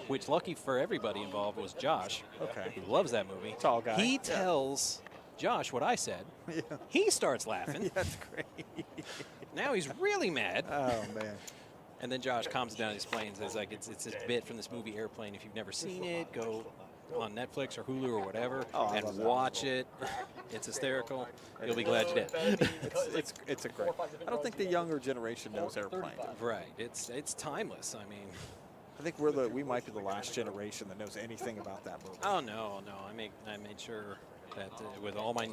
Which, lucky for everybody involved, was Josh, who loves that movie. Tall guy. He tells Josh what I said. Yeah. He starts laughing. That's great. Now he's really mad. Oh man. And then Josh calms down and explains, it's like it's this bit from this movie Airplane. If you've never seen it, go on Netflix or Hulu or whatever and watch it. It's hysterical. You'll be glad you did. It's a great. I don't think the younger generation knows Airplane. Right. It's timeless. I mean, I think we might be the last generation that knows anything about that movie. oh no. I made sure that with all my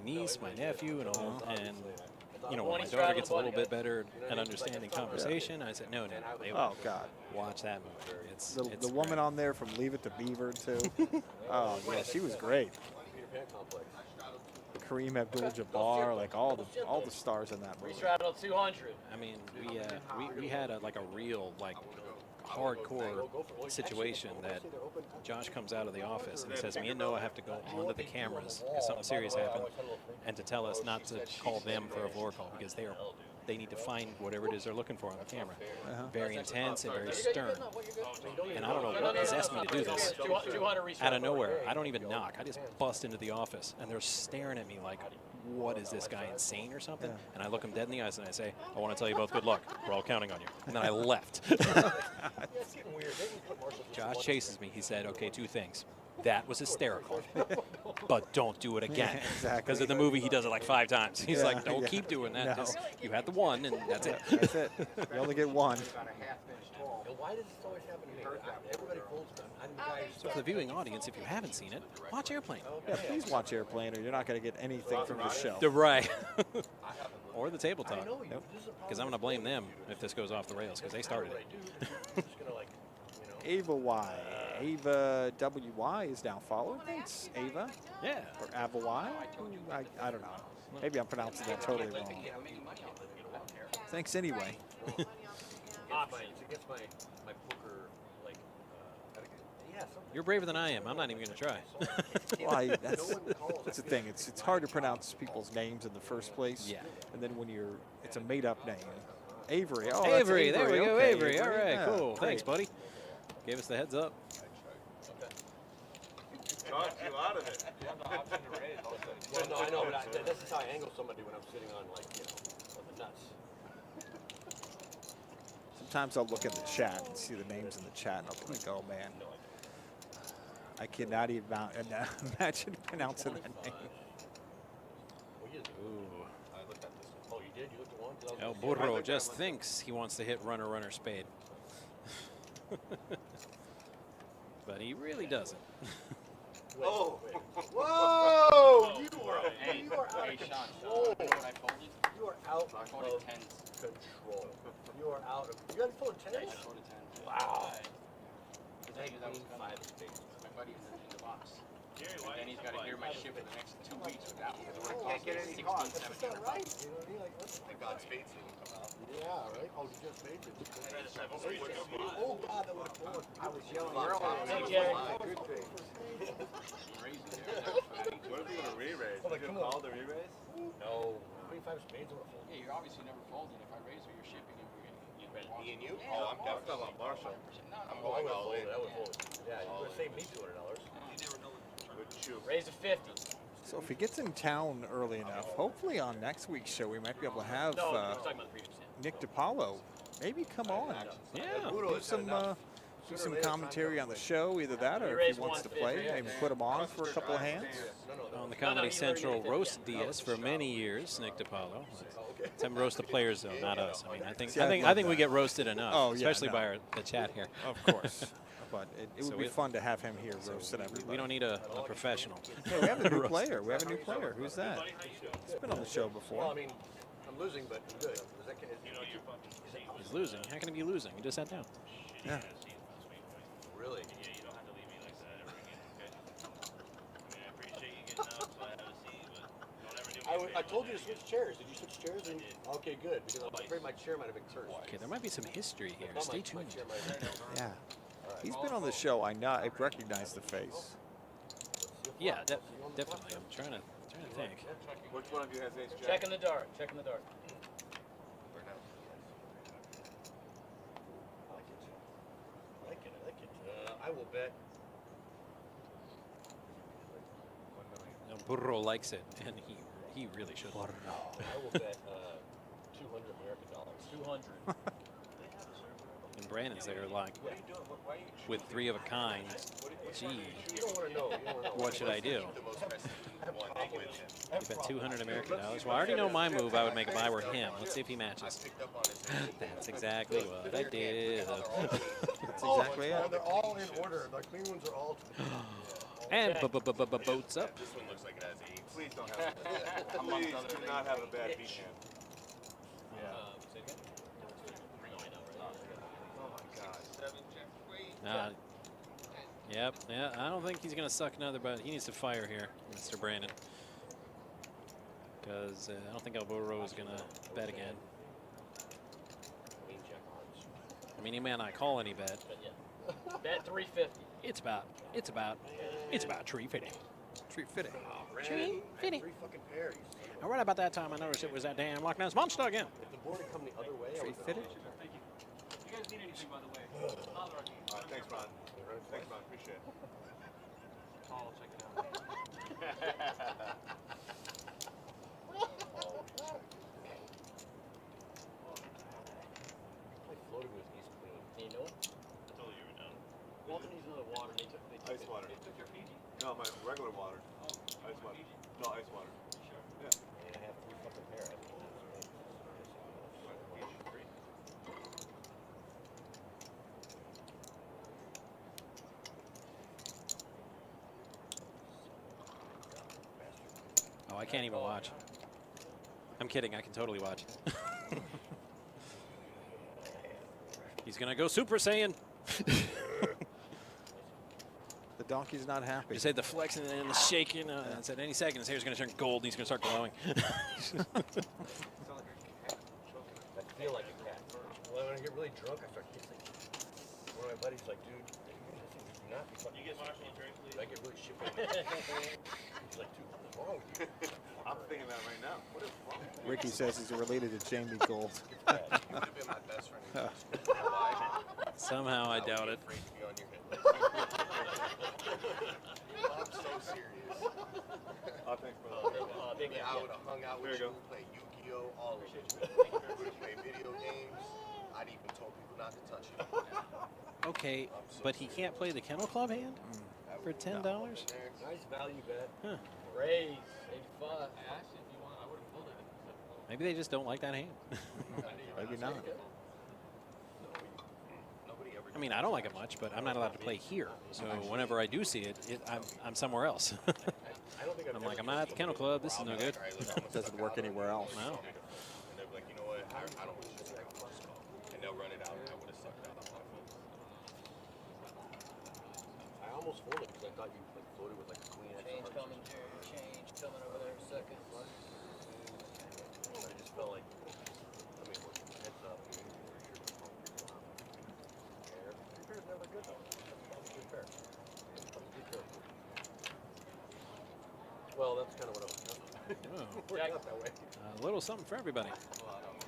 niece, my nephew, and all, and you know, when my daughter gets a little bit better at understanding conversation, I said, no, they Oh God. watch that movie. It's The woman on there from Leave It to Beaver too. Oh yeah, she was great. Kareem Abdul-Jabbar, like all the stars in that movie. Straddle 200. I mean, we had a real hardcore situation that Josh comes out of the office and he says, me and Noah have to go onto the cameras because something serious happened, and to tell us not to call them for a floor call because they need to find whatever it is they're looking for on the camera. Very intense and very stern. And I don't know what possessed me to do this. Out of nowhere, I don't even knock. I just bust into the office, and they're staring at me like, what is this guy, insane or something? And I look them dead in the eyes and I say, I want to tell you both good luck. We're all counting on you. And then I left. Josh chases me. He said, okay, two things. that was hysterical, but don't do it again. Yeah, exactly. Because in the movie, he does it like 5 times. He's Yeah, like, don't yeah. keep doing that. No. Just, you had the one, and that's it. That's it. You only get one. About a half inch tall. And why does this always happen to me? Everybody folds them. I'm the guy who's So for the viewing audience, if you haven't seen it, watch Airplane. Yeah, please watch Airplane, or you're not going to get anything from the show. The right. Or the table talk. know you. Nope. This is a Because I'm going to blame them if this goes off the rails, because they started it. I'm just gonna like, you know. Ava Y. Ava WY is now followed. Thanks, Ava. Yeah. Or Ava Y. I don't know. Maybe I'm pronouncing that totally wrong. Thanks anyway. It's against my poker, like, yeah, something. You're braver than I am. I'm not even going to try. Well, that's the thing. It's hard to pronounce people's names in the first place. Yeah. And then when it's a made-up name. Avery. Oh, Avery. that's There we go. Okay, Avery. All right. Yeah, Cool. great. Thanks, buddy. Gave us the heads up. Talked you out of it. Well, no, I know, but this is how I angle somebody when I'm sitting on, like, you know, on the nuts. Sometimes I'll look in the chat and see the names in the chat, and I'll be like, oh, man. I cannot even imagine pronouncing that name. Ooh. Oh, you did? You looked at one? 'Cause I was El gonna say- Burro just thinks he wants to hit runner spade. But he really doesn't. Oh. Whoa! You are out Hey, of Sean, control. you know what I folded? You are out I of folded tens. control. You are out of. You got to fold I tens? folded tens. Wow. Because I knew that was coming. My buddy in the box. And then he's got to hear my shit for the next 2 weeks with that one. It's Oh, gonna can't get any 16, cost. That's 17 not right. You know what I mean? Like, what's Thank God Spades didn't come out. Yeah, right? Oh, you just made it. Oh, God, that would have fallen. I was yelling earlier. Hey, Jerry. Good thing. Crazy there. What if you would have re-raised? Oh, Did you call the re-raise? No. 25 spades on a fold. Yeah, you're obviously never folding. If I raise or you're shipping and we're gonna Me and you? Yeah, Oh, I'm I'm definitely talking about Marshall. No, I'm no. going all in. I would fold. Yeah, you would have saved me $200. Good shoe. Raise to 50. So if he gets in town early enough, hopefully on next week's show, we might be able to have No, I was talking about the previous hand. Nick DiPaolo maybe come on. Yeah. Do some commentary on the show, either that or if he wants to play, maybe put him on for a couple of hands. On the Comedy Central roast Diaz for many years, Nick DiPaolo. Let's have him roast the players though, not us. I mean, I think See, I'd love I think we that. get roasted enough, Oh, yeah, especially no. by the chat here. Of course. But it So would be we- fun to have him here roasting everybody. We don't need a professional. Hey, we have a new player. We have a new player. Who's that? He's been on the show Well, before. I mean, I'm losing, but I'm good. Is that, He's losing. How can he be losing? He just sat down. Yeah. really? I told you to switch chairs. Did you switch chairs? Okay, good. Because I'm afraid my chair might have been cursed. Okay, there might be some history here. No, Stay my tuned. chair might have been. Yeah. He's been on the show. I recognize the face. Yeah, definitely. I'm trying to think. Which one of you has ace jack? Check in the dark. Check in the dark. I like it. I will bet. No, Burro likes it, and he really should. I will bet $200 American dollars. 200. And Brandon's there like, with 3 of a kind. Gee, You don't want to know. what should I do? The most prestigious one I'm with him. You bet 200 American dollars. Well, I already know my move. I would make if I were him. Let's see if he matches. Picked up on his That's exactly what I did. That's exactly it. They're all in order. The clean ones are all. And boats up. This one looks like it has eights. Please don't have please do not have a bad beat hand. Yep. Yeah. I don't think he's gonna suck another, but he needs to fire here, Mr. Brandon. Because I don't think Alvaro is gonna bet again. I mean, he may not call any bet. Bet 350. It's about 350. 350. Three fucking pairs. All right, about that time, I noticed it was that damn Loch Ness Monster again. If the board had come the other way, I would 350. Thank you. If you guys need anything, by the way, holler at me. Thanks, Ron. Thanks, Ron. Appreciate it. I'll check it out. I floated with East Queen. You know what? I told you were done. Walking these into the water, and they Ice water. They took your Fiji? No, my regular water. Oh. Ice water. No, ice water. Sure. Yeah. And I have 3 fucking pair. Oh, I can't even watch. I'm kidding. I can totally watch. He's going to go Super Saiyan. The donkey's not happy. You say the flexing and the shaking. And said any second his hair's going to turn gold and he's going to start glowing. I feel like a cat. Well, when I get really drunk, I start kissing. One of my buddies like, dude, you not be fucking. You get Marshall a drink, please? I get really shit. He's like, dude, what's wrong with you? I'm thinking that right now. What is wrong? Ricky says he's related to Jamie Gold. Would have been my best friend in school. Why? Somehow I doubt it. Afraid to be on your hit list. I'm so serious. I think for I would have hung out with There you you, go. played Yu-Gi-Oh, all of it. We would have played video games. I'd even told people not to touch it. Okay, but he can't play the Kennel Club hand for $10? Nice value bet. Huh. Raise 85. I asked you if you want. I would have pulled it. Maybe they just don't like that hand. Maybe not. I mean, I don't like it much, but I'm not allowed to play here. So whenever I do see it, I'm somewhere else. I'm like, I'm not at the Kennel Club. This is no good. Doesn't work anywhere else. No. And they'll be like, you know what? I don't want you to take a first call. And they'll run it out, and I would have sucked out. I almost folded because I thought you like floated with like a queen. Change coming, Jerry. Change coming over there in a second. I just felt like, I mean, heads up. Three pairs never good though. That's a good pair. Well, that's kind of what I was thinking. Oh. Worked out that way. A little something for everybody.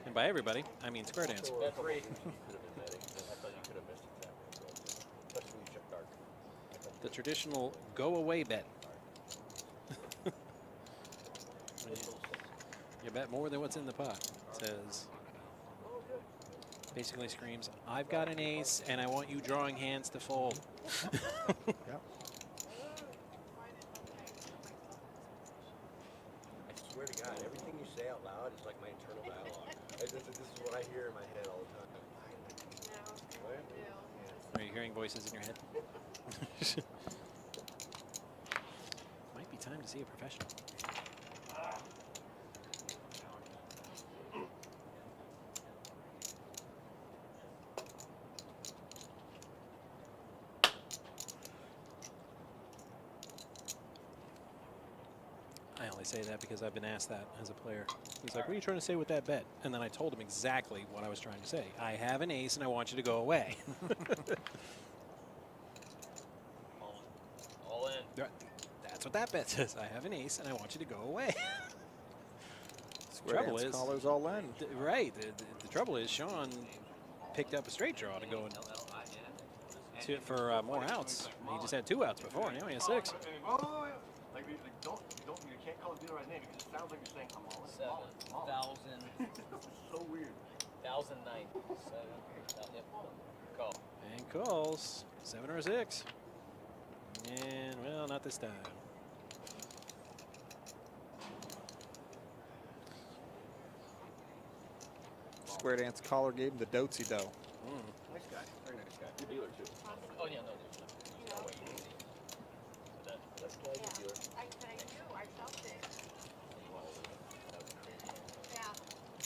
And by everybody, I mean square dance. Bet 3. You could have been betting. I thought you could have missed it that way. Especially when you check dark. The traditional go-away bet. You bet more than what's in the pot. Says, basically screams, I've got an ace, and I want you drawing hands to fold. Yep. I swear to God, everything you say out loud is like my internal dialogue. This is what I hear in my head all the time. Are you hearing voices in your head? Might be time to see a professional. I only say that because I've been asked that as a player. He's like, what are you trying to say with that bet? And then I told him exactly what I was trying to say. I have an ace and I want you to go away. All in. That's what that bet says. I have an ace and I want you to go away. Square Trouble dance is, callers all in. right. The trouble is Sean picked up a straight draw to go for more outs. He just had 2 outs before. Now he has 6. Oh, yeah. Like, you can't call it the right name because it sounds like you're saying I'm all in. 7,000. So weird. 1,009. 7. Yep. Call. And calls. 7 or 6. And, well, not this time. Square dance caller gave him the dotsy do. Nice guy. Very nice guy. Good dealer, too. Oh, yeah, no, there's no way you can see. That's why he's a dealer. I do. I felt it. Yeah.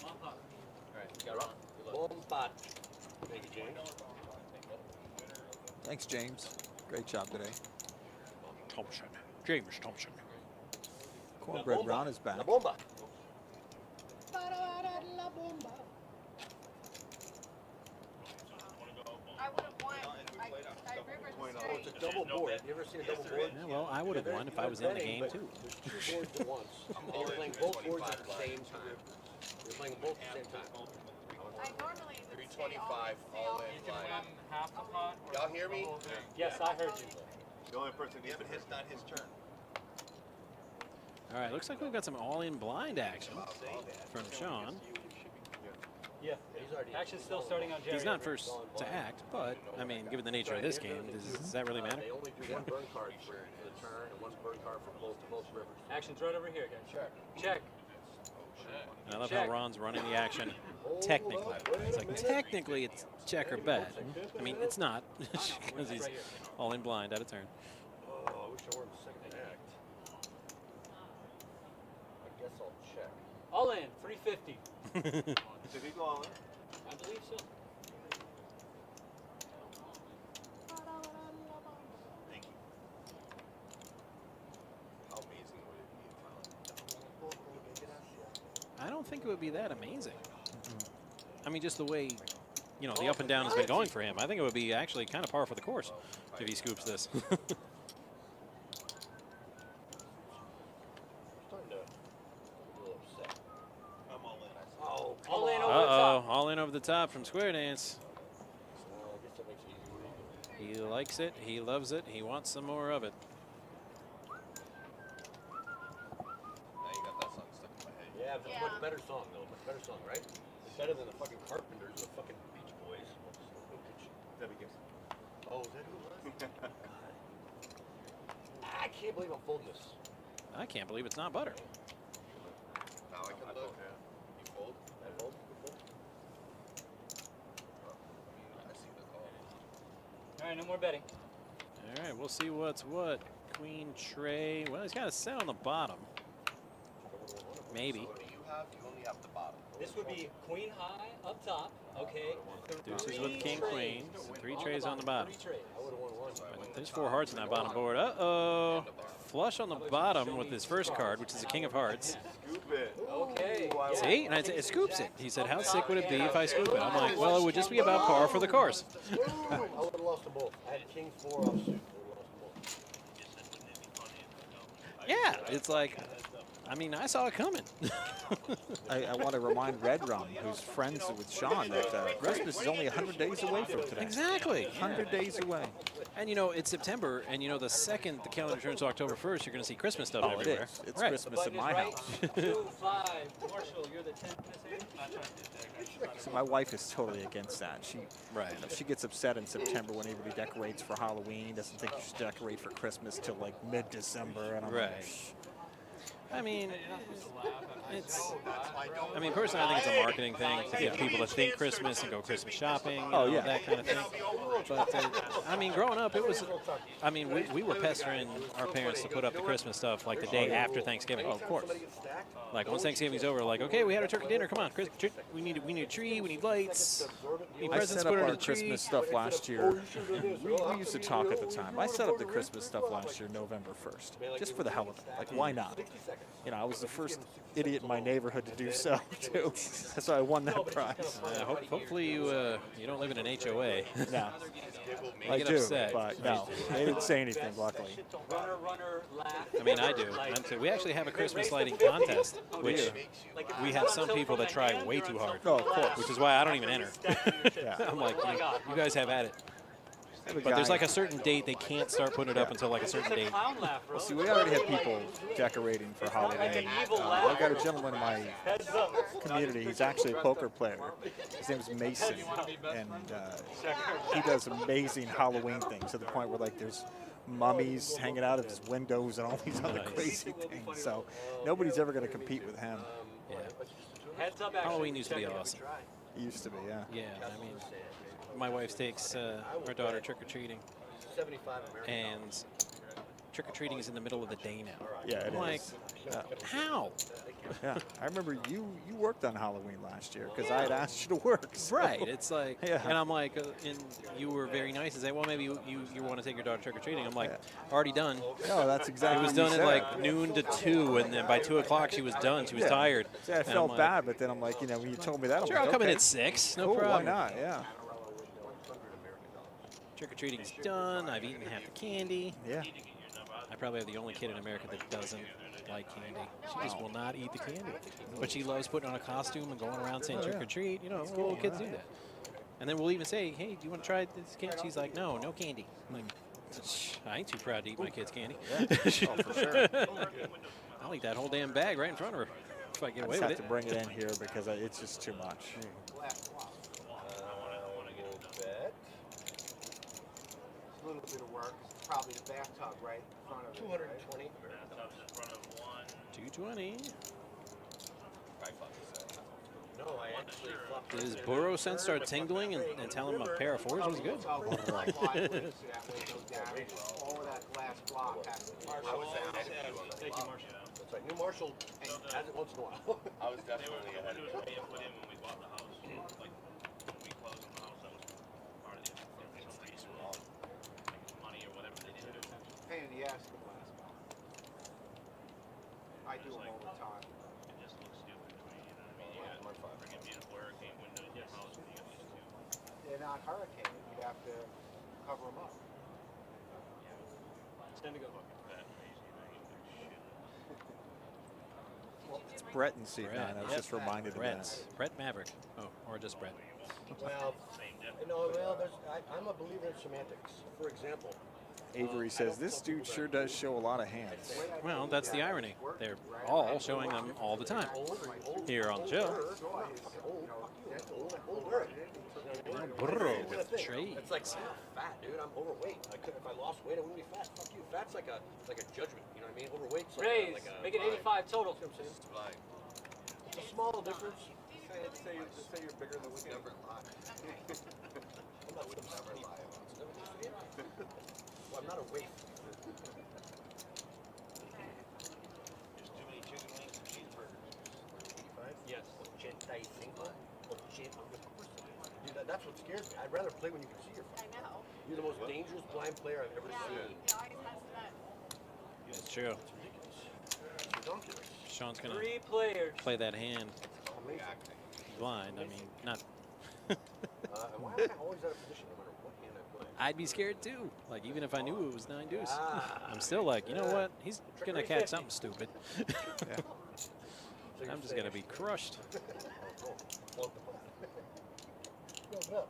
All right, we got Ron. Good luck. Golden spot. Thank you, James. Thanks, James. Great job today. Thompson. James Thompson. Cornbread Ron is back. La bomba. I would have won. I rivered the Oh, it's a straight. double board. You ever seen a double board? Yeah, well, I would have won if I was in the game, too. There's 2 boards at once. And you're playing both boards at the same time. You're playing both at the same time. I normally would say 325 all in You can line. win half the pot. or Y'all hear me? the whole thing. Yes, I heard you. The only person needs to It's not his turn. All right, looks like we've got some all-in blind action from Sean. Yeah, he's Action's still starting on Jerry. He's not first to act, but, I mean, given the nature of this game, does that really matter? They only do one burn card for the turn and one burn card for both rivers. Action's right over here, guys. Check. And I love how Ron's running the action. Technically. It's like, technically it's check or bet. I mean, it's not, because he's all in blind out of turn. Oh, I wish I were in the second act. I guess I'll check. All in, 350. Did he go all in? I believe so. Thank you. How amazing would it be if I don't think it would be that amazing. I mean, just the way, you know, the up and down has been going for him. I think it would be actually kind of par for the course if he scoops this. All in over the top. All in over the top from Square Dance. He likes it. He loves it. He wants some more of it. Now you got that song stuck in my head. Yeah, it's a much better song, though. Much better song, right? It's better than the fucking Carpenters or the fucking Beach Boys. PBKC. Oh, is that who it was? I can't believe I'm folding this. I can't believe it's not butter. Now I can look. You fold? I fold? I see the call. All right, no more betting. All right, we'll see what's what. Queen Trey. Well, he's got a set on the bottom. Maybe. So what do you have? You only have the bottom. This would be queen high up top. Okay. Deuces with king, queen. 3 trays on the bottom. 3 trays. I would have won one. But there's 4 hearts on that bottom board. Uh-oh. Flush on the bottom with his first card, which is a king of hearts. Scoop it. Okay. See? And it scoops it. He said, how sick would it be if I scoop it? I'm like, well, it would just be about par for the course. I would have lost them both. I had kings 4 offsuit. I would have lost them both. Yeah, it's like, I mean, I saw it coming. I want to remind Red Rum, who's friends with Sean, that Christmas is only 100 days away from today. Exactly. 100 days away. And, you know, it's September, and, you know, the second the calendar turns to October 1st, you're going to see Christmas stuff Oh, it everywhere. is. It's Right. Christmas in my house. 2, 5. Marshall, you're the 10th. So my wife is totally against that. Right. She gets upset in September when everybody decorates for Halloween, doesn't think you should decorate for Christmas till like mid-December. And I'm Right. like, shh. I mean, I mean, personally, I think it's a marketing thing to get people to think Christmas and go Christmas shopping, that kind of thing. But, I mean, growing up, it was, I mean, we were pestering our parents to put up the Christmas stuff like the day after Thanksgiving. Oh, of course. Like, once Thanksgiving's over, like, okay, we had our turkey dinner, come on, we need a tree, we need lights, we need I presents set put up under our the tree. Christmas stuff last year. We used to talk at the time. I set up the Christmas stuff last year, November 1st, just for the hell of it. Like, why not? You know, I was the first idiot in my neighborhood to do so, too. That's why I won that prize. Hopefully you don't live in an HOA. No. I I do, upset. but no. They didn't say anything, luckily. Runner, laugh. I mean, I do. We actually have a Christmas lighting contest, which we have some people that try way too hard. Oh, of course. Which is why I don't even enter. Yeah. I'm like, you guys have at it. But there's like a certain date they can't start putting it up until like a certain date. Well, see, we already have people decorating for Halloween. I've got a gentleman in my community. He's actually a poker player. His name is Mason, and he does amazing Halloween things to the point where like there's mummies hanging out of his windows and all these other crazy things. So nobody's ever going to compete with him. Yeah. Heads up, Halloween used to be awesome. He used to be, yeah. Yeah, I mean, my wife takes our daughter trick-or-treating, and trick-or-treating is in the middle of the day now. Yeah, it I'm like, is. how? Yeah, I remember you worked on Halloween last year because I had asked you to work. So. Right, it's like, Yeah. and I'm like, and you were very nice and say, well, maybe you want to take your daughter trick-or-treating. I'm like, already done. No, that's exactly It was what done you at said. like noon to 2, and then by 2 o'clock she was done. She was tired. See, I And I'm felt like, bad, but then I'm like, you know, when you told me that, I'm Sure, like, I'll come in okay. at 6. No Cool, problem. Why not? Yeah. Trick-or-treating's done. I've eaten half the candy. Yeah. I probably have the only kid in America that doesn't like candy. She just will not eat the candy. But she loves putting on a costume and going around saying trick or treat. You know, little kids do that. And then we'll even say, hey, do you want to try this candy? She's like, no candy. I'm like, I ain't too proud to eat my kid's candy. Oh, for sure. I'll eat that whole damn bag right in front of her if I get I away just with have it. to bring it in here because it's just too much. bit of work. It's probably the bathtub right in front of it. 220. Bathtub's in front of one. 220. No, I actually flopped. Does Burrow sense start tingling and tell him a pair of fours was good? All of that glass block has to be. I was ahead of you on the Thank you, flop. Marshall. That's right. New Marshall has it once in a while. I was definitely ahead of Windows you. being put in when we bought the house. Like, when we closed on the house, that was part of the for some reason. Like, money or whatever they did. Pain in the ass, the glass block. I do them all the time. It just looks stupid to me, you know what I mean? You got freaking beautiful hurricane windows in your house, and you got these two. They're not hurricane. You'd have to cover them up. It's time to go. That crazy, man. It's Brett in seat 9. I was Yep. just reminded of Brett. that. Brett Maverick. Oh, or just Brett. Well, Same difference. no, well, I'm a believer in semantics. For example, Avery says this dude sure does show a lot of hands. Well, that's the irony. They're all showing them all the time here on the show. Burrow with trades. It's like, I'm not fat, dude. I'm overweight. If I lost weight, I wouldn't be fat. Fuck you. Fat's like a judgment. You know what I mean? Overweight's Raise. like a Make it 85 total. You know what I'm saying? Like, It's a small difference. say you're bigger than we never lie. I'm not some Never lie about it. Well, I'm not a waif. Just too many chicken wings and cheeseburgers. 85? Yes. 85? Dude, that's what scares me. I'd rather play when you can see your I fight. know. You're the most dangerous blind player I've ever Yeah, seen. he always messes up. It's true. It's ridiculous. It's ridiculous. Sean's gonna 3 players. play that hand Amazing. blind. I mean, not. And why am I always out of position no matter what hand I play? I'd be scared too. Like even if I knew it was 9 deuce, Ah, I'm still like, you know what? He's gonna catch something stupid. So you're I'm just saying gonna be crushed. Float the ball. Float it up.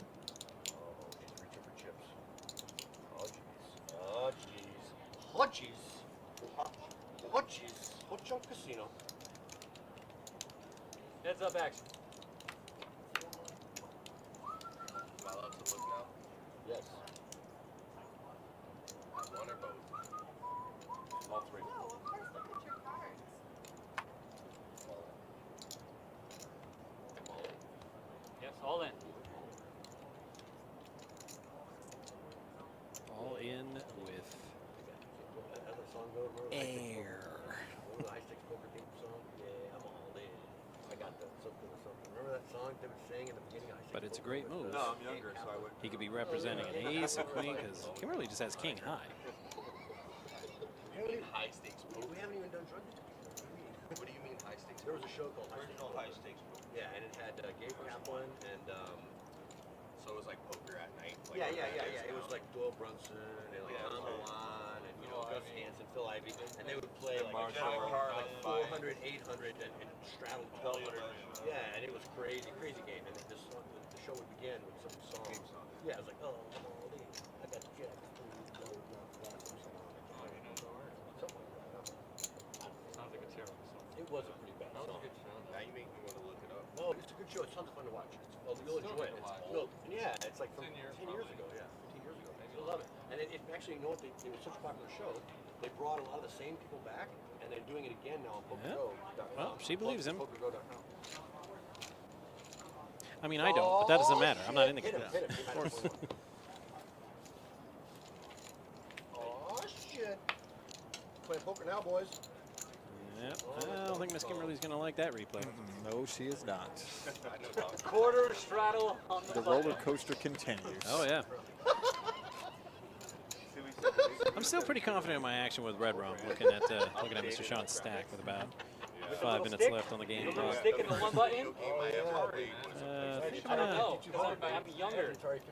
He's reaching for chips. Oh, jeez. Oh, jeez. Oh, jeez. Oh, jeez. Oh, Chunk Casino. Heads up action. Am I allowed to look now? Yes. One or both? All three. No, of course, look at your cards. Yes, all in. All in with How's that song go? Remember the High Stakes air. Poker- remember the High Stakes Poker theme song? Yeah, I'm all in. I got that something or something. Remember that song they were saying in the beginning of High Stakes But it's a Poker? great move. No, I'm younger, so I wouldn't. He could be representing an ace, a queen, because Kimberly just has king high. High stakes poker. We haven't even done drug deals. What do you mean high stakes? There was a show called High stakes. Yeah, and it had Gabe Kaplan and So it was like poker at night. Like yeah. It was like Doyle Brunson and like Tom Milan and Gus Hansen, Phil Ivey, and they would play like Marshall, like 400, 800, and straddle 1200. Yeah, and it was crazy game. And the show would begin with some song. Yeah, it was like, oh, I'm all in. I got Jack. Something like that. Sounds like a terrible song. It was a pretty bad That was song. a good show. Now you make me want to look it up. No, it's a good show. It's tons of fun to watch. You'll enjoy it. Yeah, it's like from 10 years ago. Yeah, 15 years ago. You'll love it. And it actually, you know what? It was such a popular show. They brought a lot of the same people back, and they're doing it again now on PokerGo.com. Well, she believes him. PokerGo.com. I mean, I don't, but that doesn't matter. I'm not in the game. Hit him. Of course. Oh, shit. Playing poker now, boys. Yep. I don't think Miss Kimberly's going to like that replay. No, she is not. Quarter straddle on the The button. roller coaster continues. Oh, yeah. I'm still pretty confident in my action with Red Rum, looking at Mr. Sean's stack with about 5 minutes left on the game. Little stick in the one button? I don't know.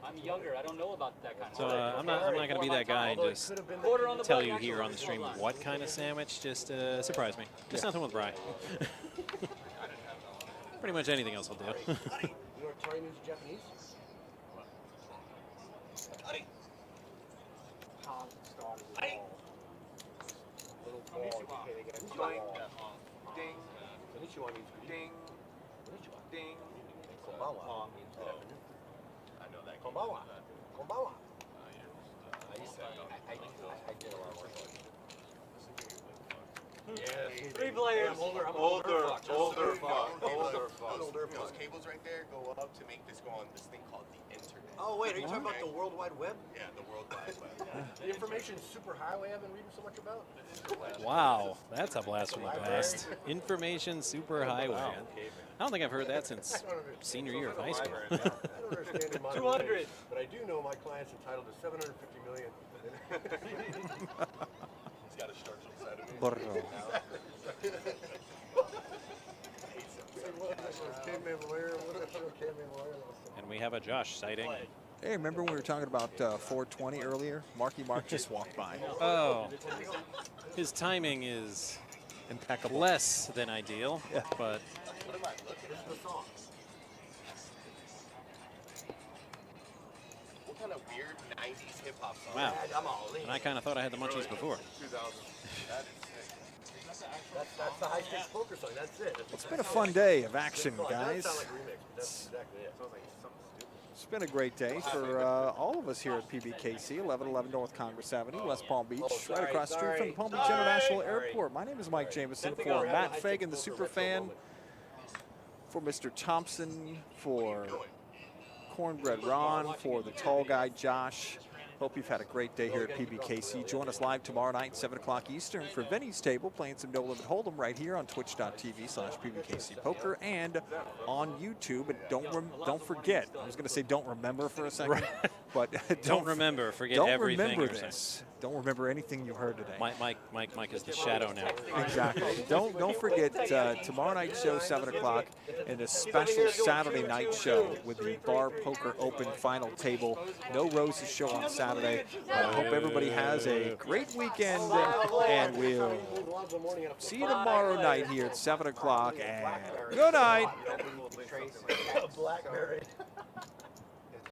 I'm younger. I don't know about that kind of So stuff. I'm not going to be that guy and just Quarter on the tell button, you actually, here on the stream hold on. what kind of sandwich. Just surprise me. Just nothing with Bry. Pretty much anything else will do. You know what Atari means in Japanese? Tom started with Aye. all. Little ball you hit against the wall. Ding. Konnichiwa means Ding. Konnichiwa. Ding. Konbawa means good afternoon. I know that. Konbawa. Konbawa. I did a lot of work on it. Yeah. 3 players. I'm older. I'm older fuck. Older Older Those fuck. cables right there go up to make this go on this thing called the internet. Oh wait, are you talking about the World Wide Web? Yeah, the World Wide Web. The information superhighway I've been reading so much about? Wow, that's a blast from the past. Information superhighway. I don't think I've heard that since senior year of high school. I don't understand in modern 200. ways, but I do know my client's entitled to $750 million. He's got a structural side of me. Burro. And we have a Josh sighting. Hey, remember when we were talking about 420 earlier? Marky Mark just walked by. Oh, his timing is Impeccable. less than ideal, Yeah. but What am I looking at? This is the song. What kind of weird 90s hip hop song? wow. I'm all in. And I kind of thought I had the munchies before. 2000. That is sick. That's the high stakes poker song. That's it. It's been a fun day of action, It does guys. sound like a remix, but that's exactly it. Sounds like something stupid. It's been a great day for all of us here at PBKC, 1111 North Congress Avenue, West Palm Beach, right across the street from the Palm Beach International Airport. My name is Mike Jameson for Matt Fagan, the Superfan, for Mr. Thompson, for Cornbread Ron, for the tall guy Josh. Hope you've had a great day here at PBKC. Join us live tomorrow night, 7 o'clock Eastern, for Vinny's Table, playing some No Limit Hold'em right here on twitch.tv/PBKC Poker and on YouTube. And don't forget, I was going to say don't remember for a second, but Don't remember, forget don't everything remember you're saying. this. Don't remember anything you heard today. Mike is the shadow now. Exactly. Don't forget tomorrow night show, 7 o'clock, and a special Saturday night show with the Bar Poker Open final table. No Roses show on Saturday. I hope everybody has a great weekend, and we'll see you tomorrow night here at 7 o'clock. And good night. Blackberry.